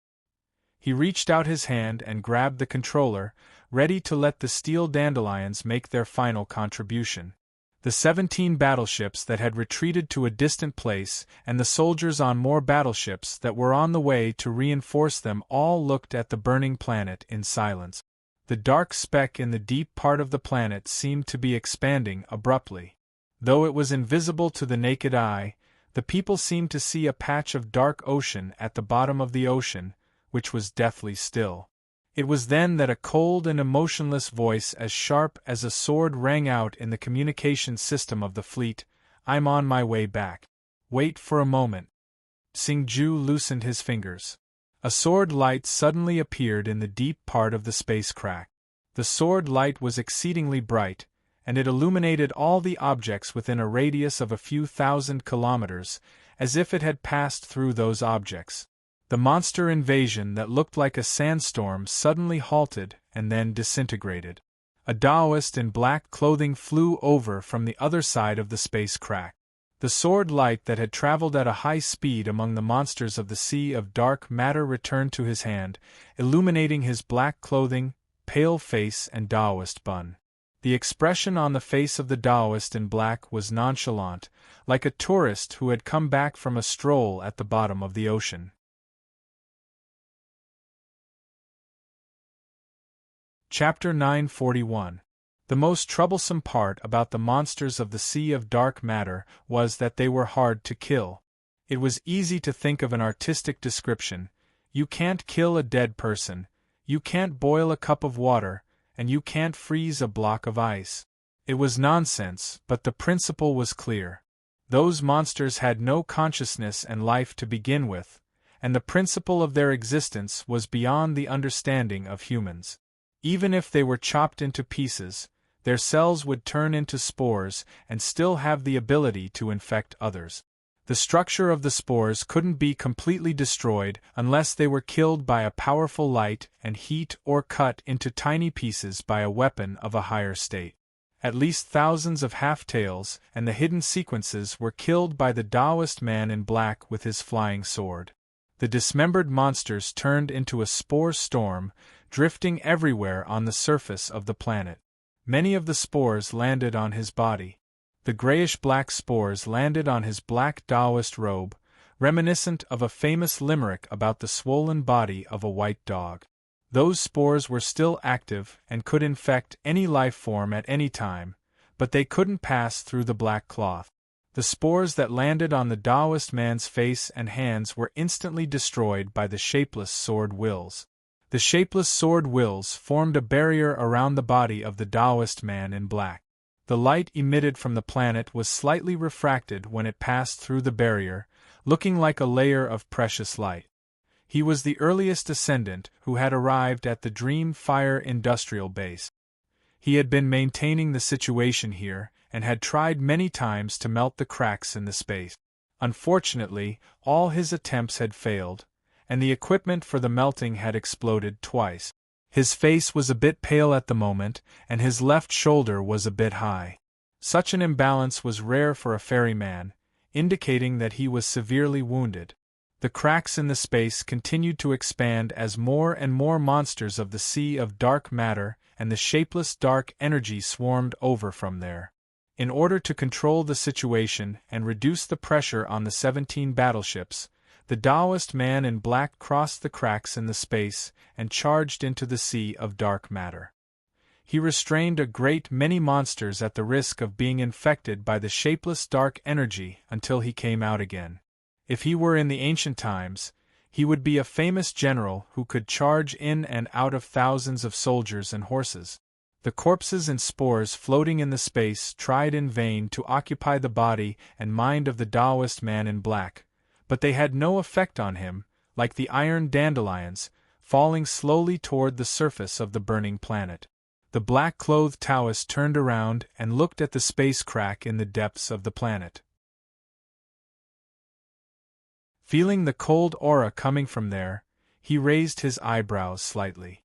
He reached out his hand and grabbed the controller, ready to let the steel dandelions make their final contribution. The 17 battleships that had retreated to a distant place and the soldiers on more battleships that were on the way to reinforce them all looked at the burning planet in silence. The dark speck in the deep part of the planet seemed to be expanding abruptly. Though it was invisible to the naked eye, the people seemed to see a patch of dark ocean at the bottom of the ocean, which was deathly still. It was then that a cold and emotionless voice as sharp as a sword rang out in the communication system of the fleet, "I'm on my way back. Wait for a moment." Tsing-ju loosened his fingers. A sword light suddenly appeared in the deep part of the space crack. The sword light was exceedingly bright, and it illuminated all the objects within a radius of a few thousand kilometers, as if it had passed through those objects. The monster invasion that looked like a sandstorm suddenly halted and then disintegrated. A Taoist in black clothing flew over from the other side of the space crack. The sword light that had traveled at a high speed among the monsters of the Sea of Dark Matter returned to his hand, illuminating his black clothing, pale face and Taoist bun. The expression on the face of the Taoist in black was nonchalant, like a tourist who had come back from a stroll at the bottom of the ocean. Chapter 941. The most troublesome part about the monsters of the Sea of Dark Matter was that they were hard to kill. It was easy to think of an artistic description: you can't kill a dead person, you can't boil a cup of water, and you can't freeze a block of ice. It was nonsense, but the principle was clear. Those monsters had no consciousness and life to begin with, and the principle of their existence was beyond the understanding of humans. Even if they were chopped into pieces, their cells would turn into spores and still have the ability to infect others. The structure of the spores couldn't be completely destroyed unless they were killed by a powerful light and heat or cut into tiny pieces by a weapon of a higher state. At least thousands of half-tails and the hidden sequences were killed by the Taoist man in black with his flying sword. The dismembered monsters turned into a spore storm, drifting everywhere on the surface of the planet. Many of the spores landed on his body. The grayish-black spores landed on his black Taoist robe, reminiscent of a famous limerick about the swollen body of a white dog. Those spores were still active and could infect any life form at any time, but they couldn't pass through the black cloth. The spores that landed on the Taoist man's face and hands were instantly destroyed by the shapeless sword wills. The shapeless sword wills formed a barrier around the body of the Taoist man in black. The light emitted from the planet was slightly refracted when it passed through the barrier, looking like a layer of precious light. He was the earliest descendant who had arrived at the Dream Fire industrial base. He had been maintaining the situation here, and had tried many times to melt the cracks in the space. Unfortunately, all his attempts had failed, and the equipment for the melting had exploded twice. His face was a bit pale at the moment, and his left shoulder was a bit high. Such an imbalance was rare for a ferryman, indicating that he was severely wounded. The cracks in the space continued to expand as more and more monsters of the Sea of Dark Matter and the shapeless dark energy swarmed over from there. In order to control the situation and reduce the pressure on the 17 battleships, the Taoist man in black crossed the cracks in the space and charged into the Sea of Dark Matter. He restrained a great many monsters at the risk of being infected by the shapeless dark energy until he came out again. If he were in the ancient times, He would be a famous general who could charge in and out of thousands of soldiers and horses. The corpses and spores floating in the space tried in vain to occupy the body and mind of the Taoist man in black, but they had no effect on him, like the iron dandelions, falling slowly toward the surface of the burning planet. The black-clothed Taoist turned around and looked at the space crack in the depths of the planet. Feeling the cold aura coming from there, he raised his eyebrows slightly.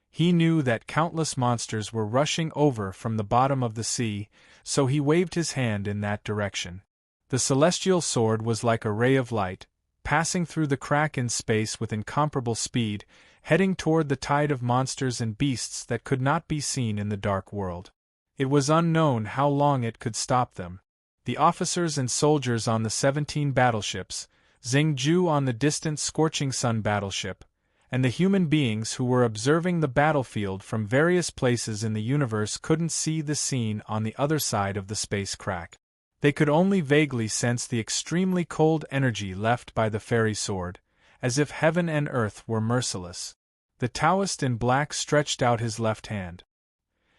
He knew that countless monsters were rushing over from the bottom of the sea, so he waved his hand in that direction. The celestial sword was like a ray of light, passing through the crack in space with incomparable speed, heading toward the tide of monsters and beasts that could not be seen in the dark world. It was unknown how long it could stop them. The officers and soldiers on the 17 battleships, Xingju on the distant Scorching Sun battleship, and the human beings who were observing the battlefield from various places in the universe couldn't see the scene on the other side of the space crack. They could only vaguely sense the extremely cold energy left by the fairy sword, as if heaven and earth were merciless. The Taoist in black stretched out his left hand.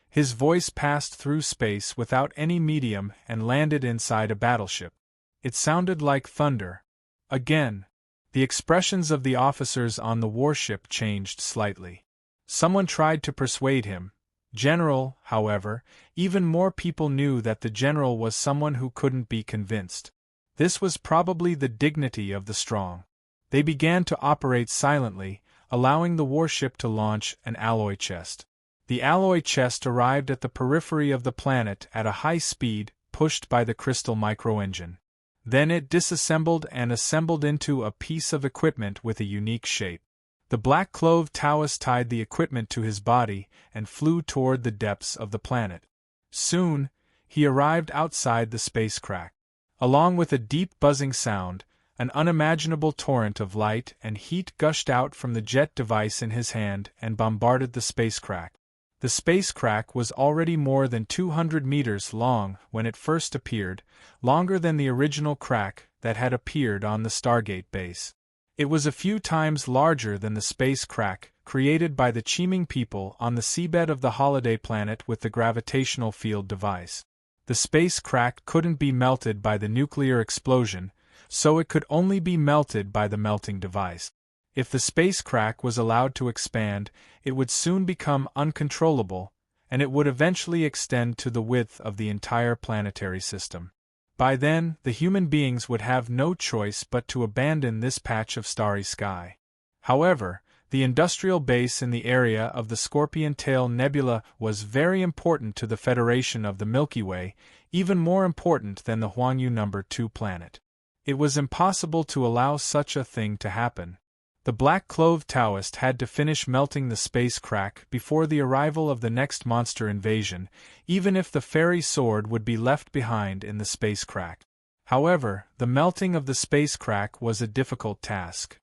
His voice passed through space without any medium and landed inside a battleship. It sounded like thunder. Again. The expressions of the officers on the warship changed slightly. Someone tried to persuade him. General, however, even more people knew that the general was someone who couldn't be convinced. This was probably the dignity of the strong. They began to operate silently, allowing the warship to launch an alloy chest. The alloy chest arrived at the periphery of the planet at a high speed, pushed by the crystal microengine. Then it disassembled and assembled into a piece of equipment with a unique shape. The black-clothed Taoist tied the equipment to his body and flew toward the depths of the planet. Soon, he arrived outside the space crack. Along with a deep buzzing sound, an unimaginable torrent of light and heat gushed out from the jet device in his hand and bombarded the space crack. The space crack was already more than 200 meters long when it first appeared, longer than the original crack that had appeared on the Stargate base. It was a few times larger than the space crack created by the Chiming people on the seabed of the holiday planet with the gravitational field device. The space crack couldn't be melted by the nuclear explosion, so it could only be melted by the melting device. If the space crack was allowed to expand, it would soon become uncontrollable, and it would eventually extend to the width of the entire planetary system. By then, the human beings would have no choice but to abandon this patch of starry sky. However, the industrial base in the area of the Scorpion Tail Nebula was very important to the Federation of the Milky Way, even more important than the Huangyu No. 2 planet. It was impossible to allow such a thing to happen. The black-clothed Taoist had to finish melting the space crack before the arrival of the next monster invasion, even if the fairy sword would be left behind in the space crack. However, the melting of the space crack was a difficult task.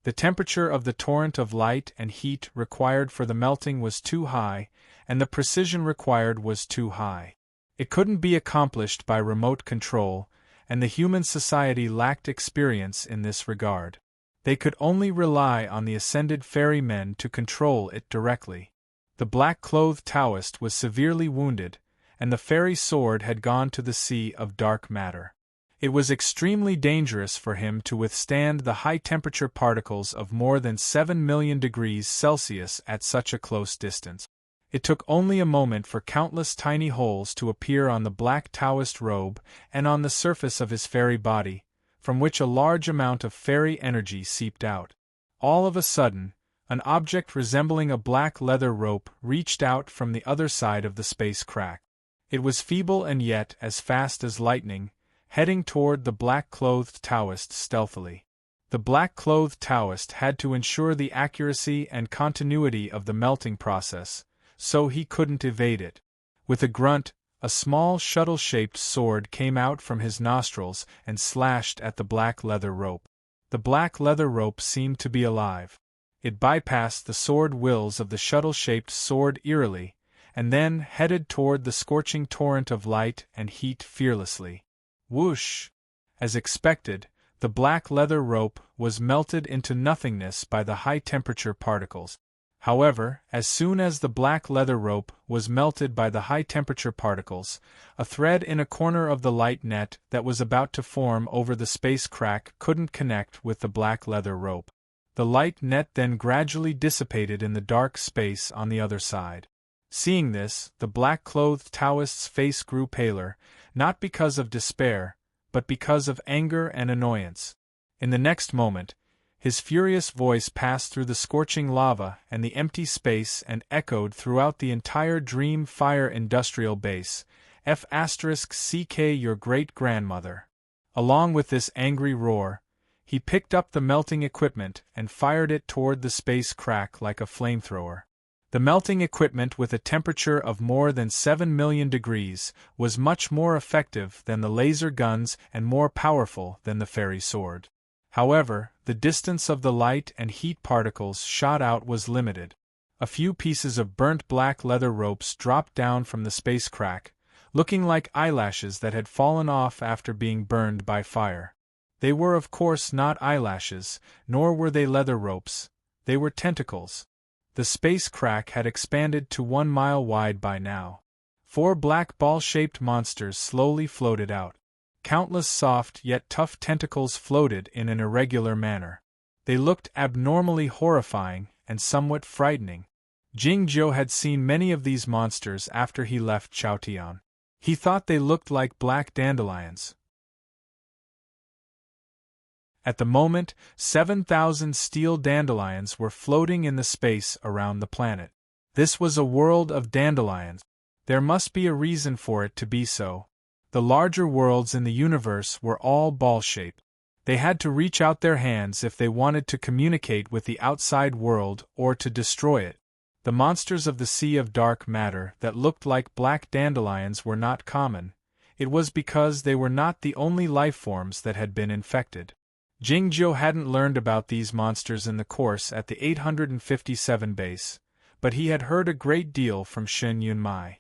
The temperature of the torrent of light and heat required for the melting was too high, and the precision required was too high. It couldn't be accomplished by remote control, and the human society lacked experience in this regard. They could only rely on the ascended fairy men to control it directly. The black-clothed Taoist was severely wounded, and the fairy sword had gone to the sea of dark matter. It was extremely dangerous for him to withstand the high-temperature particles of more than 7 million degrees Celsius at such a close distance. It took only a moment for countless tiny holes to appear on the black Taoist robe and on the surface of his fairy body, from which a large amount of fairy energy seeped out. All of a sudden, an object resembling a black leather rope reached out from the other side of the space crack. It was feeble and yet as fast as lightning, heading toward the black-clothed Taoist stealthily. The black-clothed Taoist had to ensure the accuracy and continuity of the melting process, so he couldn't evade it. With a grunt, a small shuttle-shaped sword came out from his nostrils and slashed at the black leather rope. The black leather rope seemed to be alive. It bypassed the sword wills of the shuttle-shaped sword eerily, and then headed toward the scorching torrent of light and heat fearlessly. Whoosh! As expected, the black leather rope was melted into nothingness by the high-temperature particles. However, as soon as the black leather rope was melted by the high-temperature particles, a thread in a corner of the light net that was about to form over the space crack couldn't connect with the black leather rope. The light net then gradually dissipated in the dark space on the other side. Seeing this, the black-clothed Taoist's face grew paler, not because of despair, but because of anger and annoyance. In the next moment, his furious voice passed through the scorching lava and the empty space and echoed throughout the entire Dream Fire industrial base. F***ck your great-grandmother. Along with this angry roar, he picked up the melting equipment and fired it toward the space crack like a flamethrower. The melting equipment, with a temperature of more than 7 million degrees, was much more effective than the laser guns and more powerful than the fairy sword. However, the distance of the light and heat particles shot out was limited. A few pieces of burnt black leather ropes dropped down from the space crack, looking like eyelashes that had fallen off after being burned by fire. They were of course not eyelashes, nor were they leather ropes. They were tentacles. The space crack had expanded to 1 mile wide by now. 4 black ball-shaped monsters slowly floated out. Countless soft yet tough tentacles floated in an irregular manner. They looked abnormally horrifying and somewhat frightening. Jingzhou had seen many of these monsters after he left Chaotian. He thought they looked like black dandelions. At the moment, 7,000 steel dandelions were floating in the space around the planet. This was a world of dandelions. There must be a reason for it to be so. The larger worlds in the universe were all ball-shaped. They had to reach out their hands if they wanted to communicate with the outside world or to destroy it. The monsters of the Sea of Dark Matter that looked like black dandelions were not common. It was because they were not the only life forms that had been infected. Jingzhou hadn't learned about these monsters in the course at the 857 base, but he had heard a great deal from Shen Yunmai.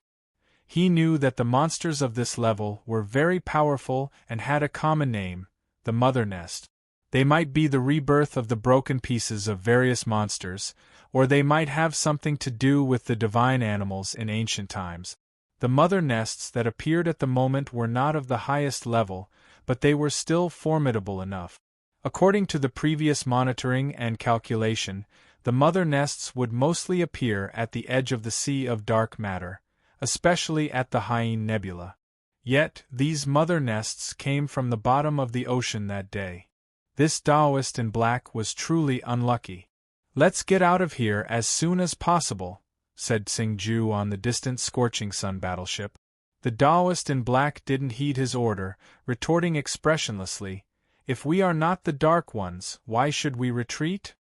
He knew that the monsters of this level were very powerful and had a common name, the Mother Nest. They might be the rebirth of the broken pieces of various monsters, or they might have something to do with the divine animals in ancient times. The Mother Nests that appeared at the moment were not of the highest level, but they were still formidable enough. According to the previous monitoring and calculation, the mother nests would mostly appear at the edge of the Sea of Dark Matter, especially at the Hyene Nebula. Yet, these mother nests came from the bottom of the ocean that day. This Taoist in black was truly unlucky. "Let's get out of here as soon as possible," said Xingju on the distant Scorching Sun battleship. The Taoist in black didn't heed his order, retorting expressionlessly, "If we are not the Dark Ones, why should we retreat?"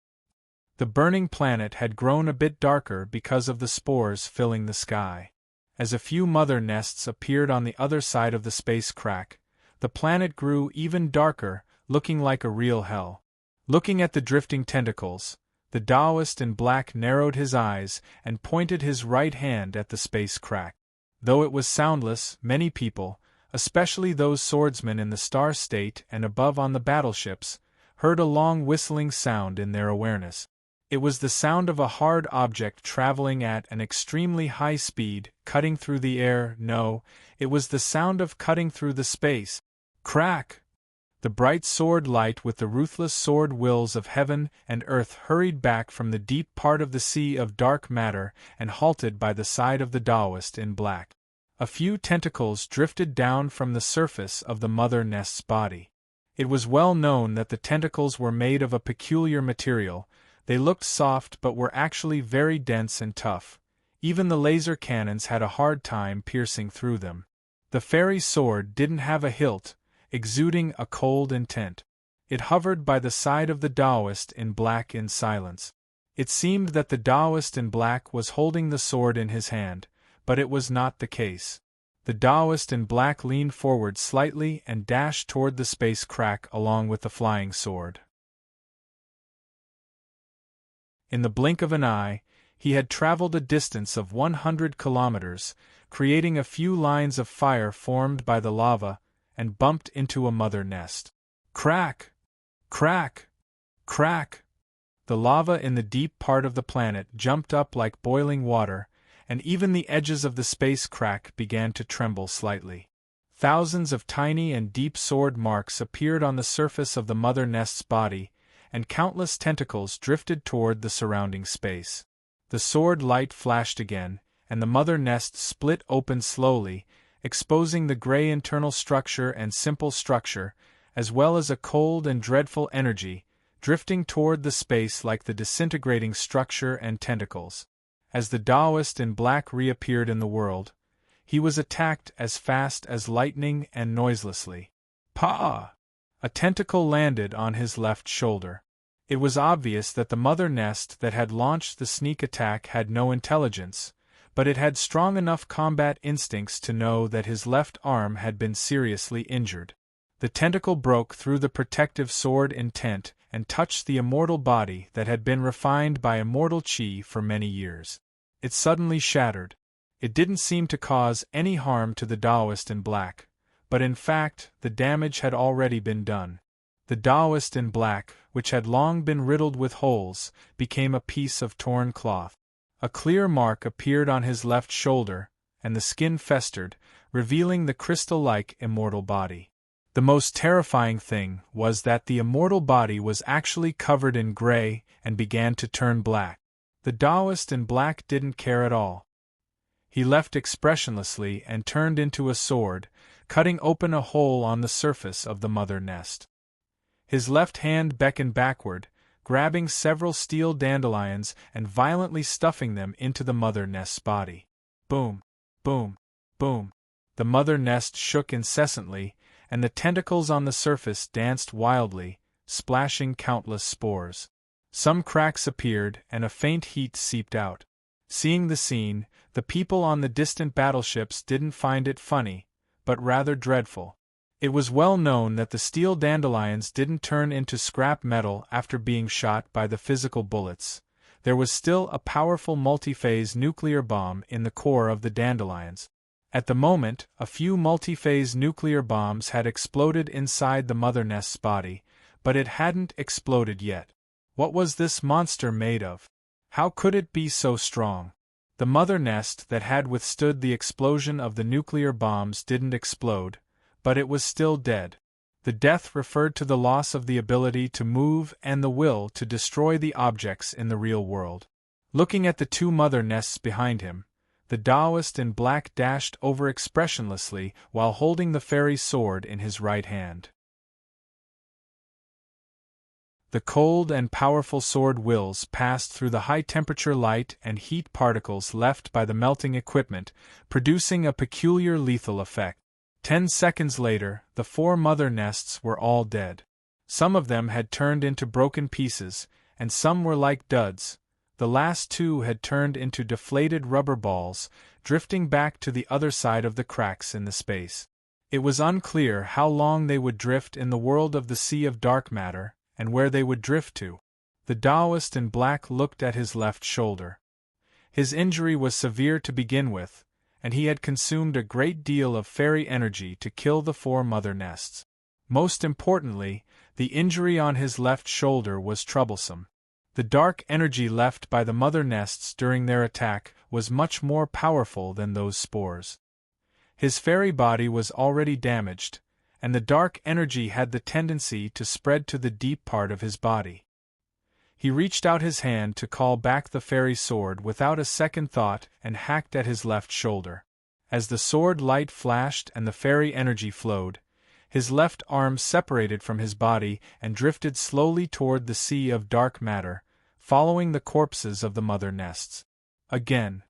The burning planet had grown a bit darker because of the spores filling the sky. As a few mother nests appeared on the other side of the space crack, the planet grew even darker, looking like a real hell. Looking at the drifting tentacles, the Taoist in black narrowed his eyes and pointed his right hand at the space crack. Though it was soundless, many people, especially those swordsmen in the Star State and above on the battleships, heard a long whistling sound in their awareness. It was the sound of a hard object traveling at an extremely high speed, cutting through the air. No, it was the sound of cutting through the space. Crack! The bright sword light with the ruthless sword wills of heaven and earth hurried back from the deep part of the Sea of Dark Matter and halted by the side of the Taoist in black. A few tentacles drifted down from the surface of the mother nest's body. It was well known that the tentacles were made of a peculiar material. They looked soft but were actually very dense and tough. Even the laser cannons had a hard time piercing through them. The fairy sword didn't have a hilt, exuding a cold intent. It hovered by the side of the Taoist in black in silence. It seemed that the Taoist in black was holding the sword in his hand, but it was not the case. The Taoist in black leaned forward slightly and dashed toward the space crack along with the flying sword. In the blink of an eye, he had traveled a distance of 100 kilometers, creating a few lines of fire formed by the lava, and bumped into a mother nest. Crack! Crack! Crack! The lava in the deep part of the planet jumped up like boiling water, and even the edges of the space crack began to tremble slightly. Thousands of tiny and deep sword marks appeared on the surface of the mother nest's body, and countless tentacles drifted toward the surrounding space. The sword light flashed again, and the mother nest split open slowly, exposing the gray internal structure and simple structure, as well as a cold and dreadful energy, drifting toward the space like the disintegrating structure and tentacles. As the Taoist in black reappeared in the world, he was attacked as fast as lightning and noiselessly. Pa! A tentacle landed on his left shoulder. It was obvious that the mother nest that had launched the sneak attack had no intelligence, but it had strong enough combat instincts to know that his left arm had been seriously injured. The tentacle broke through the protective sword intent and touched the immortal body that had been refined by immortal chi for many years. It suddenly shattered. It didn't seem to cause any harm to the Taoist in black, but in fact the damage had already been done. The Taoist in black, which had long been riddled with holes, became a piece of torn cloth. A clear mark appeared on his left shoulder, and the skin festered, revealing the crystal-like immortal body. The most terrifying thing was that the immortal body was actually covered in gray and began to turn black. The Taoist in black didn't care at all. He left expressionlessly and turned into a sword, cutting open a hole on the surface of the mother nest. His left hand beckoned backward, grabbing several steel dandelions and violently stuffing them into the mother nest's body. Boom! Boom! Boom! The mother nest shook incessantly, and the tentacles on the surface danced wildly, splashing countless spores. Some cracks appeared and a faint heat seeped out. Seeing the scene, the people on the distant battleships didn't find it funny, but rather dreadful. It was well known that the steel dandelions didn't turn into scrap metal after being shot by the physical bullets. There was still a powerful multi-phase nuclear bomb in the core of the dandelions. At the moment, a few multi-phase nuclear bombs had exploded inside the mother nest's body, but it hadn't exploded yet. What was this monster made of? How could it be so strong? The mother nest that had withstood the explosion of the nuclear bombs didn't explode, but it was still dead. The death referred to the loss of the ability to move and the will to destroy the objects in the real world. Looking at the two mother nests behind him, the Taoist in black dashed over expressionlessly while holding the fairy sword in his right hand. The cold and powerful sword wills passed through the high-temperature light and heat particles left by the melting equipment, producing a peculiar lethal effect. 10 seconds later, the 4 mother nests were all dead. Some of them had turned into broken pieces, and some were like duds. The last 2 had turned into deflated rubber balls, drifting back to the other side of the cracks in the space. It was unclear how long they would drift in the world of the Sea of Dark Matter, and where they would drift to. The Taoist in black looked at his left shoulder. His injury was severe to begin with, and he had consumed a great deal of fairy energy to kill the 4 mother nests. Most importantly, the injury on his left shoulder was troublesome. The dark energy left by the mother nests during their attack was much more powerful than those spores. His fairy body was already damaged, and the dark energy had the tendency to spread to the deep part of his body. He reached out his hand to call back the fairy sword without a second thought and hacked at his left shoulder. As the sword light flashed and the fairy energy flowed, his left arm separated from his body and drifted slowly toward the Sea of Dark Matter, following the corpses of the mother nests. Again,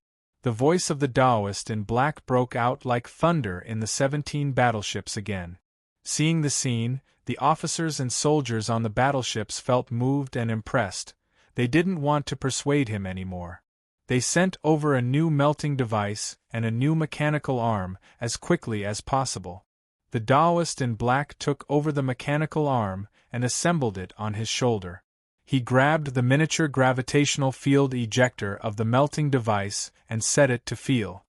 the voice of the Taoist in black broke out like thunder in the 17 battleships again. Seeing the scene, the officers and soldiers on the battleships felt moved and impressed. They didn't want to persuade him anymore. They sent over a new melting device and a new mechanical arm as quickly as possible. The Taoist in black took over the mechanical arm and assembled it on his shoulder. He grabbed the miniature gravitational field ejector of the melting device and set it to feel.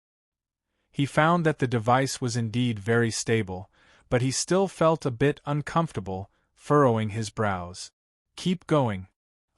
He found that the device was indeed very stable, but he still felt a bit uncomfortable, furrowing his brows. "Keep going."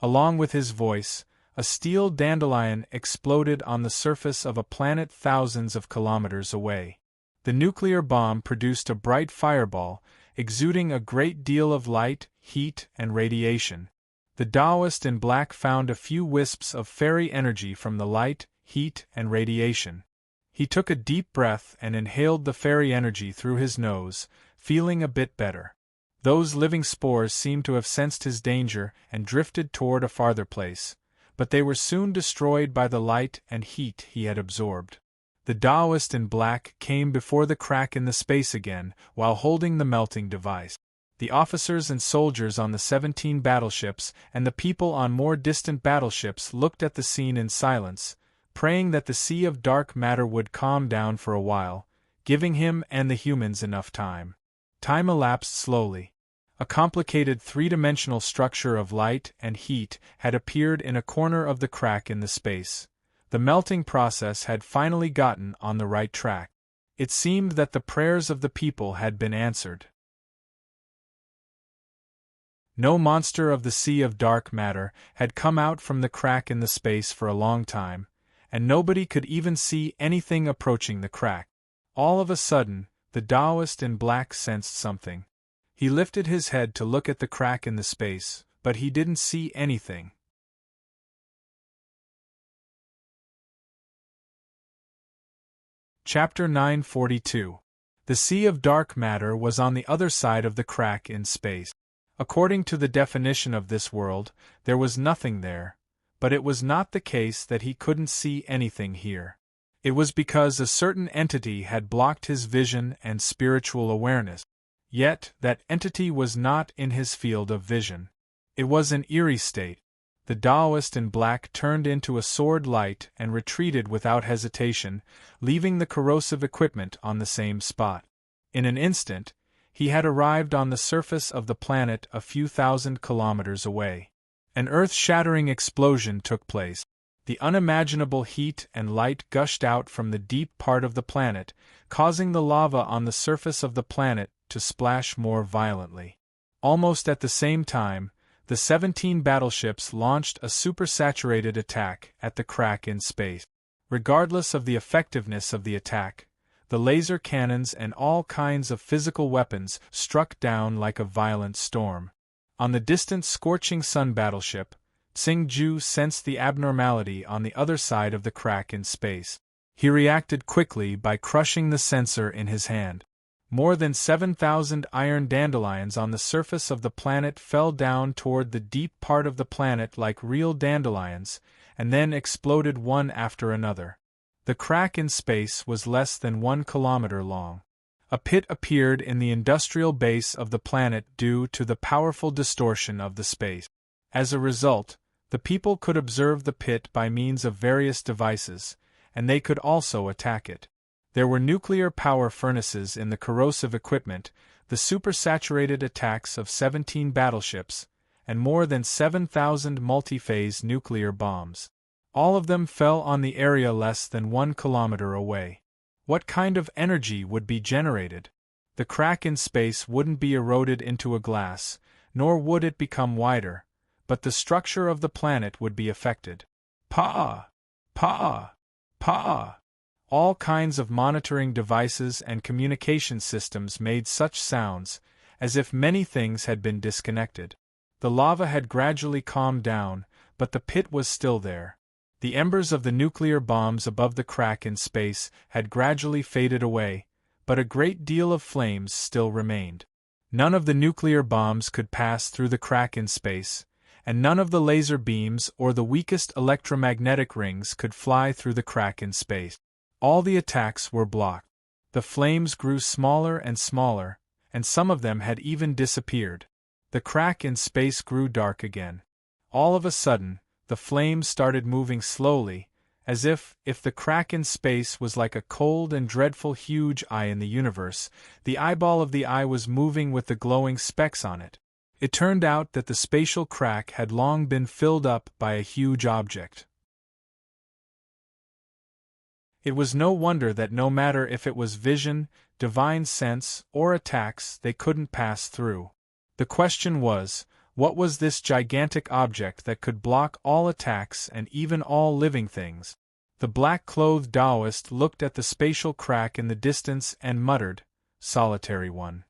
Along with his voice, a steel dandelion exploded on the surface of a planet thousands of kilometers away. The nuclear bomb produced a bright fireball, exuding a great deal of light, heat, and radiation. The Taoist in black found a few wisps of fairy energy from the light, heat, and radiation. He took a deep breath and inhaled the fairy energy through his nose, feeling a bit better. Those living spores seemed to have sensed his danger and drifted toward a farther place, but they were soon destroyed by the light and heat he had absorbed. The Taoist in black came before the crack in the space again, while holding the melting device. The officers and soldiers on the 17 battleships and the people on more distant battleships looked at the scene in silence, praying that the sea of dark matter would calm down for a while, giving him and the humans enough time. Time elapsed slowly. A complicated three-dimensional structure of light and heat had appeared in a corner of the crack in the space. The melting process had finally gotten on the right track. It seemed that the prayers of the people had been answered. No monster of the sea of dark matter had come out from the crack in the space for a long time, and nobody could even see anything approaching the crack. All of a sudden, the Taoist in black sensed something. He lifted his head to look at the crack in the space, but he didn't see anything. Chapter 942. The Sea of Dark Matter was on the other side of the crack in space. According to the definition of this world, there was nothing there, but it was not the case that he couldn't see anything here. It was because a certain entity had blocked his vision and spiritual awareness. Yet, that entity was not in his field of vision. It was an eerie state. The Taoist in black turned into a sword light and retreated without hesitation, leaving the corrosive equipment on the same spot. In an instant, he had arrived on the surface of the planet a few thousand kilometers away. An earth-shattering explosion took place. The unimaginable heat and light gushed out from the deep part of the planet, causing the lava on the surface of the planet to splash more violently. Almost at the same time, the 17 battleships launched a supersaturated attack at the crack in space. Regardless of the effectiveness of the attack, the laser cannons and all kinds of physical weapons struck down like a violent storm. On the distant Scorching Sun battleship, Tsing-Ju sensed the abnormality on the other side of the crack in space. He reacted quickly by crushing the sensor in his hand. More than 7,000 iron dandelions on the surface of the planet fell down toward the deep part of the planet like real dandelions, and then exploded one after another. The crack in space was less than 1 kilometer long. A pit appeared in the industrial base of the planet due to the powerful distortion of the space. As a result, the people could observe the pit by means of various devices, and they could also attack it. There were nuclear power furnaces in the corrosive equipment, the supersaturated attacks of 17 battleships, and more than 7,000 multi-phase nuclear bombs. All of them fell on the area less than 1 kilometer away. What kind of energy would be generated? The crack in space wouldn't be eroded into a glass, nor would it become wider, but the structure of the planet would be affected. Pa! Pa! Pa! All kinds of monitoring devices and communication systems made such sounds, as if many things had been disconnected. The lava had gradually calmed down, but the pit was still there. The embers of the nuclear bombs above the crack in space had gradually faded away, but a great deal of flames still remained. None of the nuclear bombs could pass through the crack in space, and none of the laser beams or the weakest electromagnetic rings could fly through the crack in space. All the attacks were blocked. The flames grew smaller and smaller, and some of them had even disappeared. The crack in space grew dark again. All of a sudden, the flames started moving slowly, as if the crack in space was like a cold and dreadful huge eye in the universe. The eyeball of the eye was moving with the glowing specks on it. It turned out that the spatial crack had long been filled up by a huge object. It was no wonder that no matter if it was vision, divine sense, or attacks, they couldn't pass through. The question was, what was this gigantic object that could block all attacks and even all living things? The black-clothed Taoist looked at the spatial crack in the distance and muttered, "Solitary one."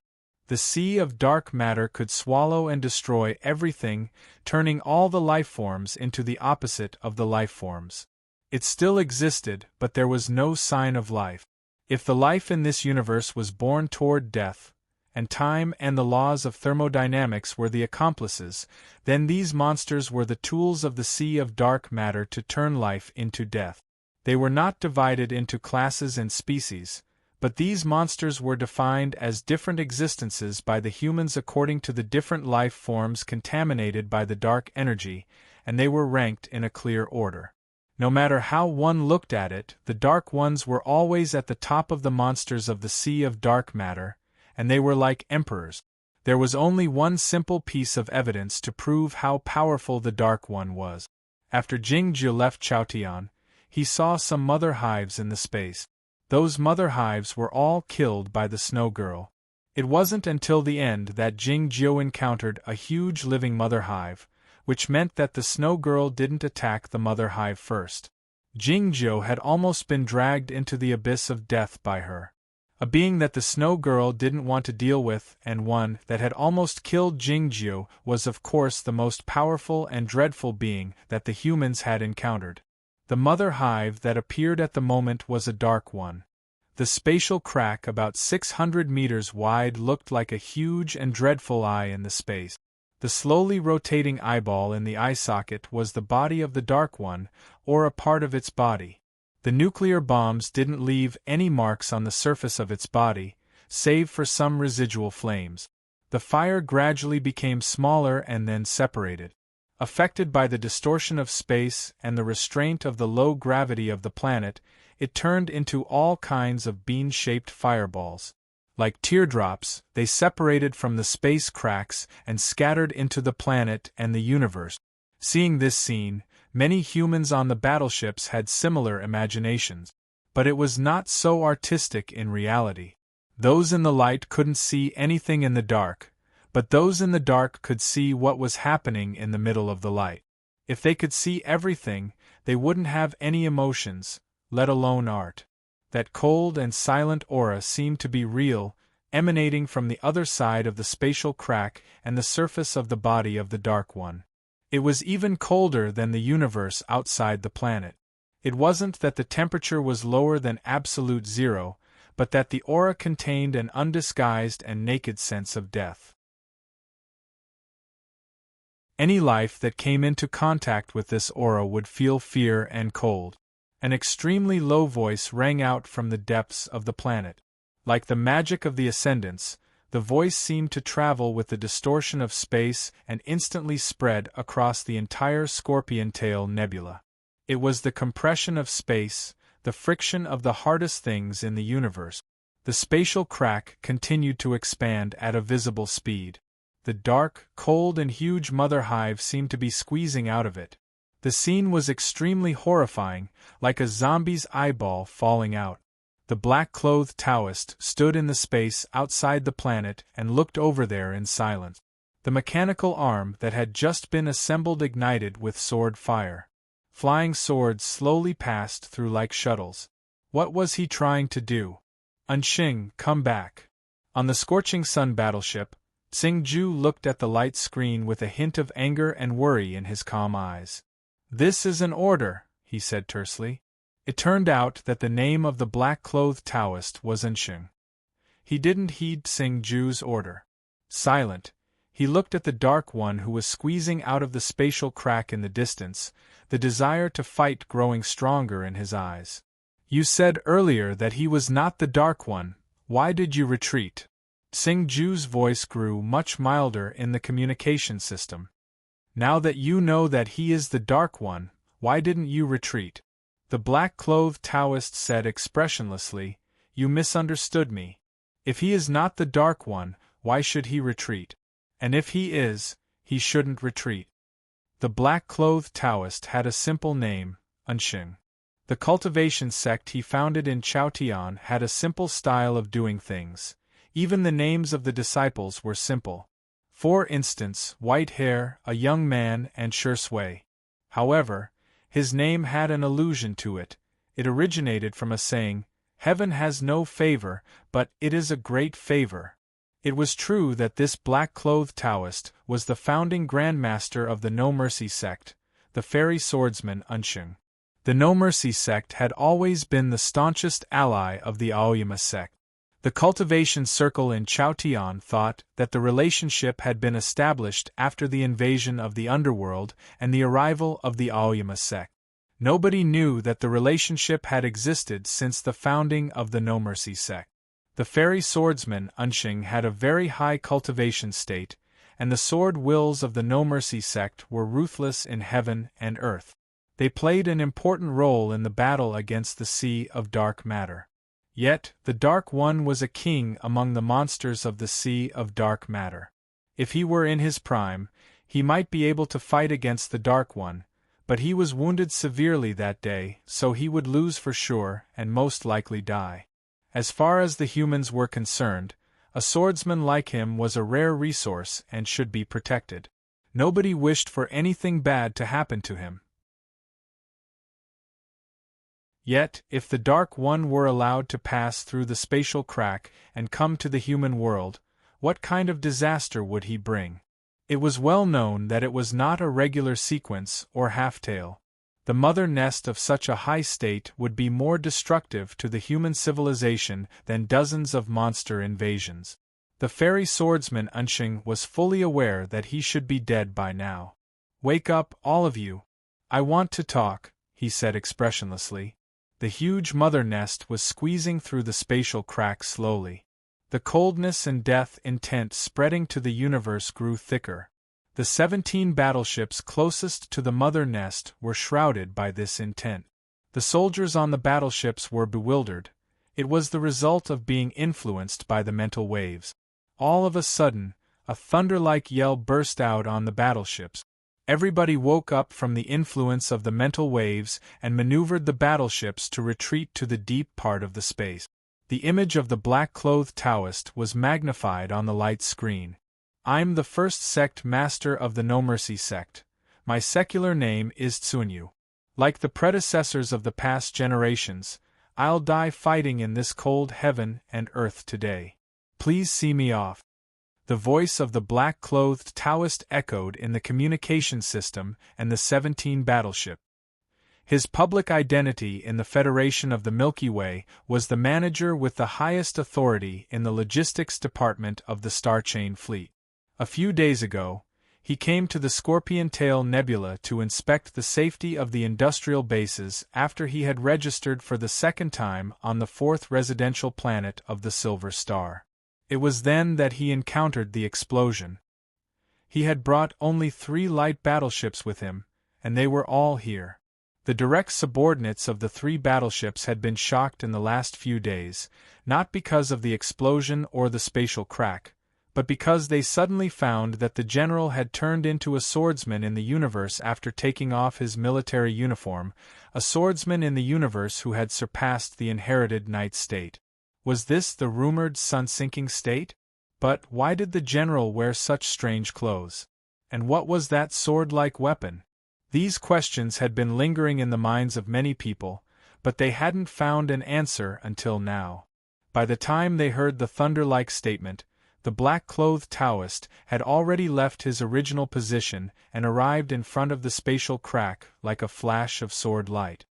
The sea of dark matter could swallow and destroy everything, turning all the life forms into the opposite of the life forms. It still existed, but there was no sign of life. If the life in this universe was born toward death, and time and the laws of thermodynamics were the accomplices, then these monsters were the tools of the sea of dark matter to turn life into death. They were not divided into classes and species, but these monsters were defined as different existences by the humans according to the different life forms contaminated by the dark energy, and they were ranked in a clear order. No matter how one looked at it, the Dark Ones were always at the top of the monsters of the sea of dark matter, and they were like emperors. There was only one simple piece of evidence to prove how powerful the Dark One was. After Jingzhou left Chaotian, he saw some mother hives in the space. Those mother hives were all killed by the Snow Girl. It wasn't until the end that Jingzhou encountered a huge living mother hive, which meant that the Snow Girl didn't attack the mother hive first. Jingzhou had almost been dragged into the abyss of death by her. A being that the Snow Girl didn't want to deal with, and one that had almost killed Jingzhou, was of course the most powerful and dreadful being that the humans had encountered. The mother hive that appeared at the moment was a dark one. The spatial crack about 600 meters wide looked like a huge and dreadful eye in the space. The slowly rotating eyeball in the eye socket was the body of the Dark One, or a part of its body. The nuclear bombs didn't leave any marks on the surface of its body, save for some residual flames. The fire gradually became smaller and then separated. Affected by the distortion of space and the restraint of the low gravity of the planet, it turned into all kinds of bean-shaped fireballs. Like teardrops, they separated from the space cracks and scattered into the planet and the universe. Seeing this scene, many humans on the battleships had similar imaginations. But it was not so artistic in reality. Those in the light couldn't see anything in the dark, but those in the dark could see what was happening in the middle of the light. If they could see everything, they wouldn't have any emotions, let alone art. That cold and silent aura seemed to be real, emanating from the other side of the spatial crack and the surface of the body of the Dark One. It was even colder than the universe outside the planet. It wasn't that the temperature was lower than absolute zero, but that the aura contained an undisguised and naked sense of death. Any life that came into contact with this aura would feel fear and cold. An extremely low voice rang out from the depths of the planet. Like the magic of the ascendants, the voice seemed to travel with the distortion of space and instantly spread across the entire Scorpion Tail Nebula. It was the compression of space, the friction of the hardest things in the universe. The spatial crack continued to expand at a visible speed. The dark, cold and huge mother hive seemed to be squeezing out of it. The scene was extremely horrifying, like a zombie's eyeball falling out. The black-clothed Taoist stood in the space outside the planet and looked over there in silence. The mechanical arm that had just been assembled ignited with sword fire. Flying swords slowly passed through like shuttles. What was he trying to do? "Unxing, come back." On the Scorching Sun battleship, Tsing-Ju looked at the light screen with a hint of anger and worry in his calm eyes. "This is an order," he said tersely. It turned out that the name of the black-clothed Taoist was Unxing. He didn't heed Tsing-Ju's order. Silent, he looked at the Dark One who was squeezing out of the spatial crack in the distance, the desire to fight growing stronger in his eyes. "You said earlier that he was not the Dark One. Why did you retreat?" Tsing-Ju's voice grew much milder in the communication system. "Now that you know that he is the Dark One, why didn't you retreat?" The black-clothed Taoist said expressionlessly, "You misunderstood me. If he is not the Dark One, why should he retreat? And if he is, he shouldn't retreat." The black-clothed Taoist had a simple name, Unxing. The cultivation sect he founded in Chaotian had a simple style of doing things. Even the names of the disciples were simple. For instance, white hair, a young man, and sure sway. However, his name had an allusion to it. It originated from a saying, "Heaven has no favor, but it is a great favor." It was true that this black-clothed Taoist was the founding Grand Master of the No Mercy sect, the fairy swordsman Unsheng. The No Mercy sect had always been the staunchest ally of the Aoyama sect. The cultivation circle in Chaotian thought that the relationship had been established after the invasion of the underworld and the arrival of the Aoyama sect. Nobody knew that the relationship had existed since the founding of the No Mercy sect. The fairy swordsman Unsheng had a very high cultivation state, and the sword wills of the No Mercy sect were ruthless in heaven and earth. They played an important role in the battle against the Sea of Dark Matter. Yet, the Dark One was a king among the monsters of the Sea of Dark Matter. If he were in his prime, he might be able to fight against the Dark One, but he was wounded severely that day, so he would lose for sure and most likely die. As far as the humans were concerned, a swordsman like him was a rare resource and should be protected. Nobody wished for anything bad to happen to him. Yet, if the Dark One were allowed to pass through the spatial crack and come to the human world, what kind of disaster would he bring? It was well known that it was not a regular sequence or half-tail. The mother nest of such a high state would be more destructive to the human civilization than dozens of monster invasions. The fairy swordsman Unsheng was fully aware that he should be dead by now. "Wake up, all of you. I want to talk," he said expressionlessly. The huge mother nest was squeezing through the spatial crack slowly. The coldness and death intent spreading to the universe grew thicker. The 17 battleships closest to the mother nest were shrouded by this intent. The soldiers on the battleships were bewildered. It was the result of being influenced by the mental waves. All of a sudden, a thunder-like yell burst out on the battleships. Everybody woke up from the influence of the mental waves and maneuvered the battleships to retreat to the deep part of the space. The image of the black-clothed Taoist was magnified on the light screen. "I'm the first sect master of the No Mercy sect. My secular name is Tsunyu. Like the predecessors of the past generations, I'll die fighting in this cold heaven and earth today. Please see me off." The voice of the black-clothed Taoist echoed in the communication system and the 17 battleship. His public identity in the Federation of the Milky Way was the manager with the highest authority in the logistics department of the Star Chain fleet. A few days ago, he came to the Scorpion Tail Nebula to inspect the safety of the industrial bases after he had registered for the second time on the 4th residential planet of the Silver Star. It was then that he encountered the explosion. He had brought only 3 light battleships with him, and they were all here. The direct subordinates of the 3 battleships had been shocked in the last few days, not because of the explosion or the spatial crack, but because they suddenly found that the general had turned into a swordsman in the universe after taking off his military uniform, a swordsman in the universe who had surpassed the inherited knight state. Was this the rumored sun-sinking state? But why did the general wear such strange clothes? And what was that sword-like weapon? These questions had been lingering in the minds of many people, but they hadn't found an answer until now. By the time they heard the thunder-like statement, the black-clothed Taoist had already left his original position and arrived in front of the spatial crack like a flash of sword light.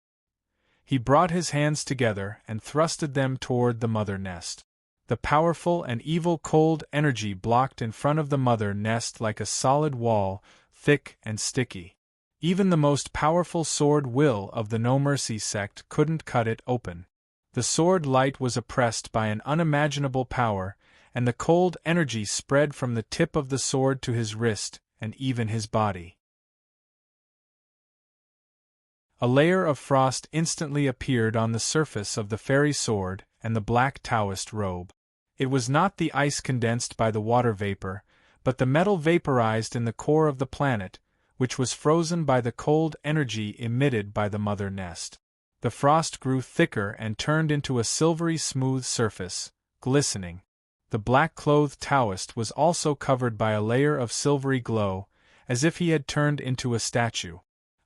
He brought his hands together and thrusted them toward the mother nest. The powerful and evil cold energy blocked in front of the mother nest like a solid wall, thick and sticky. Even the most powerful sword will of the No Mercy sect couldn't cut it open. The sword light was oppressed by an unimaginable power, and the cold energy spread from the tip of the sword to his wrist and even his body. A layer of frost instantly appeared on the surface of the fairy sword and the black Taoist robe. It was not the ice condensed by the water vapor, but the metal vaporized in the core of the planet, which was frozen by the cold energy emitted by the mother nest. The frost grew thicker and turned into a silvery smooth surface, glistening. The black-clothed Taoist was also covered by a layer of silvery glow, as if he had turned into a statue.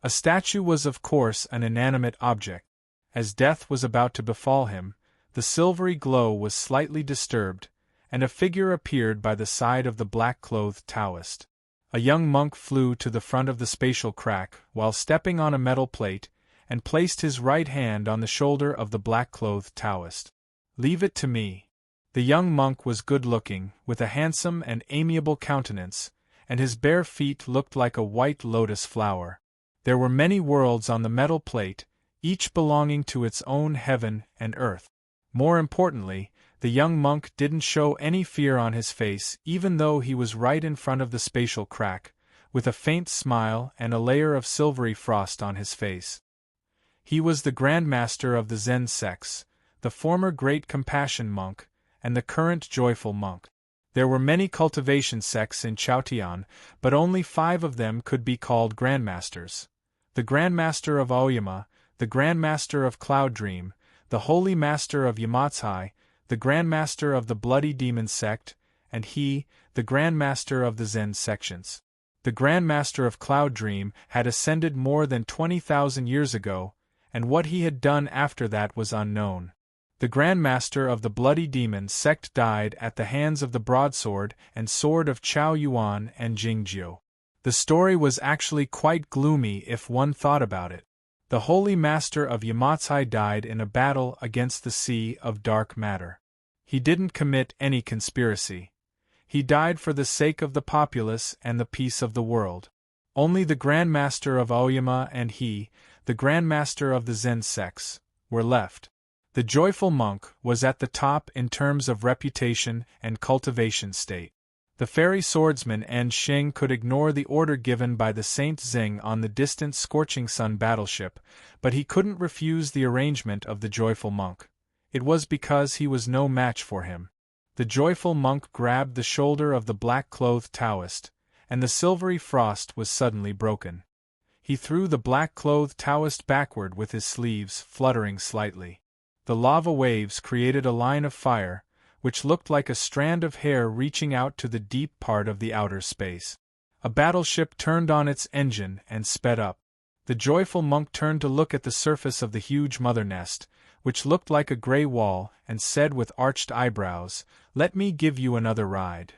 A statue was of course an inanimate object. As death was about to befall him, the silvery glow was slightly disturbed, and a figure appeared by the side of the black-clothed Taoist. A young monk flew to the front of the spatial crack while stepping on a metal plate, and placed his right hand on the shoulder of the black-clothed Taoist. "Leave it to me." The young monk was good-looking, with a handsome and amiable countenance, and his bare feet looked like a white lotus flower. There were many worlds on the metal plate, each belonging to its own heaven and earth. More importantly, the young monk didn't show any fear on his face even though he was right in front of the spatial crack, with a faint smile and a layer of silvery frost on his face. He was the Grand Master of the Zen sects, the former Great Compassion monk, and the current Joyful monk. There were many cultivation sects in Chaotian, but only 5 of them could be called Grandmasters. The Grand Master of Aoyama, the Grand Master of Cloud Dream, the Holy Master of Yamatsai, the Grand Master of the Bloody Demon sect, and he, the Grand Master of the Zen sections. The Grand Master of Cloud Dream had ascended more than 20,000 years ago, and what he had done after that was unknown. The Grand Master of the Bloody Demon sect died at the hands of the broadsword and sword of Chao Yuan and Jingjiu. The story was actually quite gloomy if one thought about it. The Holy Master of Yamatsai died in a battle against the Sea of Dark Matter. He didn't commit any conspiracy. He died for the sake of the populace and the peace of the world. Only the Grand Master of Aoyama and he, the Grand Master of the Zen sects, were left. The Joyful monk was at the top in terms of reputation and cultivation state. The fairy swordsman An Xing could ignore the order given by the Saint Xing on the distant Scorching Sun battleship, but he couldn't refuse the arrangement of the Joyful monk. It was because he was no match for him. The Joyful monk grabbed the shoulder of the black-clothed Taoist, and the silvery frost was suddenly broken. He threw the black-clothed Taoist backward with his sleeves fluttering slightly. The lava waves created a line of fire, which looked like a strand of hair reaching out to the deep part of the outer space. A battleship turned on its engine and sped up. The Joyful monk turned to look at the surface of the huge mother nest, which looked like a gray wall, and said with arched eyebrows, "Let me give you another ride."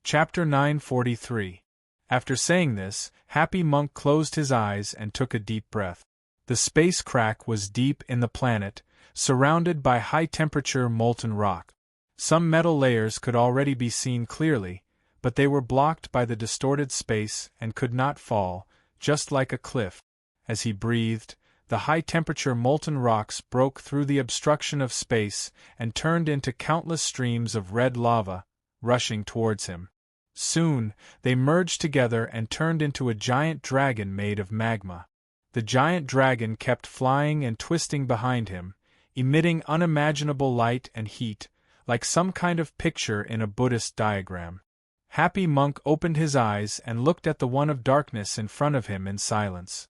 Chapter 943. After saying this, Happy Monk closed his eyes and took a deep breath. The space crack was deep in the planet, surrounded by high-temperature molten rock. Some metal layers could already be seen clearly, but they were blocked by the distorted space and could not fall, just like a cliff. As he breathed, the high-temperature molten rocks broke through the obstruction of space and turned into countless streams of red lava, rushing towards him. Soon, they merged together and turned into a giant dragon made of magma. The giant dragon kept flying and twisting behind him, emitting unimaginable light and heat, like some kind of picture in a Buddhist diagram. Happy Monk opened his eyes and looked at the one of darkness in front of him in silence.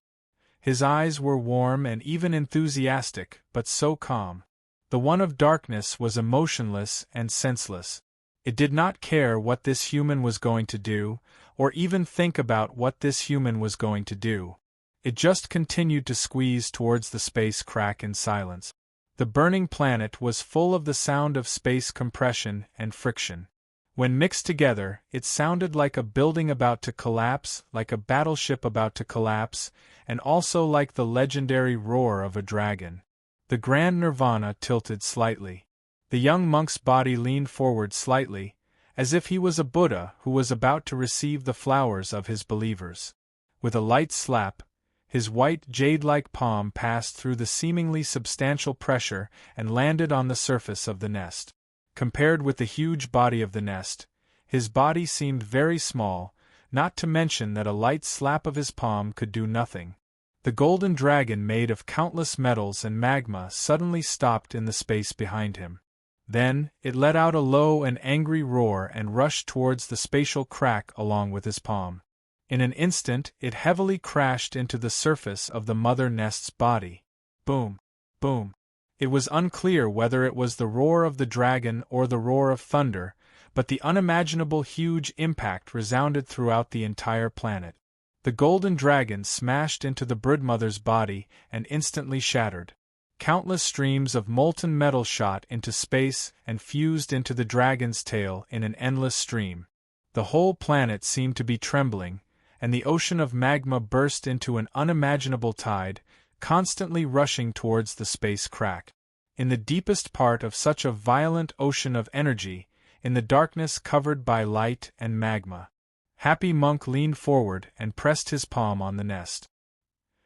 His eyes were warm and even enthusiastic, but so calm. The one of darkness was emotionless and senseless. It did not care what this human was going to do, or even think about what this human was going to do. It just continued to squeeze towards the space crack in silence. The burning planet was full of the sound of space compression and friction. When mixed together, it sounded like a building about to collapse, like a battleship about to collapse, and also like the legendary roar of a dragon. The Grand Nirvana tilted slightly. The young monk's body leaned forward slightly, as if he was a Buddha who was about to receive the flowers of his believers. With a light slap, his white jade-like palm passed through the seemingly substantial pressure and landed on the surface of the nest. Compared with the huge body of the nest, his body seemed very small, not to mention that a light slap of his palm could do nothing. The golden dragon made of countless metals and magma suddenly stopped in the space behind him. Then, it let out a low and angry roar and rushed towards the spatial crack along with his palm. In an instant, it heavily crashed into the surface of the mother nest's body. Boom! boom. It was unclear whether it was the roar of the dragon or the roar of thunder, but the unimaginable huge impact resounded throughout the entire planet. The golden dragon smashed into the broodmother's body and instantly shattered. Countless streams of molten metal shot into space and fused into the dragon's tail in an endless stream. The whole planet seemed to be trembling, and the ocean of magma burst into an unimaginable tide, constantly rushing towards the space crack. In the deepest part of such a violent ocean of energy, in the darkness covered by light and magma, Happy Monk leaned forward and pressed his palm on the nest.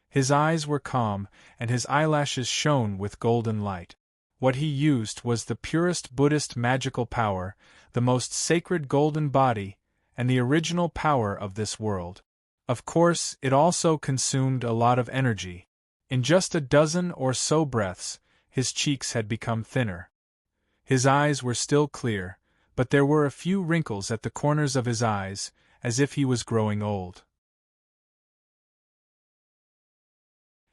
His eyes were calm, and his eyelashes shone with golden light. What he used was the purest Buddhist magical power, the most sacred golden body, and the original power of this world. Of course, it also consumed a lot of energy. In just a dozen or so breaths, his cheeks had become thinner. His eyes were still clear, but there were a few wrinkles at the corners of his eyes, as if he was growing old.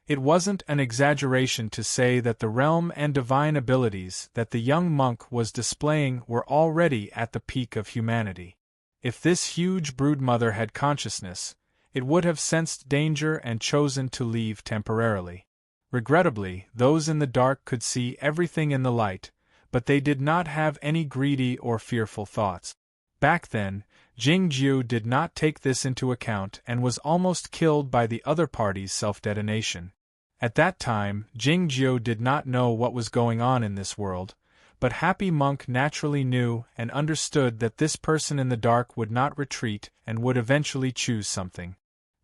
It wasn't an exaggeration to say that the realm and divine abilities that the young monk was displaying were already at the peak of humanity. If this huge broodmother had consciousness, it would have sensed danger and chosen to leave temporarily. Regrettably, those in the dark could see everything in the light, but they did not have any greedy or fearful thoughts. Back then, Jingjiu did not take this into account and was almost killed by the other party's self-detonation. At that time, Jingjiu did not know what was going on in this world, but Happy Monk naturally knew and understood that this person in the dark would not retreat and would eventually choose something.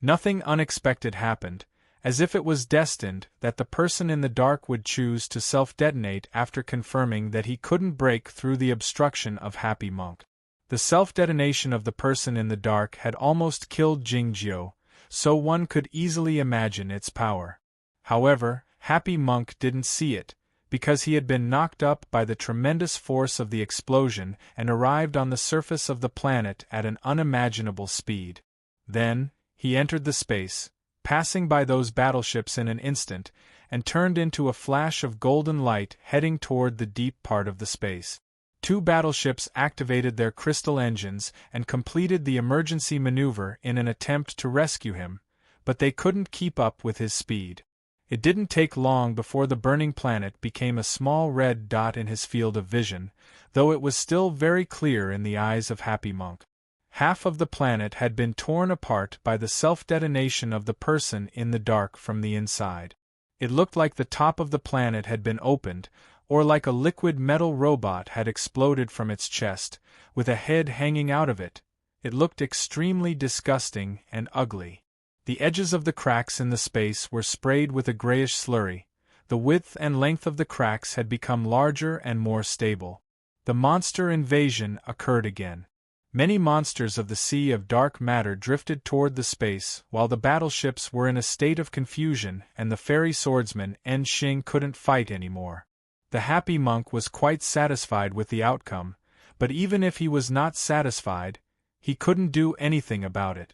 Nothing unexpected happened, as if it was destined that the person in the dark would choose to self-detonate after confirming that he couldn't break through the obstruction of Happy Monk. The self-detonation of the person in the dark had almost killed Jingjiu, so one could easily imagine its power. However, Happy Monk didn't see it, because he had been knocked up by the tremendous force of the explosion and arrived on the surface of the planet at an unimaginable speed. Then, he entered the space, passing by those battleships in an instant, and turned into a flash of golden light heading toward the deep part of the space. 2 battleships activated their crystal engines and completed the emergency maneuver in an attempt to rescue him, but they couldn't keep up with his speed. It didn't take long before the burning planet became a small red dot in his field of vision, though it was still very clear in the eyes of Happy Monk. Half of the planet had been torn apart by the self-detonation of the person in the dark from the inside. It looked like the top of the planet had been opened, or like a liquid metal robot had exploded from its chest, with a head hanging out of it. It looked extremely disgusting and ugly. The edges of the cracks in the space were sprayed with a grayish slurry. The width and length of the cracks had become larger and more stable. The monster invasion occurred again. Many monsters of the sea of dark matter drifted toward the space, while the battleships were in a state of confusion and the fairy swordsman En Xing couldn't fight anymore. The Happy Monk was quite satisfied with the outcome, but even if he was not satisfied, he couldn't do anything about it.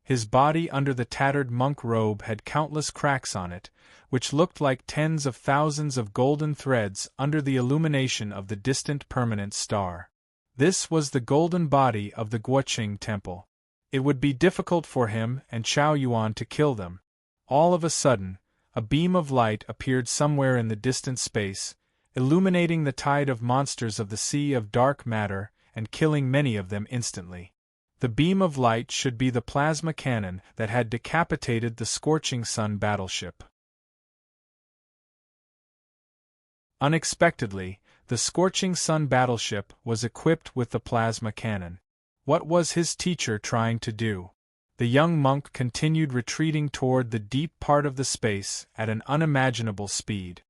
His body under the tattered monk robe had countless cracks on it, which looked like tens of thousands of golden threads under the illumination of the distant permanent star. This was the golden body of the Guoqing temple. It would be difficult for him and Chao Yuan to kill them. All of a sudden, a beam of light appeared somewhere in the distant space, illuminating the tide of monsters of the sea of dark matter and killing many of them instantly. The beam of light should be the plasma cannon that had decapitated the Scorching Sun battleship. Unexpectedly, the Scorching Sun battleship was equipped with the plasma cannon. What was his teacher trying to do? The young monk continued retreating toward the deep part of the space at an unimaginable speed.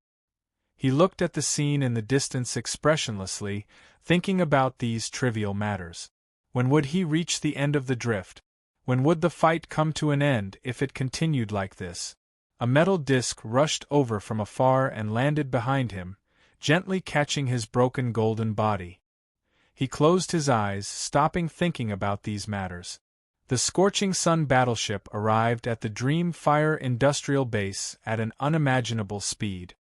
He looked at the scene in the distance expressionlessly, thinking about these trivial matters. When would he reach the end of the drift? When would the fight come to an end if it continued like this? A metal disc rushed over from afar and landed behind him, gently catching his broken golden body. He closed his eyes, stopping thinking about these matters. The Scorching Sun battleship arrived at the Dream Fire industrial base at an unimaginable speed.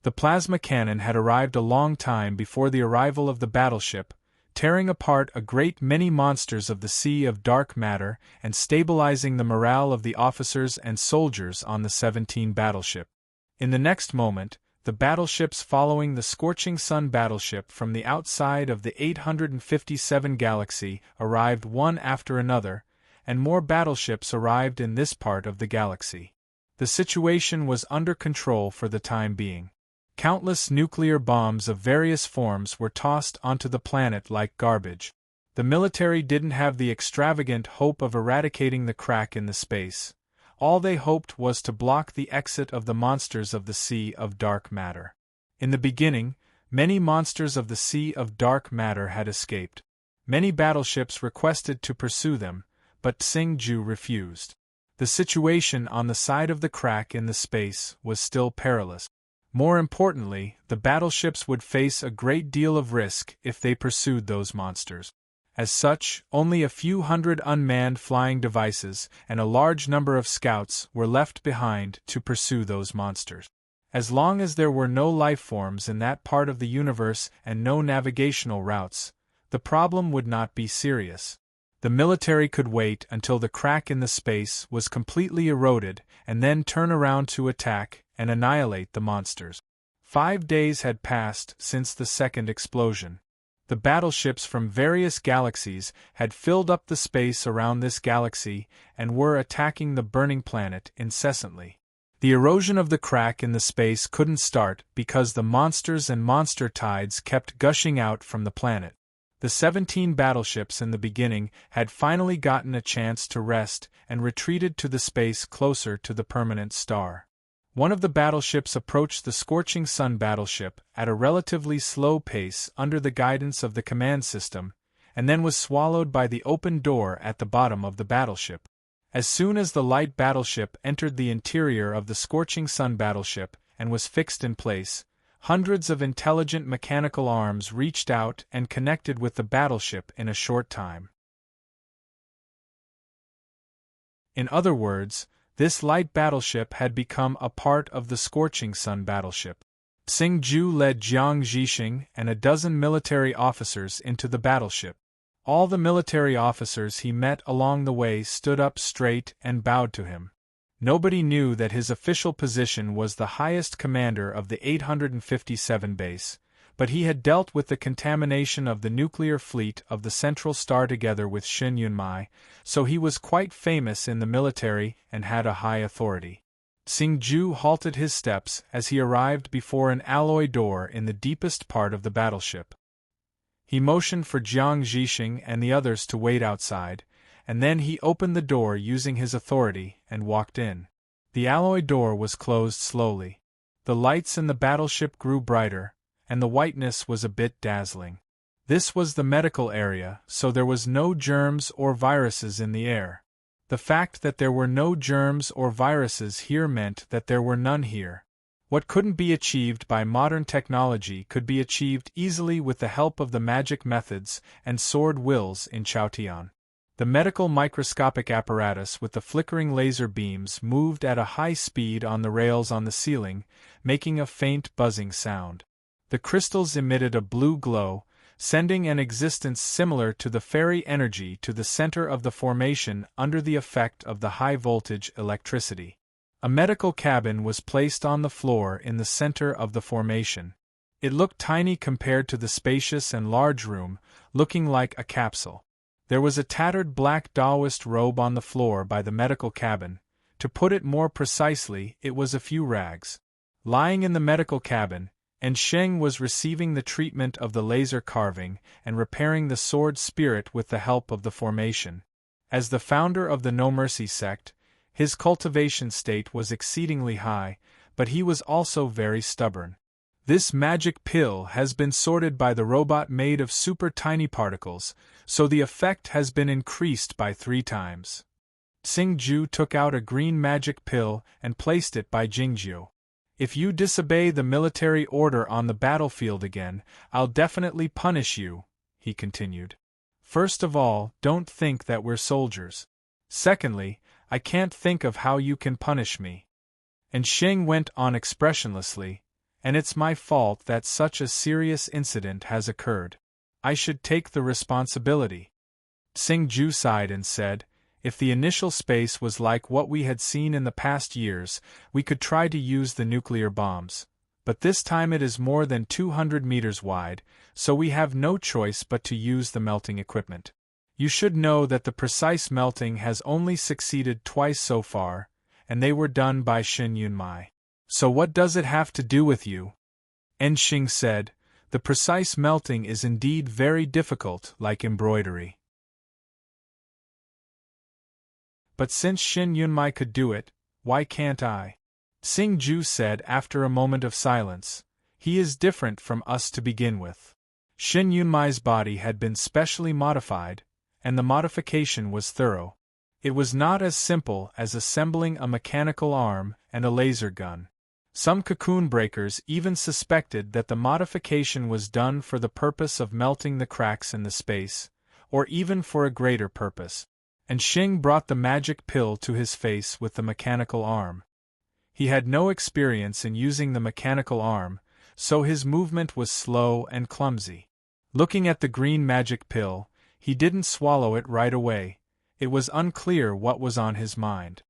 The plasma cannon had arrived a long time before the arrival of the battleship, tearing apart a great many monsters of the sea of dark matter and stabilizing the morale of the officers and soldiers on the 17 battleship. In the next moment, the battleships following the Scorching Sun battleship from the outside of the 857 galaxy arrived one after another, and more battleships arrived in this part of the galaxy. The situation was under control for the time being. Countless nuclear bombs of various forms were tossed onto the planet like garbage. The military didn't have the extravagant hope of eradicating the crack in the space. All they hoped was to block the exit of the monsters of the Sea of Dark Matter. In the beginning, many monsters of the Sea of Dark Matter had escaped. Many battleships requested to pursue them, but Tsing-Ju refused. The situation on the side of the crack in the space was still perilous. More importantly, the battleships would face a great deal of risk if they pursued those monsters. As such, only a few hundred unmanned flying devices and a large number of scouts were left behind to pursue those monsters. As long as there were no life forms in that part of the universe and no navigational routes, the problem would not be serious. The military could wait until the crack in the space was completely eroded and then turn around to attack and annihilate the monsters. 5 days had passed since the second explosion. The battleships from various galaxies had filled up the space around this galaxy and were attacking the burning planet incessantly. The erosion of the crack in the space couldn't start because the monsters and monster tides kept gushing out from the planet. The 17 battleships in the beginning had finally gotten a chance to rest and retreated to the space closer to the permanent star. One of the battleships approached the Scorching Sun battleship at a relatively slow pace under the guidance of the command system, and then was swallowed by the open door at the bottom of the battleship. As soon as the light battleship entered the interior of the Scorching Sun battleship and was fixed in place, hundreds of intelligent mechanical arms reached out and connected with the battleship in a short time. In other words, this light battleship had become a part of the Scorching Sun battleship. Tsing-Ju led Jiang Zhixing and a dozen military officers into the battleship. All the military officers he met along the way stood up straight and bowed to him. Nobody knew that his official position was the highest commander of the 857 base, but he had dealt with the contamination of the nuclear fleet of the Central Star together with Shin Yunmai, so he was quite famous in the military and had a high authority. Tsing-Ju halted his steps as he arrived before an alloy door in the deepest part of the battleship. He motioned for Jiang Zhixing and the others to wait outside, and then he opened the door using his authority and walked in. The alloy door was closed slowly. The lights in the battleship grew brighter, and the whiteness was a bit dazzling. This was the medical area, so there was no germs or viruses in the air. The fact that there were no germs or viruses here meant that there were none here. What couldn't be achieved by modern technology could be achieved easily with the help of the magic methods and sword wills in Chaotian. The medical microscopic apparatus with the flickering laser beams moved at a high speed on the rails on the ceiling, making a faint buzzing sound. The crystals emitted a blue glow, sending an existence similar to the fairy energy to the center of the formation under the effect of the high-voltage electricity. A medical cabin was placed on the floor in the center of the formation. It looked tiny compared to the spacious and large room, looking like a capsule. There was a tattered black Taoist robe on the floor by the medical cabin. To put it more precisely, it was a few rags. Lying in the medical cabin, and Sheng was receiving the treatment of the laser carving and repairing the sword spirit with the help of the formation. As the founder of the No Mercy sect, his cultivation state was exceedingly high, but he was also very stubborn. This magic pill has been sorted by the robot made of super tiny particles, so the effect has been increased by 3 times. Tsing-Ju took out a green magic pill and placed it by Jingjiu. If you disobey the military order on the battlefield again, I'll definitely punish you, he continued. First of all, don't think that we're soldiers. Secondly, I can't think of how you can punish me. And Sheng went on expressionlessly, and it's my fault that such a serious incident has occurred. I should take the responsibility." Xingju sighed and said, "If the initial space was like what we had seen in the past years, we could try to use the nuclear bombs. But this time it is more than 200 meters wide, so we have no choice but to use the melting equipment. You should know that the precise melting has only succeeded twice so far, and they were done by Shin Yunmai. So what does it have to do with you?" Enxing said, "The precise melting is indeed very difficult, like embroidery. But since Shin Yunmai could do it, why can't I?" Xingju said after a moment of silence, "He is different from us to begin with. Shin Yunmai's body had been specially modified, and the modification was thorough. It was not as simple as assembling a mechanical arm and a laser gun. Some cocoon breakers even suspected that the modification was done for the purpose of melting the cracks in the space, or even for a greater purpose. And Xing brought the magic pill to his face with the mechanical arm. He had no experience in using the mechanical arm, so his movement was slow and clumsy. Looking at the green magic pill, he didn't swallow it right away. It was unclear what was on his mind.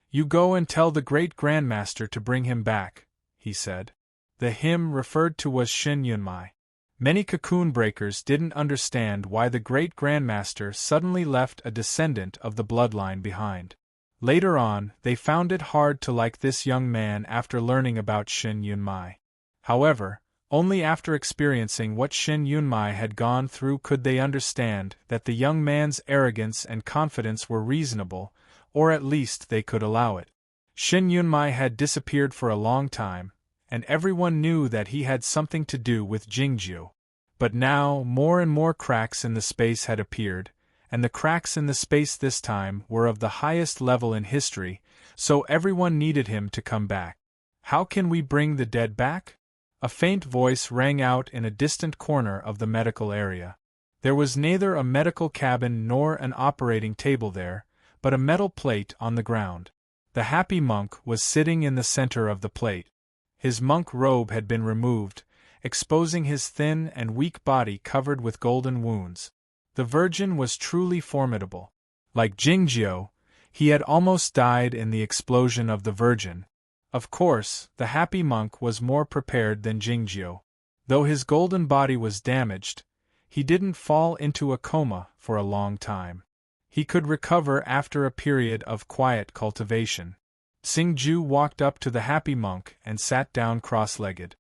"You go and tell the great grandmaster to bring him back," he said. The him referred to was Shin Yunmai. Many cocoon breakers didn't understand why the great grandmaster suddenly left a descendant of the bloodline behind. Later on, they found it hard to like this young man after learning about Shin Yunmai. However, only after experiencing what Shin Yunmai had gone through could they understand that the young man's arrogance and confidence were reasonable, or at least they could allow it. Shin Yunmai had disappeared for a long time, and everyone knew that he had something to do with Jingjiu. But now more and more cracks in the space had appeared, and the cracks in the space this time were of the highest level in history, so everyone needed him to come back. "How can we bring the dead back?" A faint voice rang out in a distant corner of the medical area. There was neither a medical cabin nor an operating table there, but a metal plate on the ground. The happy monk was sitting in the center of the plate. His monk robe had been removed, exposing his thin and weak body covered with golden wounds. The Virgin was truly formidable. Like Jingjiu, he had almost died in the explosion of the Virgin. Of course, the happy monk was more prepared than Jingjiu. Though his golden body was damaged, he didn't fall into a coma for a long time. He could recover after a period of quiet cultivation. Xingju walked up to the happy monk and sat down cross-legged.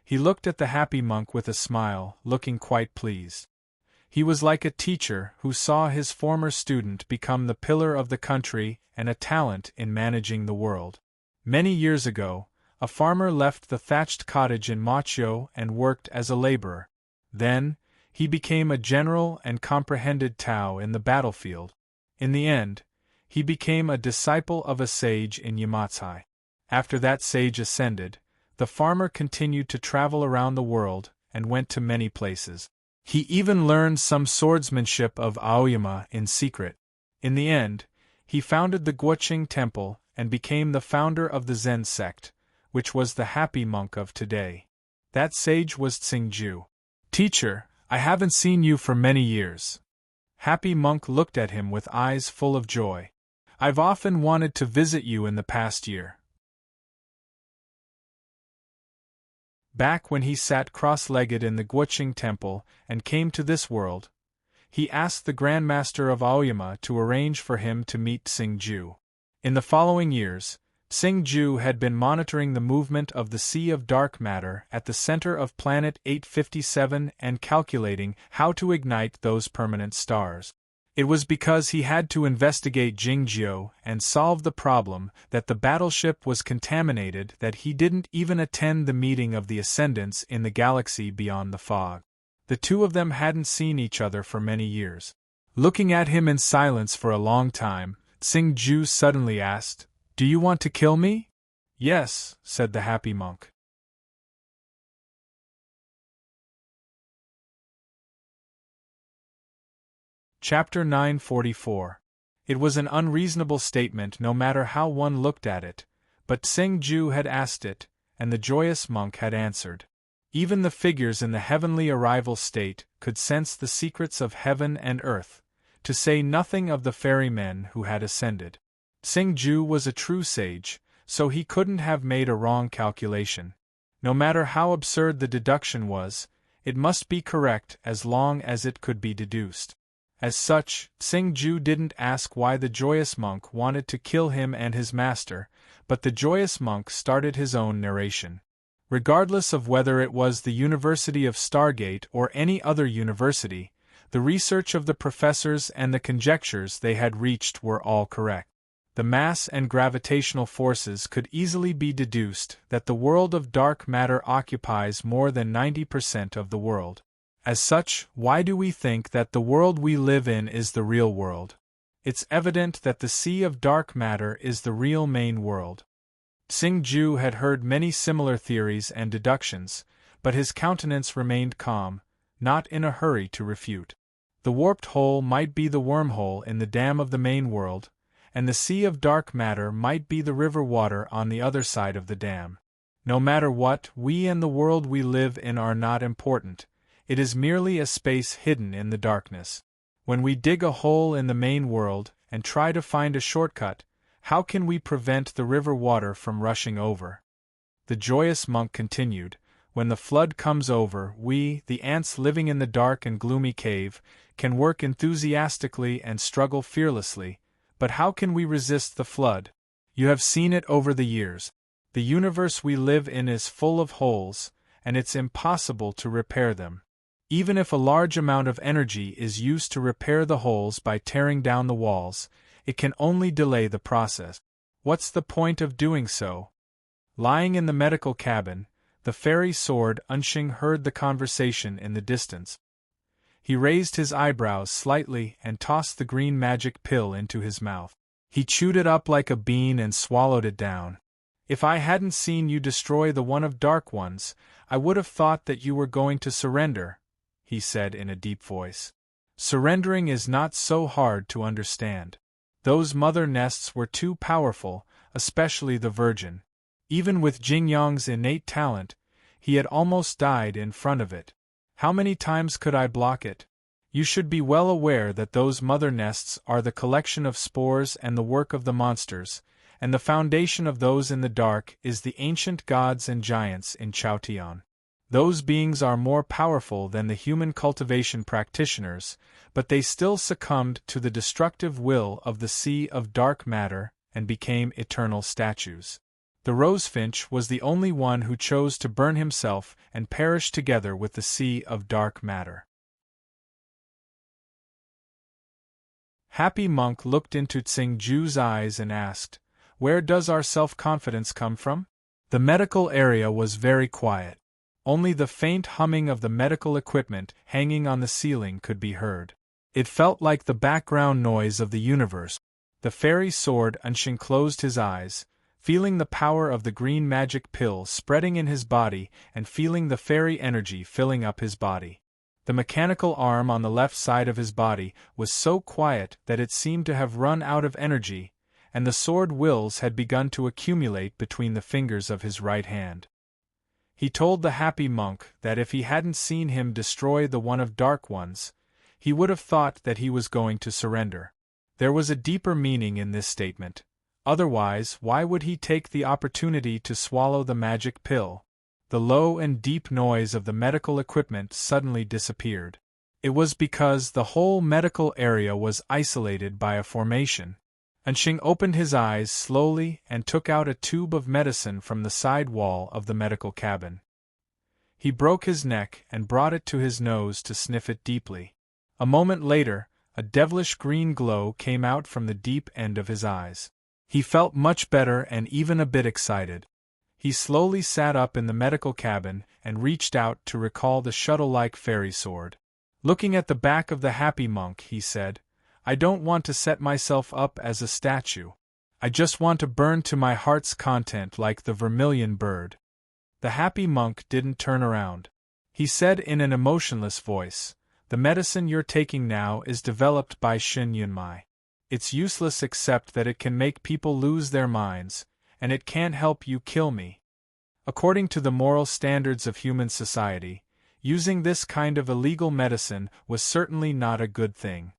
He looked at the happy monk with a smile, looking quite pleased. He was like a teacher who saw his former student become the pillar of the country and a talent in managing the world. Many years ago, a farmer left the thatched cottage in Machio and worked as a laborer. Then, he became a general and comprehended Tao in the battlefield. In the end, he became a disciple of a sage in Yamatsai. After that sage ascended, the farmer continued to travel around the world and went to many places. He even learned some swordsmanship of Aoyama in secret. In the end, he founded the Guoqing Temple and became the founder of the Zen sect, which was the happy monk of today. That sage was Xingju. "Teacher, I haven't seen you for many years." Happy monk looked at him with eyes full of joy. "I've often wanted to visit you in the past year." Back when he sat cross-legged in the Guoqing Temple and came to this world, he asked the Grand Master of Aoyama to arrange for him to meet Xingju. In the following years, Xingju had been monitoring the movement of the Sea of Dark Matter at the center of Planet 857 and calculating how to ignite those permanent stars. It was because he had to investigate Jingjiu and solve the problem that the battleship was contaminated that he didn't even attend the meeting of the Ascendants in the galaxy beyond the fog. The two of them hadn't seen each other for many years. Looking at him in silence for a long time, Xingju suddenly asked, "Do you want to kill me?" "Yes," said the happy monk. Chapter 944. It was an unreasonable statement no matter how one looked at it, but Xingju had asked it, and the joyous monk had answered. Even the figures in the heavenly arrival state could sense the secrets of heaven and earth, to say nothing of the fairy men who had ascended. Tsing-ju was a true sage, so he couldn't have made a wrong calculation. No matter how absurd the deduction was, it must be correct as long as it could be deduced. As such, Tsing-ju didn't ask why the joyous monk wanted to kill him and his master, but the joyous monk started his own narration. Regardless of whether it was the University of Stargate or any other university, the research of the professors and the conjectures they had reached were all correct. The mass and gravitational forces could easily be deduced that the world of dark matter occupies more than 90% of the world. As such, why do we think that the world we live in is the real world? It's evident that the sea of dark matter is the real main world. Tsing-ju had heard many similar theories and deductions, but his countenance remained calm, not in a hurry to refute. The warped hole might be the wormhole in the dam of the main world, and the sea of dark matter might be the river water on the other side of the dam. No matter what, we and the world we live in are not important. It is merely a space hidden in the darkness. When we dig a hole in the main world and try to find a shortcut, how can we prevent the river water from rushing over? The joyous monk continued, when the flood comes over, we, the ants living in the dark and gloomy cave, can work enthusiastically and struggle fearlessly, but how can we resist the flood? You have seen it over the years. The universe we live in is full of holes, and it's impossible to repair them. Even if a large amount of energy is used to repair the holes by tearing down the walls, it can only delay the process. What's the point of doing so? Lying in the medical cabin, the fairy sword Unshing heard the conversation in the distance. He raised his eyebrows slightly and tossed the green magic pill into his mouth. He chewed it up like a bean and swallowed it down. If I hadn't seen you destroy the one of dark ones, I would have thought that you were going to surrender, he said in a deep voice. Surrendering is not so hard to understand. Those mother nests were too powerful, especially the virgin. Even with Jingyang's innate talent, he had almost died in front of it. How many times could I block it? You should be well aware that those mother nests are the collection of spores and the work of the monsters, and the foundation of those in the dark is the ancient gods and giants in Chaotian. Those beings are more powerful than the human cultivation practitioners, but they still succumbed to the destructive will of the sea of dark matter and became eternal statues. The rosefinch was the only one who chose to burn himself and perish together with the sea of dark matter. Happy Monk looked into Tsing-ju's eyes and asked, "Where does our self-confidence come from?" The medical area was very quiet. Only the faint humming of the medical equipment hanging on the ceiling could be heard. It felt like the background noise of the universe. The fairy sword Unshing closed his eyes, feeling the power of the green magic pill spreading in his body and feeling the fairy energy filling up his body. The mechanical arm on the left side of his body was so quiet that it seemed to have run out of energy, and the sword wills had begun to accumulate between the fingers of his right hand. He told the happy monk that if he hadn't seen him destroy the one of dark ones, he would have thought that he was going to surrender. There was a deeper meaning in this statement. Otherwise, why would he take the opportunity to swallow the magic pill? The low and deep noise of the medical equipment suddenly disappeared. It was because the whole medical area was isolated by a formation. Unshing opened his eyes slowly and took out a tube of medicine from the side wall of the medical cabin. He broke his neck and brought it to his nose to sniff it deeply. A moment later, a devilish green glow came out from the deep end of his eyes. He felt much better and even a bit excited. He slowly sat up in the medical cabin and reached out to recall the shuttle-like fairy sword. Looking at the back of the happy monk, he said, "I don't want to set myself up as a statue. I just want to burn to my heart's content like the vermilion bird." The happy monk didn't turn around. He said in an emotionless voice, "The medicine you're taking now is developed by Shin Yunmai. It's useless except that it can make people lose their minds, and it can't help you kill me." According to the moral standards of human society, using this kind of illegal medicine was certainly not a good thing.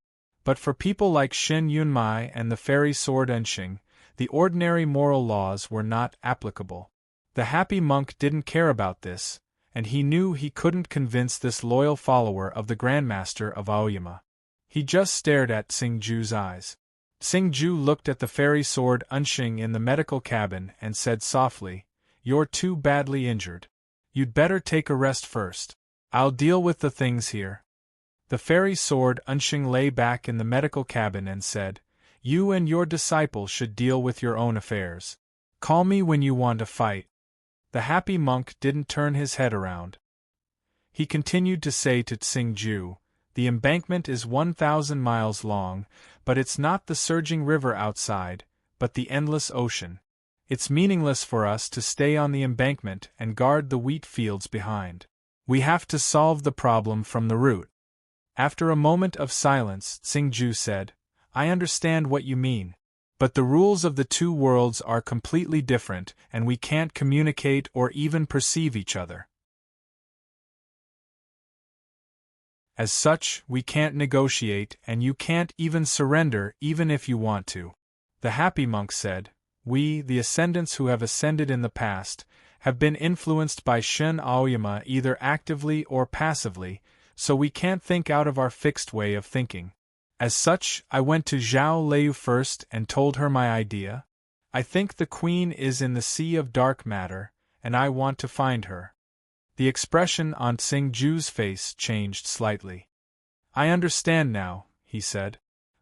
But for people like Shin Yunmai and the fairy sword Enxing, the ordinary moral laws were not applicable. The happy monk didn't care about this, and he knew he couldn't convince this loyal follower of the Grandmaster of Aoyama. He just stared at Xingju's eyes. Xingju looked at the fairy sword Enxing in the medical cabin and said softly, "You're too badly injured. You'd better take a rest first. I'll deal with the things here." The fairy sword Enxing lay back in the medical cabin and said, "You and your disciple should deal with your own affairs. Call me when you want to fight." The happy monk didn't turn his head around. He continued to say to Xingju, "The embankment is 1,000 miles long, but it's not the surging river outside, but the endless ocean. It's meaningless for us to stay on the embankment and guard the wheat fields behind. We have to solve the problem from the root." After a moment of silence, Xingju said, "I understand what you mean. But the rules of the two worlds are completely different, and we can't communicate or even perceive each other. As such, we can't negotiate, and you can't even surrender even if you want to." The happy monk said, "We, the ascendants who have ascended in the past, have been influenced by Shin Aoyama either actively or passively, so we can't think out of our fixed way of thinking. As such, I went to Zhao Lei first and told her my idea. I think the queen is in the sea of dark matter, and I want to find her." The expression on Xingju's face changed slightly. "I understand now," he said.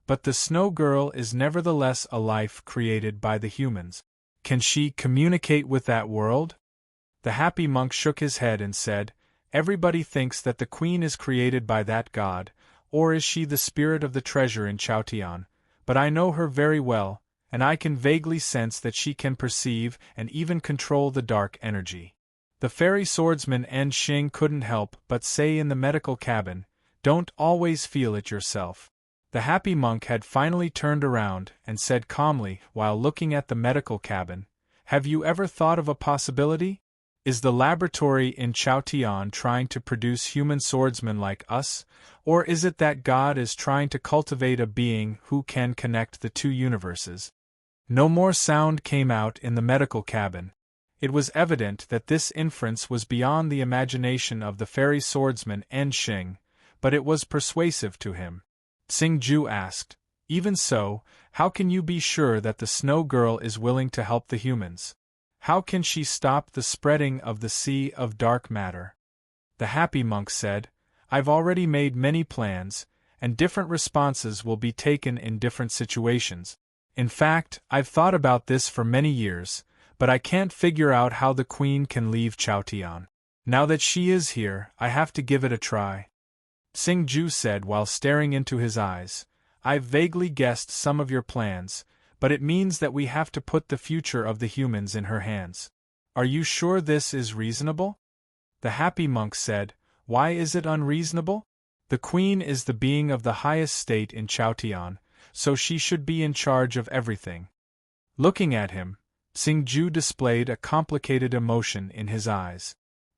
"But the Snow Girl is nevertheless a life created by the humans. Can she communicate with that world?" The happy monk shook his head and said, "Everybody thinks that the queen is created by that god, or is she the spirit of the treasure in Chaotian, but I know her very well, and I can vaguely sense that she can perceive and even control the dark energy." The fairy swordsman Enxing couldn't help but say in the medical cabin, "Don't always feel it yourself." The happy monk had finally turned around and said calmly while looking at the medical cabin, "Have you ever thought of a possibility? Is the laboratory in Chaotian trying to produce human swordsmen like us, or is it that God is trying to cultivate a being who can connect the two universes?" No more sound came out in the medical cabin. It was evident that this inference was beyond the imagination of the fairy swordsman Enxing, but it was persuasive to him. Xingju asked, "Even so, how can you be sure that the Snow Girl is willing to help the humans? How can she stop the spreading of the sea of dark matter?" The happy monk said, "I've already made many plans, and different responses will be taken in different situations. In fact, I've thought about this for many years, but I can't figure out how the queen can leave Chaotian. Now that she is here, I have to give it a try." Xingju said while staring into his eyes, "I've vaguely guessed some of your plans, but it means that we have to put the future of the humans in her hands. Are you sure this is reasonable?" The happy monk said, "Why is it unreasonable? The queen is the being of the highest state in Chaotian, so she should be in charge of everything." Looking at him, Xingju displayed a complicated emotion in his eyes.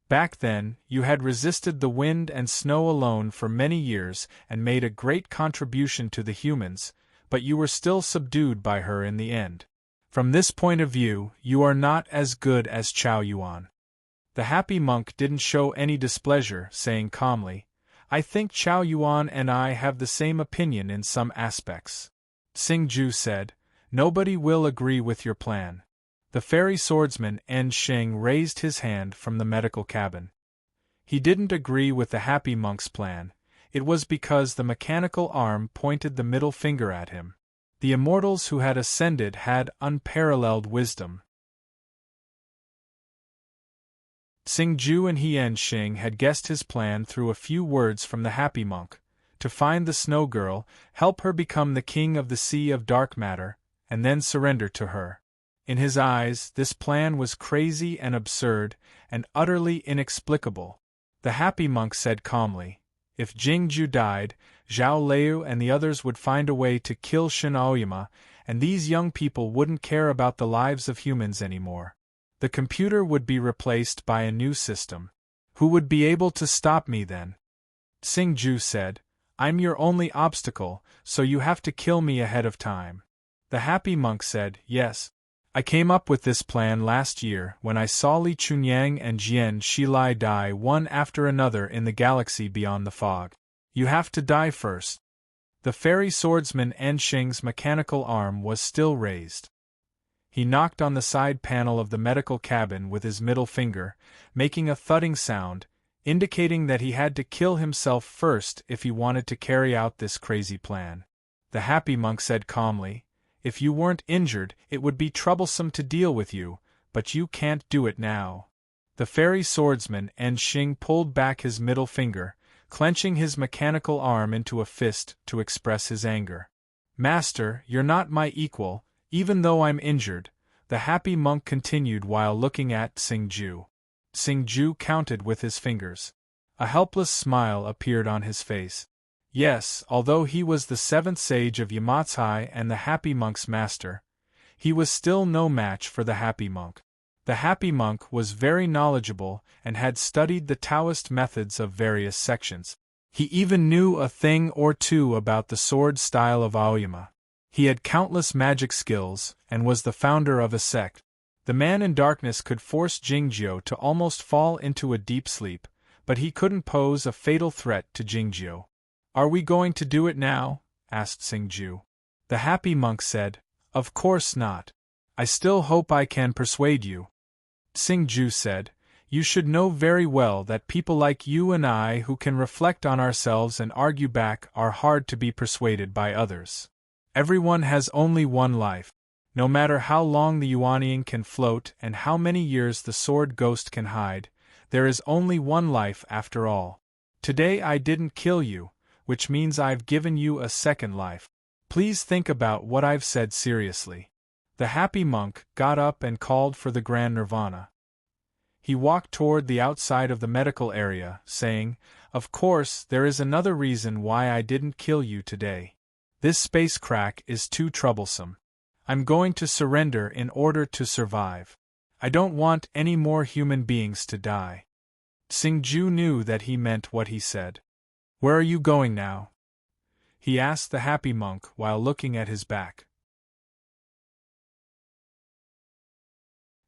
"Back then, you had resisted the wind and snow alone for many years and made a great contribution to the humans, but you were still subdued by her in the end. From this point of view, you are not as good as Chao Yuan." The happy monk didn't show any displeasure, saying calmly, "I think Chao Yuan and I have the same opinion in some aspects." Xingju said, "Nobody will agree with your plan." The fairy swordsman Enxing raised his hand from the medical cabin. He didn't agree with the happy monk's plan. It was because the mechanical arm pointed the middle finger at him. The immortals who had ascended had unparalleled wisdom. Xingju and Enxing had guessed his plan through a few words from the happy monk: to find the Snow Girl, help her become the king of the Sea of Dark Matter, and then surrender to her. In his eyes, this plan was crazy and absurd, and utterly inexplicable. The happy monk said calmly, "If Jingju died, Zhao Lei and the others would find a way to kill Shin Aoyama, and these young people wouldn't care about the lives of humans anymore. The computer would be replaced by a new system. Who would be able to stop me then? Xingju said, I'm your only obstacle, so you have to kill me ahead of time. The happy monk said, yes. I came up with this plan last year when I saw Li Chunyang and Jian Shilai die one after another in the galaxy beyond the fog. You have to die first. The fairy swordsman Enshing's mechanical arm was still raised. He knocked on the side panel of the medical cabin with his middle finger, making a thudding sound, indicating that he had to kill himself first if he wanted to carry out this crazy plan. The happy monk said calmly, if you weren't injured, it would be troublesome to deal with you, but you can't do it now. The fairy swordsman Enshing pulled back his middle finger, clenching his mechanical arm into a fist to express his anger. Master, you're not my equal, even though I'm injured, the happy monk continued while looking at Xingju. Xingju counted with his fingers. A helpless smile appeared on his face. Yes, although he was the seventh sage of Yamatsai and the happy monk's master, he was still no match for the happy monk. The happy monk was very knowledgeable and had studied the Taoist methods of various sections. He even knew a thing or two about the sword style of Aoyama. He had countless magic skills and was the founder of a sect. The man in darkness could force Jingjiu to almost fall into a deep sleep, but he couldn't pose a fatal threat to Jingjiu. Are we going to do it now? Asked Xingju. The happy monk said, Of course not. I still hope I can persuade you. Xingju said, You should know very well that people like you and I who can reflect on ourselves and argue back are hard to be persuaded by others. Everyone has only one life. No matter how long the Yuanying can float and how many years the sword ghost can hide, there is only one life after all. Today I didn't kill you, which means I've given you a second life. Please think about what I've said seriously. The happy monk got up and called for the Grand Nirvana. He walked toward the outside of the medical area, saying, Of course, there is another reason why I didn't kill you today. This space crack is too troublesome. I'm going to surrender in order to survive. I don't want any more human beings to die. Xingju knew that he meant what he said. Where are you going now? He asked the happy monk while looking at his back.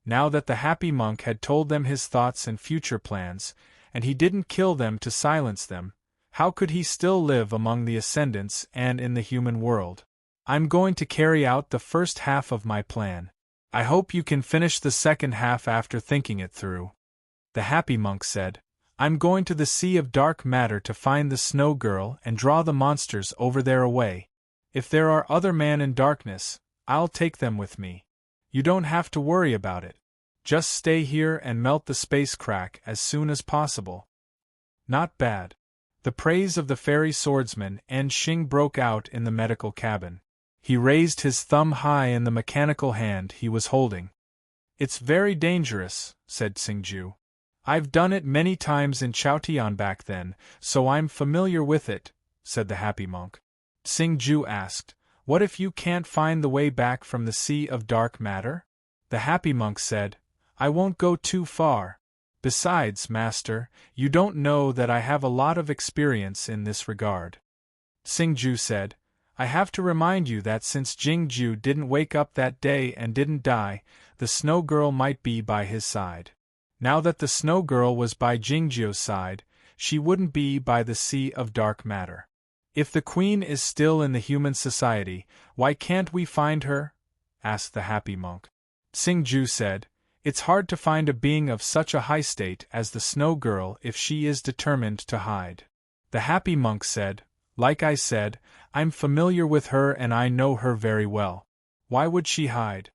Now that the happy monk had told them his thoughts and future plans, and he didn't kill them to silence them, how could he still live among the ascendants and in the human world? I'm going to carry out the first half of my plan. I hope you can finish the second half after thinking it through. The happy monk said, I'm going to the Sea of Dark Matter to find the Snow Girl and draw the monsters over there away. If there are other men in darkness, I'll take them with me. You don't have to worry about it. Just stay here and melt the space crack as soon as possible. Not bad. The praise of the fairy swordsman Enshing broke out in the medical cabin. He raised his thumb high in the mechanical hand he was holding. It's very dangerous, said Xingju. I've done it many times in Chaotian back then, so I'm familiar with it, said the happy monk. Xingju asked, What if you can't find the way back from the Sea of Dark Matter? The happy monk said, I won't go too far. Besides, master, you don't know that I have a lot of experience in this regard. Xingju said, I have to remind you that since Jingju didn't wake up that day and didn't die, the Snow Girl might be by his side. Now that the Snow Girl was by Jingjiu's side, she wouldn't be by the Sea of Dark Matter. If the Queen is still in the human society, why can't we find her? Asked the happy monk. Xingju said, It's hard to find a being of such a high state as the Snow Girl if she is determined to hide. The happy monk said, Like I said, I'm familiar with her and I know her very well. Why would she hide?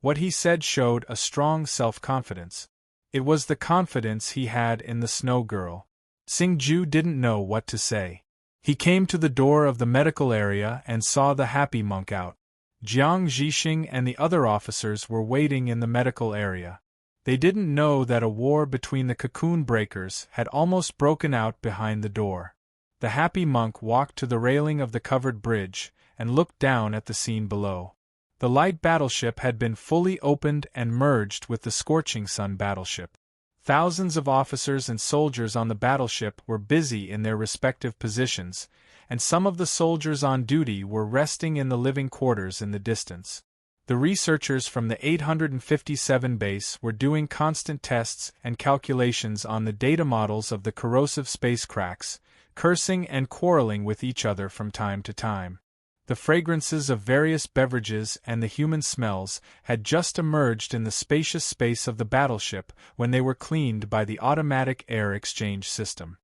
What he said showed a strong self-confidence. It was the confidence he had in the Snow Girl. Xingju didn't know what to say. He came to the door of the medical area and saw the happy monk out. Jiang Zhixing and the other officers were waiting in the medical area. They didn't know that a war between the cocoon breakers had almost broken out behind the door. The happy monk walked to the railing of the covered bridge and looked down at the scene below. The light battleship had been fully opened and merged with the scorching sun battleship. Thousands of officers and soldiers on the battleship were busy in their respective positions, and some of the soldiers on duty were resting in the living quarters in the distance. The researchers from the 857 base were doing constant tests and calculations on the data models of the corrosive space cracks, cursing and quarreling with each other from time to time. The fragrances of various beverages and the human smells had just emerged in the spacious space of the battleship when they were cleaned by the automatic air exchange system.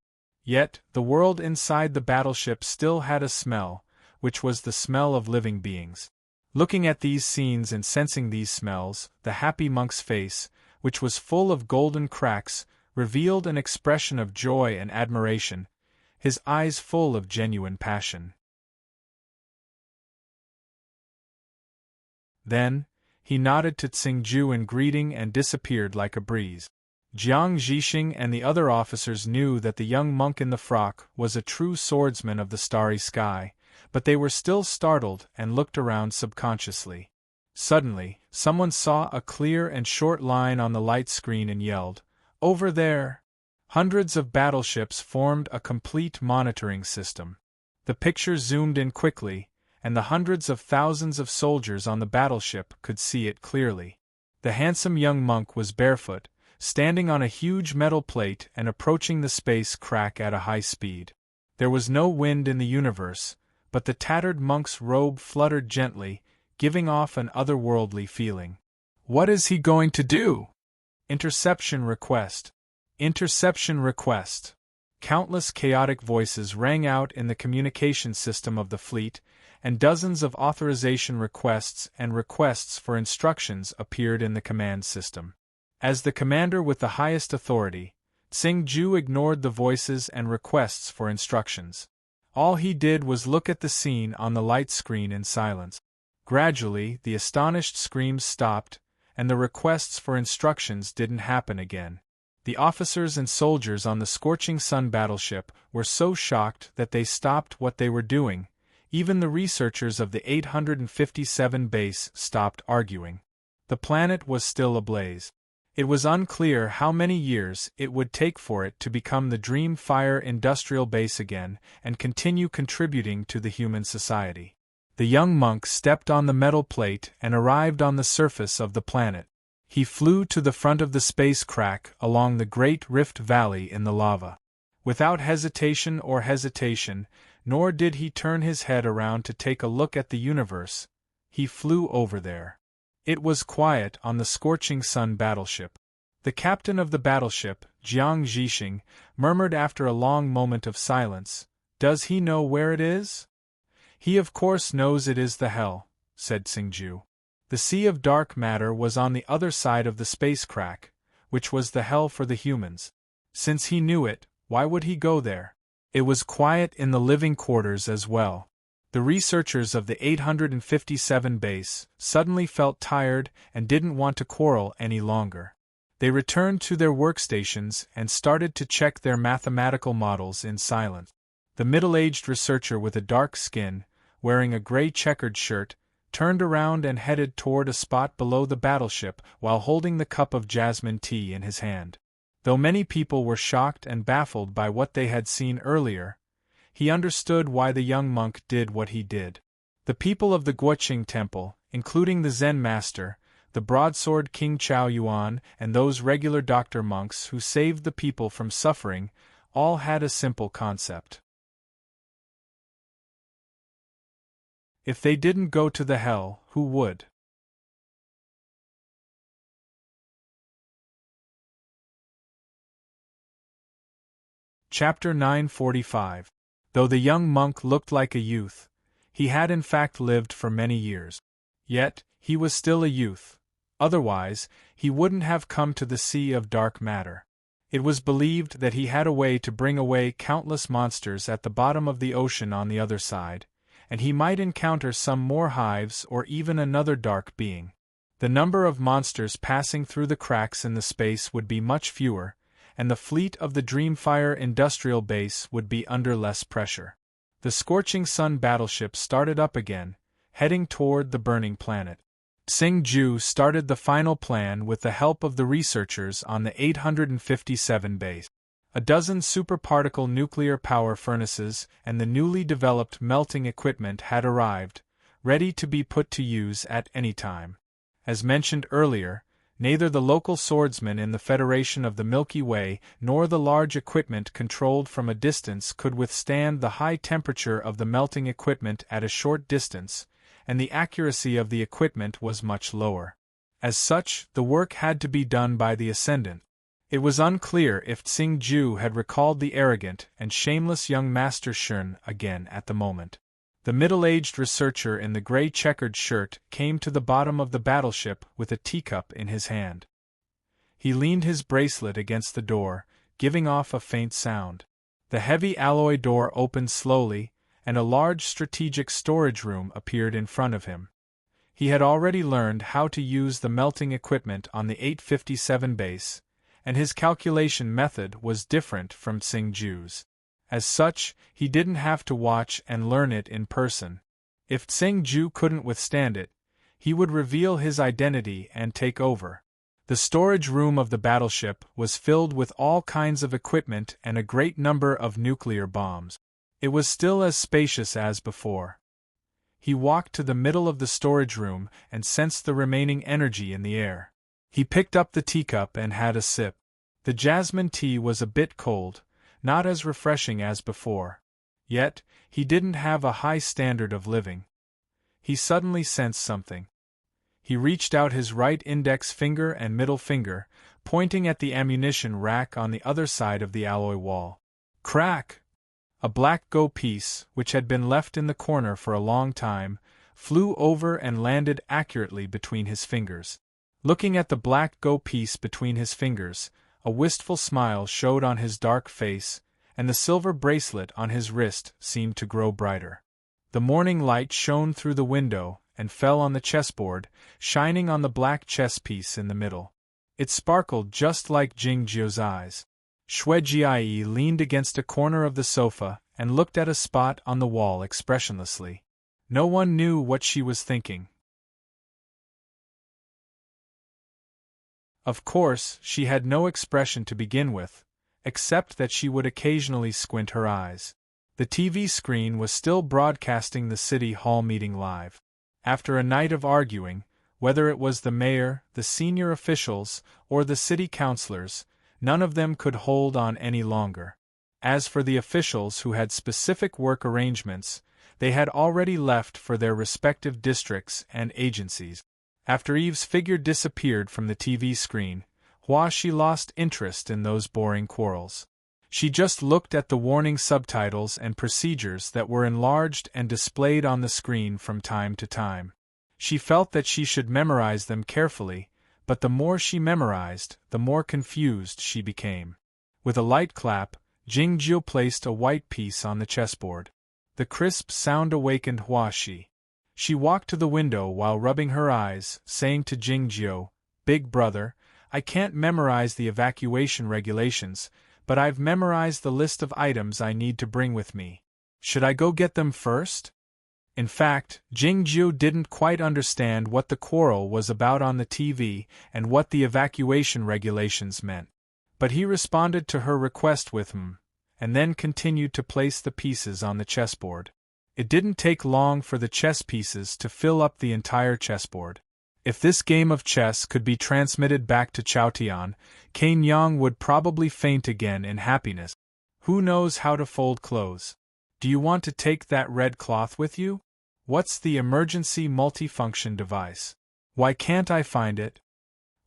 Yet, the world inside the battleship still had a smell, which was the smell of living beings. Looking at these scenes and sensing these smells, the happy monk's face, which was full of golden cracks, revealed an expression of joy and admiration, his eyes full of genuine passion. Then, he nodded to Tsingju in greeting and disappeared like a breeze. Jiang Zhixing and the other officers knew that the young monk in the frock was a true swordsman of the starry sky, but they were still startled and looked around subconsciously. Suddenly, someone saw a clear and short line on the light screen and yelled, "Over there!" Hundreds of battleships formed a complete monitoring system. The picture zoomed in quickly, and the hundreds of thousands of soldiers on the battleship could see it clearly. The handsome young monk was barefoot, standing on a huge metal plate and approaching the space crack at a high speed. There was no wind in the universe, but the tattered monk's robe fluttered gently, giving off an otherworldly feeling. What is he going to do? Interception request. Interception request. Countless chaotic voices rang out in the communication system of the fleet, and dozens of authorization requests and requests for instructions appeared in the command system. As the commander with the highest authority, Tsingju ignored the voices and requests for instructions. All he did was look at the scene on the light screen in silence. Gradually, the astonished screams stopped, and the requests for instructions didn't happen again. The officers and soldiers on the scorching sun battleship were so shocked that they stopped what they were doing. Even the researchers of the 857 base stopped arguing. The planet was still ablaze. It was unclear how many years it would take for it to become the Dream Fire industrial base again and continue contributing to the human society. The young monk stepped on the metal plate and arrived on the surface of the planet. He flew to the front of the space crack along the great rift valley in the lava. Without hesitation, nor did he turn his head around to take a look at the universe, he flew over there. It was quiet on the scorching sun battleship. The captain of the battleship, Jiang Zhixing, murmured after a long moment of silence, "Does he know where it is?" "He of course knows it is the hell," said Tsingju. The sea of dark matter was on the other side of the space crack, which was the hell for the humans. Since he knew it, why would he go there? It was quiet in the living quarters as well. The researchers of the 857 base suddenly felt tired and didn't want to quarrel any longer. They returned to their workstations and started to check their mathematical models in silence. The middle-aged researcher with a dark skin, wearing a gray checkered shirt, turned around and headed toward a spot below the battleship while holding the cup of jasmine tea in his hand. Though many people were shocked and baffled by what they had seen earlier, he understood why the young monk did what he did. The people of the Guoqing Temple, including the Zen master, the broadsword King Chao Yuan, and those regular doctor monks who saved the people from suffering, all had a simple concept. If they didn't go to the hell, who would? Chapter 945. Though the young monk looked like a youth, he had in fact lived for many years. Yet, he was still a youth. Otherwise, he wouldn't have come to the sea of dark matter. It was believed that he had a way to bring away countless monsters at the bottom of the ocean on the other side, and he might encounter some more hives or even another dark being. The number of monsters passing through the cracks in the space would be much fewer, and the fleet of the Dreamfire industrial base would be under less pressure. The scorching sun battleship started up again, heading toward the burning planet. Tsing-Ju started the final plan with the help of the researchers on the 857 base. A dozen superparticle nuclear power furnaces and the newly developed melting equipment had arrived, ready to be put to use at any time. As mentioned earlier, neither the local swordsmen in the Federation of the Milky Way nor the large equipment controlled from a distance could withstand the high temperature of the melting equipment at a short distance, and the accuracy of the equipment was much lower. As such, the work had to be done by the Ascendant. It was unclear if Tsing-Ju had recalled the arrogant and shameless young Master Shun again at the moment. The middle-aged researcher in the gray checkered shirt came to the bottom of the battleship with a teacup in his hand. He leaned his bracelet against the door, giving off a faint sound. The heavy alloy door opened slowly, and a large strategic storage room appeared in front of him. He had already learned how to use the melting equipment on the 857 base, and his calculation method was different from Tsing-Ju's. As such, he didn't have to watch and learn it in person. If Tsing-Ju couldn't withstand it, he would reveal his identity and take over. The storage room of the battleship was filled with all kinds of equipment and a great number of nuclear bombs. It was still as spacious as before. He walked to the middle of the storage room and sensed the remaining energy in the air. He picked up the teacup and had a sip. The jasmine tea was a bit cold, not as refreshing as before. Yet, he didn't have a high standard of living. He suddenly sensed something. He reached out his right index finger and middle finger, pointing at the ammunition rack on the other side of the alloy wall. Crack! A black go piece, which had been left in the corner for a long time, flew over and landed accurately between his fingers. Looking at the black go piece between his fingers, a wistful smile showed on his dark face, and the silver bracelet on his wrist seemed to grow brighter. The morning light shone through the window and fell on the chessboard, shining on the black chess piece in the middle. It sparkled just like Jing-Jio's eyes. Shui-Jie leaned against a corner of the sofa and looked at a spot on the wall expressionlessly. No one knew what she was thinking. Of course, she had no expression to begin with, except that she would occasionally squint her eyes. The TV screen was still broadcasting the City Hall meeting live. After a night of arguing, whether it was the mayor, the senior officials, or the city councilors, none of them could hold on any longer. As for the officials who had specific work arrangements, they had already left for their respective districts and agencies. After Eve's figure disappeared from the TV screen, Hua Shi lost interest in those boring quarrels. She just looked at the warning subtitles and procedures that were enlarged and displayed on the screen from time to time. She felt that she should memorize them carefully, but the more she memorized, the more confused she became. With a light clap, Jing-Jio placed a white piece on the chessboard. The crisp sound awakened Hua Shi. She walked to the window while rubbing her eyes, saying to Jing-Jio, "Big brother, I can't memorize the evacuation regulations, but I've memorized the list of items I need to bring with me. Should I go get them first?" In fact, Jing-Jio didn't quite understand what the quarrel was about on the TV and what the evacuation regulations meant. But he responded to her request with and then continued to place the pieces on the chessboard. It didn't take long for the chess pieces to fill up the entire chessboard. If this game of chess could be transmitted back to Chaotian, Kane Yang would probably faint again in happiness. Who knows how to fold clothes? Do you want to take that red cloth with you? What's the emergency multifunction device? Why can't I find it?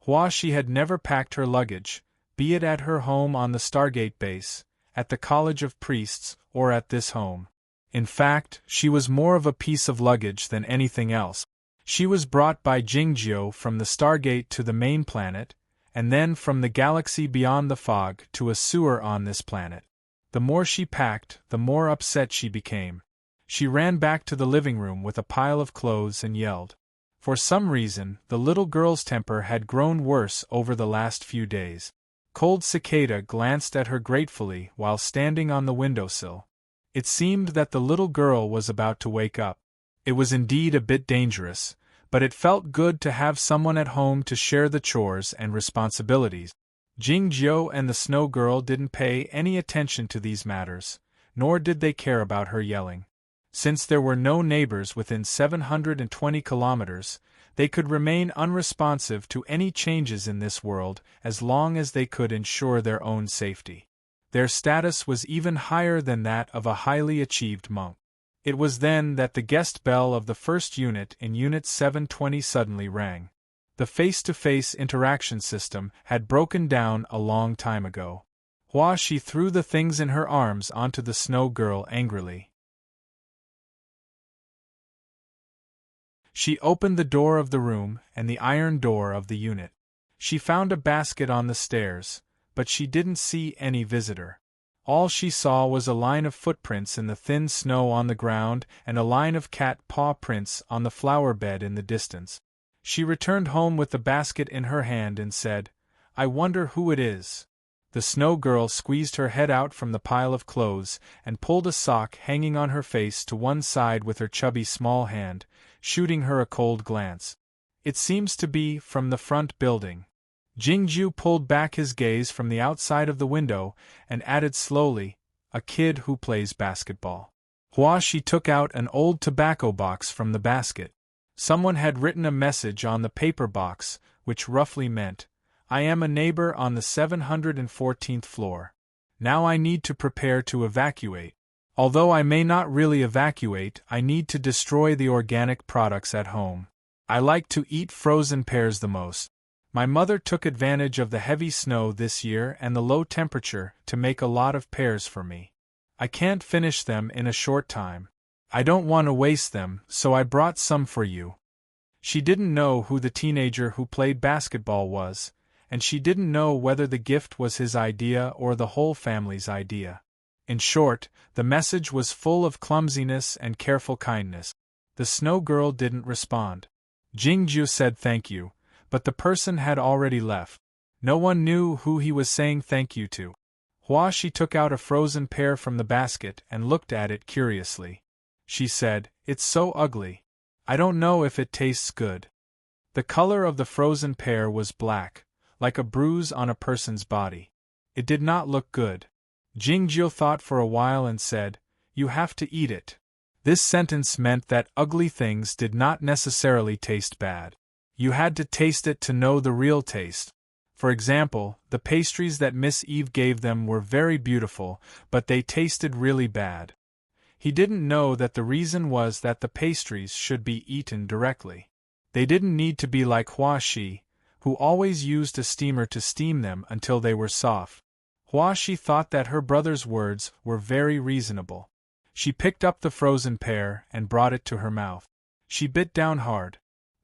Hua Shi had never packed her luggage, be it at her home on the Stargate base, at the College of Priests, or at this home. In fact, she was more of a piece of luggage than anything else. She was brought by Jing-Jio from the Stargate to the main planet, and then from the galaxy beyond the fog to a sewer on this planet. The more she packed, the more upset she became. She ran back to the living room with a pile of clothes and yelled. For some reason, the little girl's temper had grown worse over the last few days. Cold Cicada glanced at her gratefully while standing on the windowsill. It seemed that the little girl was about to wake up. It was indeed a bit dangerous, but it felt good to have someone at home to share the chores and responsibilities. Jingjiu and the Snow Girl didn't pay any attention to these matters, nor did they care about her yelling. Since there were no neighbors within 720 kilometers, they could remain unresponsive to any changes in this world as long as they could ensure their own safety. Their status was even higher than that of a highly achieved monk. It was then that the guest bell of the first unit in Unit 720 suddenly rang. The face-to-face interaction system had broken down a long time ago. Hua Shi threw the things in her arms onto the Snow Girl angrily. She opened the door of the room and the iron door of the unit. She found a basket on the stairs, but she didn't see any visitor. All she saw was a line of footprints in the thin snow on the ground and a line of cat paw prints on the flower bed in the distance. She returned home with the basket in her hand and said, "I wonder who it is." The Snow Girl squeezed her head out from the pile of clothes and pulled a sock hanging on her face to one side with her chubby small hand, shooting her a cold glance. "It seems to be from the front building." Jingjiu pulled back his gaze from the outside of the window and added slowly, "A kid who plays basketball." Hua Shi took out an old tobacco box from the basket. Someone had written a message on the paper box, which roughly meant, "I am a neighbor on the 714th floor. Now I need to prepare to evacuate. Although I may not really evacuate, I need to destroy the organic products at home. I like to eat frozen pears the most. My mother took advantage of the heavy snow this year and the low temperature to make a lot of pears for me. I can't finish them in a short time. I don't want to waste them, so I brought some for you." She didn't know who the teenager who played basketball was, and she didn't know whether the gift was his idea or the whole family's idea. In short, the message was full of clumsiness and careful kindness. The Snow Girl didn't respond. Jingjiu said thank you, but the person had already left. No one knew who he was saying thank you to. Hua Shi took out a frozen pear from the basket and looked at it curiously. She said, "It's so ugly. I don't know if it tastes good." The color of the frozen pear was black, like a bruise on a person's body. It did not look good. Jingjiu thought for a while and said, "You have to eat it." This sentence meant that ugly things did not necessarily taste bad. You had to taste it to know the real taste. For example, the pastries that Miss Eve gave them were very beautiful, but they tasted really bad. He didn't know that the reason was that the pastries should be eaten directly. They didn't need to be like Hua Shi, who always used a steamer to steam them until they were soft. Hua Shi thought that her brother's words were very reasonable. She picked up the frozen pear and brought it to her mouth. She bit down hard.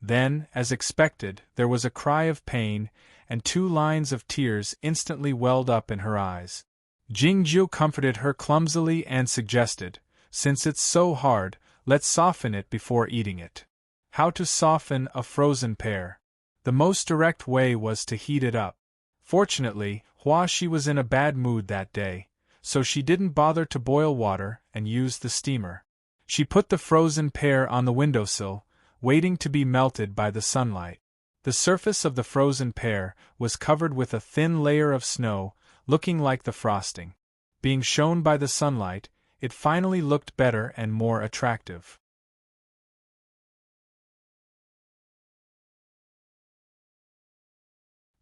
Then, as expected, there was a cry of pain, and 2 lines of tears instantly welled up in her eyes. Jingjiu comforted her clumsily and suggested, "Since it's so hard, let's soften it before eating it." How to soften a frozen pear? The most direct way was to heat it up. Fortunately, Hua Shi was in a bad mood that day, so she didn't bother to boil water and used the steamer. She put the frozen pear on the windowsill, waiting to be melted by the sunlight. The surface of the frozen pear was covered with a thin layer of snow, looking like the frosting. Being shown by the sunlight, it finally looked better and more attractive.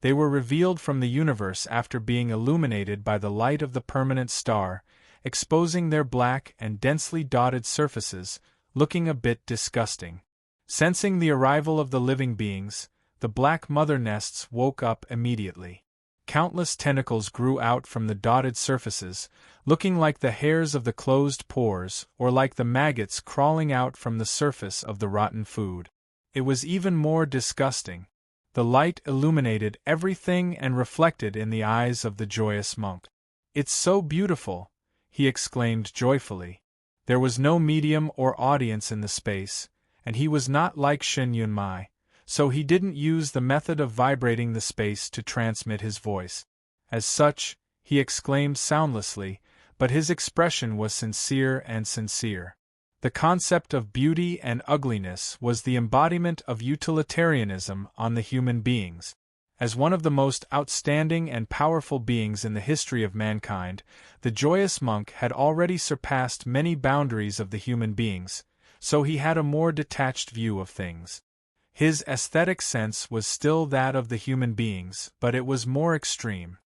They were revealed from the universe after being illuminated by the light of the permanent star, exposing their black and densely dotted surfaces, looking a bit disgusting. Sensing the arrival of the living beings, the black mother nests woke up immediately. Countless tentacles grew out from the dotted surfaces, looking like the hairs of the closed pores or like the maggots crawling out from the surface of the rotten food. It was even more disgusting. The light illuminated everything and reflected in the eyes of the joyous monk. "It's so beautiful!" he exclaimed joyfully. There was no medium or audience in the space, and he was not like Shen Yunmai, so he didn't use the method of vibrating the space to transmit his voice. As such, he exclaimed soundlessly, but his expression was sincere and sincere. The concept of beauty and ugliness was the embodiment of utilitarianism on the human beings. As one of the most outstanding and powerful beings in the history of mankind, the joyous monk had already surpassed many boundaries of the human beings, so he had a more detached view of things. His aesthetic sense was still that of the human beings, but it was more extreme.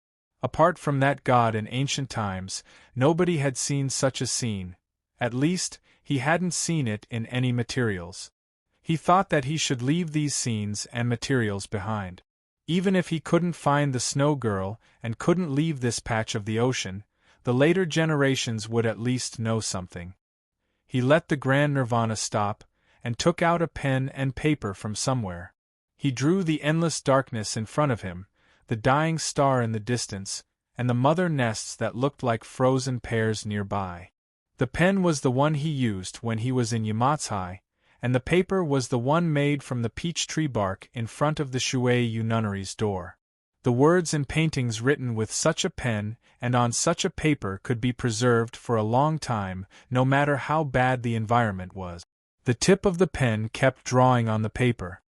Apart from that god in ancient times, nobody had seen such a scene. At least, he hadn't seen it in any materials. He thought that he should leave these scenes and materials behind. Even if he couldn't find the snow girl and couldn't leave this patch of the ocean, the later generations would at least know something. He let the grand nirvana stop, and took out a pen and paper from somewhere. He drew the endless darkness in front of him, the dying star in the distance, and the mother nests that looked like frozen pears nearby. The pen was the one he used when he was in Yamatsai, and the paper was the one made from the peach tree bark in front of the Shuei-yu nunnery's door. The words and paintings written with such a pen and on such a paper could be preserved for a long time, no matter how bad the environment was. The tip of the pen kept drawing on the paper.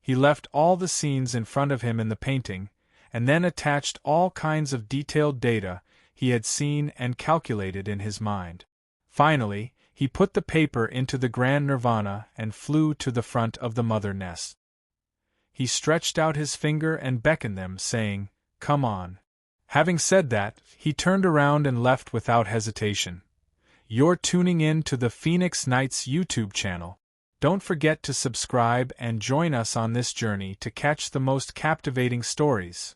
He left all the scenes in front of him in the painting, and then attached all kinds of detailed data he had seen and calculated in his mind. Finally, he put the paper into the grand nirvana and flew to the front of the mother nest. He stretched out his finger and beckoned them, saying, "Come on." Having said that, he turned around and left without hesitation. You're tuning in to the Phoenix Nights YouTube channel. Don't forget to subscribe and join us on this journey to catch the most captivating stories.